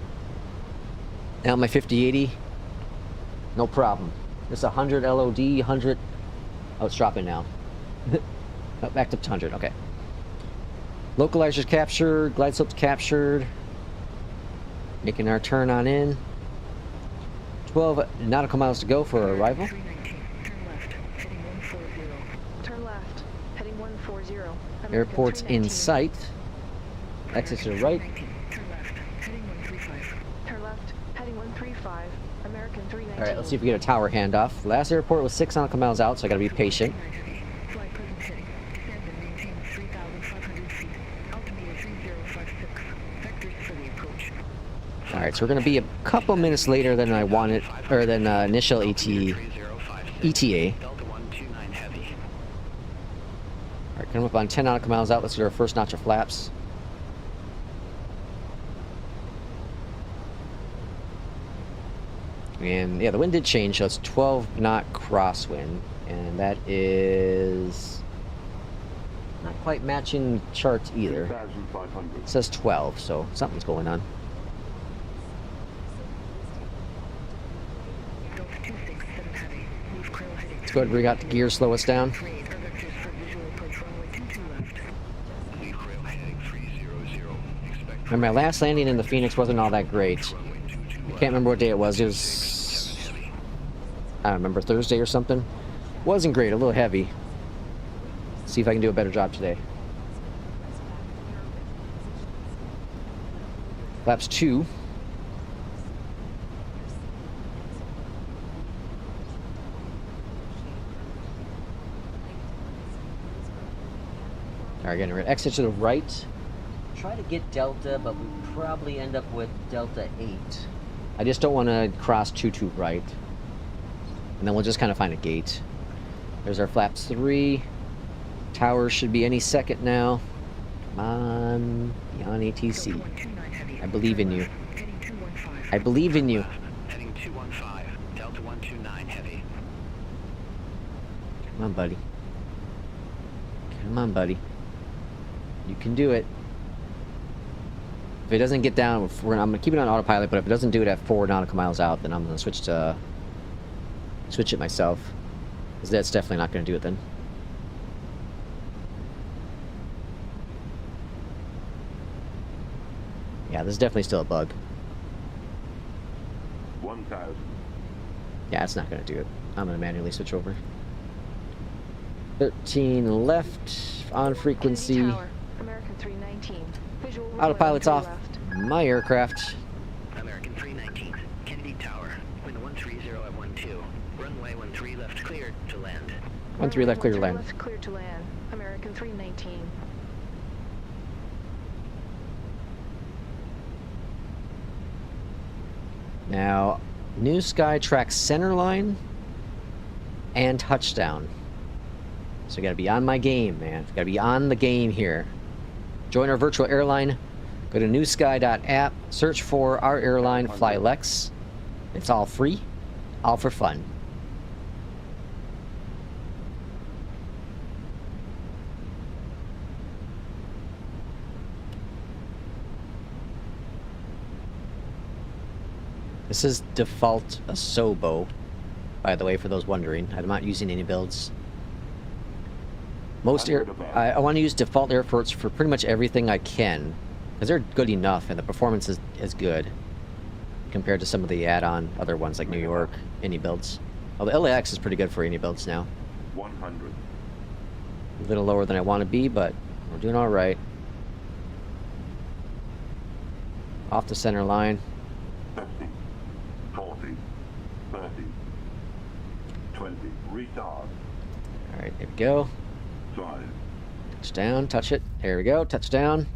Now my 5080, no problem. It's 100 LOD, 100. Oh, it's dropping now. Oh, back up to 100. Okay. Localizer's captured. Glide slope's captured. Making our turn on in. 12 nautical miles to go for arrival. Turn left, heading 140. Airport's in sight. Exit to the right. Turn left, heading 135. American 319. Alright, let's see if we get a tower handoff. Last airport was 6 nautical miles out, so I gotta be patient. Alright, so we're gonna be a couple minutes later than I wanted, or than initial ETA. Our Alright, coming up on 10 nautical miles out. Let's get our first notch of flaps. And yeah, the wind did change, so it's 12 knot crosswind. And that is not quite matching charts either. It says 12, so something's going on. Let's go ahead and bring out the gear, slow us down. And my last landing in the Phoenix wasn't all that great. I can't remember what day it was. It was, I don't remember, Thursday or something. Wasn't great, a little heavy. See if I can do a better job today. Flaps 2. Alright, again, we're gonna exit to the right. Try to get Delta, but we probably end up with Delta 8. I just don't want to cross too right. And then we'll just kind of find a gate. There's our flaps 3. Tower should be any second now. Come on, beyond ATC. I believe in you. I believe in you. Heading 215, Delta 129 heavy. Come on, buddy. Come on, buddy. You can do it. If it doesn't get down, I'm gonna keep it on autopilot. But if it doesn't do it at 4 nautical miles out, then I'm gonna switch it myself. Because that's definitely not gonna do it then. Yeah, this is definitely still a bug. 1,000. Yeah, it's not gonna do it. I'm gonna manually switch over. 13 left on frequency. American 319. Visual Autopilot's off. left. My aircraft. American 319, Kennedy Tower. Wind 130 at 12. Runway 13 left cleared to land. 13 left clear to land. Left clear to land. American 319. Now, NewSky tracks center line and touchdown. So you gotta be on my game, man. You gotta be on the game here. Join our virtual airline. Go to newsky.app, search for our airline, Fly Lex. It's all free, all for fun. This is default Asobo, by the way, for those wondering. I'm not using any builds. I want to use default airports for pretty much everything I can, because they're good enough and the performance is good compared to some of the add-on other ones like New York, any builds. Well, the LAX is pretty good for any builds now. 100. A little lower than I want to be, but we're doing all right. Off the center line. 50, 40, 30, 20. Retard. All right, there we go. 5. Touchdown, touch it. There we go, touchdown.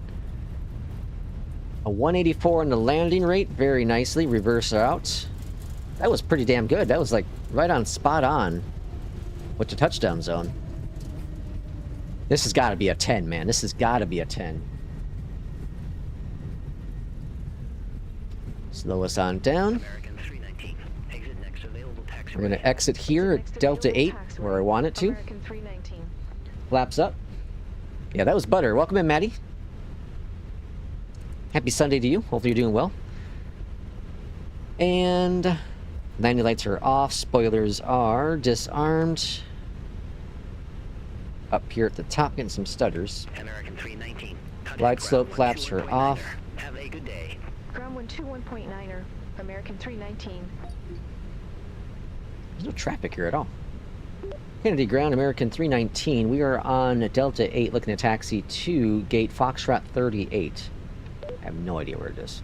A 184 in the landing rate, very nicely. Reverse out. That was pretty damn good. That was like right on, spot on with the touchdown zone. This has got to be a 10, man. This has got to be a 10. Slow us on down. American 319, exit next available taxiway. We're going to exit here at Delta 8, where I want it to. American 319. Flaps up. Yeah, that was butter. Welcome in, Maddie. Happy Sunday to you. Hopefully you're doing well. And landing lights are off. Spoilers are disarmed. Up here at the top, getting some stutters. American 319. Glide slope flaps are off. Have a good day. Ground 121.9er. American 319. There's no traffic here at all. Kennedy ground, American 319. We are on Delta 8 looking to taxi to gate Foxtrot 38. I have no idea where it is.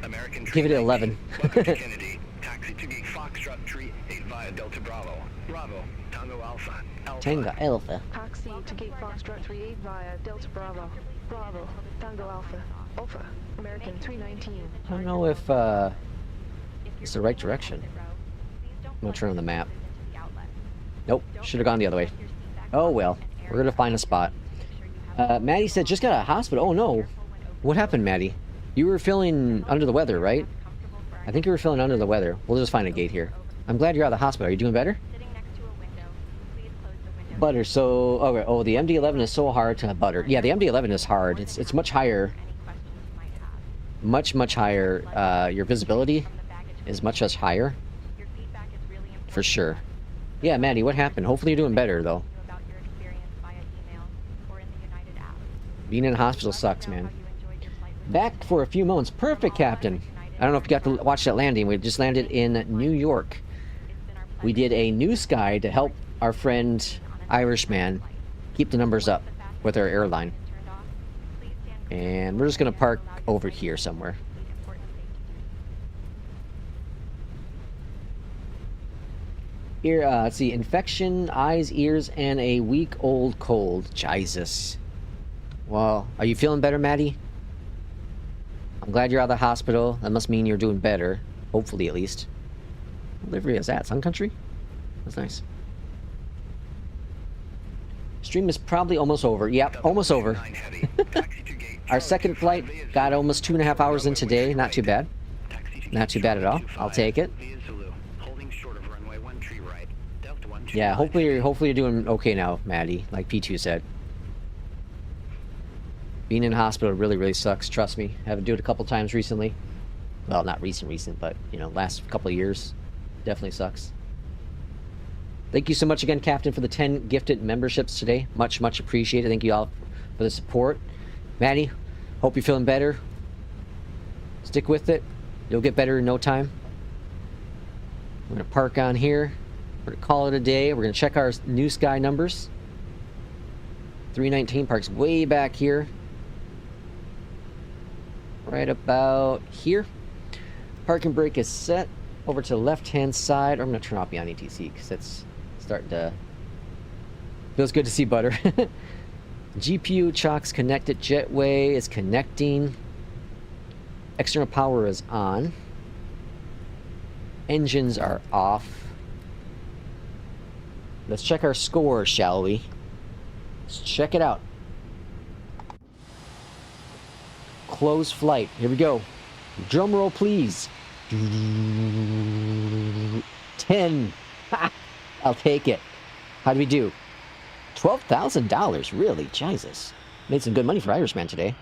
American Give it an 11. Welcome to Kennedy. Taxi to gate Foxtrot 38 via Delta Bravo. Bravo. Tango Alpha. Tango Alpha. Taxi to gate Foxtrot 38 via Delta Bravo. Bravo. Tango Alpha. Alpha. American 319. I don't know if it's the right direction. I'm gonna turn on the map. Nope, should have gone the other way. Oh well, we're gonna find a spot. Maddie said just got out of hospital. Oh no. What happened, Maddie? You were feeling under the weather, right? I think you were feeling under the weather. We'll just find a gate here. I'm glad you're out of the hospital. Are you doing better? Butter, so... Okay, oh, the MD-11 is so hard to butter. Yeah, the MD-11 is hard. It's much higher. Much higher. Your visibility is much higher. For sure. Yeah, Maddie, what happened? Hopefully you're doing better, though. Being in a hospital sucks, man. Back for a few moments. Perfect, Captain. I don't know if you got to watch that landing. We just landed in New York. We did a NewSky to help our friend Irishman keep the numbers up with our airline. And we're just going to park over here somewhere. Here, let's see. Infection, eyes, ears, and a week-old cold. Jesus. Well, are you feeling better, Maddie? I'm glad you're out of the hospital. That must mean you're doing better. Hopefully, at least. What livery is that? Sun Country? That's nice. Stream is probably almost over. Yep, almost over. Our second flight got almost 2.5 hours in today. Not too bad. Not too bad at all. I'll take it. Yeah, hopefully you're doing okay now, Maddie, like P2 said. Being in hospital really sucks, trust me. I had to do it a couple times recently. Well, not recent, but, you know, last couple of years. Definitely sucks. Thank you so much again, Captain, for the 10 gifted memberships today. Much appreciated. Thank you all for the support. Maddie, hope you're feeling better. Stick with it. You'll get better in no time. We're going to park on here. We're going to call it a day. We're going to check our NewSky numbers. 319 parks way back here. Right about here. Parking brake is set. Over to the left-hand side. I'm going to turn off Beyond ATC because it's starting to... Feels good to see butter. GPU chocks connected. Jetway is connecting. External power is on. Engines are off. Let's check our score, shall we? Let's check it out. Close flight. Here we go. Drum roll, please. 10. I'll take it. How do we do? $12,000, really? Jesus. Made some good money for Irishman today.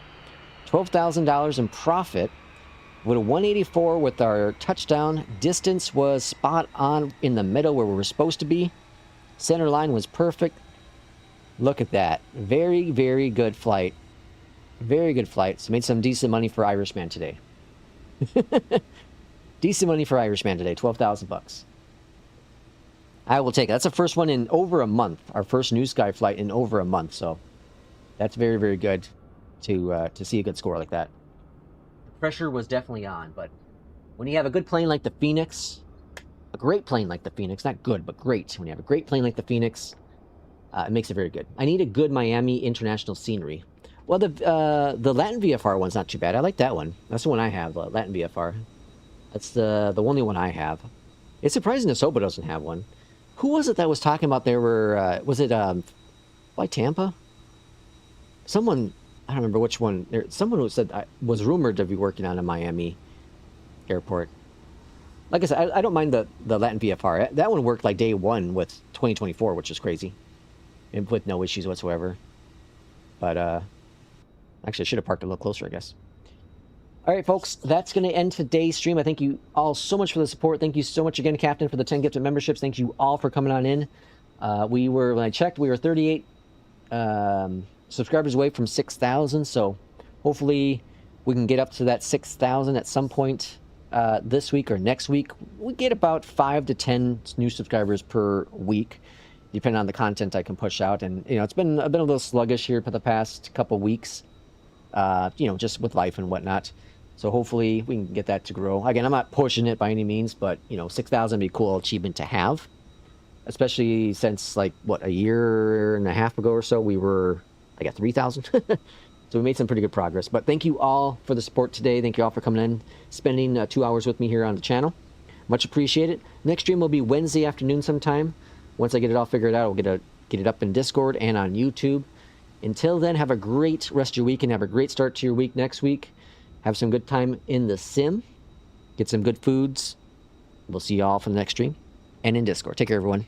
$12,000 in profit. With a 184 with our touchdown. Distance was spot on in the middle where we were supposed to be. Center line was perfect. Look at that. Very good flight. Very good flight. So made some decent money for Irishman today. Decent money for Irishman today. 12,000 bucks. I will take it. That's the first one in over a month. Our first NewSky flight in over a month. So that's very good to see a good score like that. The pressure was definitely on, but when you have a good plane like the FENIX, a great plane like the FENIX, not good, but great. When you have a great plane like the FENIX, it makes it very good. I need a good Miami international scenery. Well, the Latin VFR one's not too bad. I like that one. That's the one I have, Latin VFR. That's the only one I have. It's surprising that Soba doesn't have one. Who was it that was talking about there were, was it, Fly Tampa? Someone, I don't remember which one. Someone who said, was rumored to be working on a Miami airport. Like I said, I don't mind the Latin VFR. That one worked like day one with 2024, which is crazy. And with no issues whatsoever. But, actually, I should have parked a little closer, I guess. All right, folks, that's going to end today's stream. I thank you all so much for the support. Thank you so much again, Captain, for the 10 gifted memberships. Thank you all for coming on in. When I checked, we were 38 subscribers away from 6,000. So hopefully we can get up to that 6,000 at some point this week or next week. We get about 5 to 10 new subscribers per week, depending on the content I can push out. And, you know, it's been a little sluggish here for the past couple weeks, you know, just with life and whatnot. So hopefully we can get that to grow. Again, I'm not pushing it by any means, but, you know, 6,000 would be a cool achievement to have. Especially since, like, what, a year and a half ago or so, we were, I got 3,000. So we made some pretty good progress. But thank you all for the support today. Thank you all for coming in, spending 2 hours with me here on the channel. Much appreciated. Next stream will be Wednesday afternoon sometime. Once I get it all figured out, I'll get it up in Discord and on YouTube. Until then, have a great rest of your week and have a great start to your week next week. Have some good time in the sim. Get some good foods. We'll see you all for the next stream and in Discord. Take care, everyone.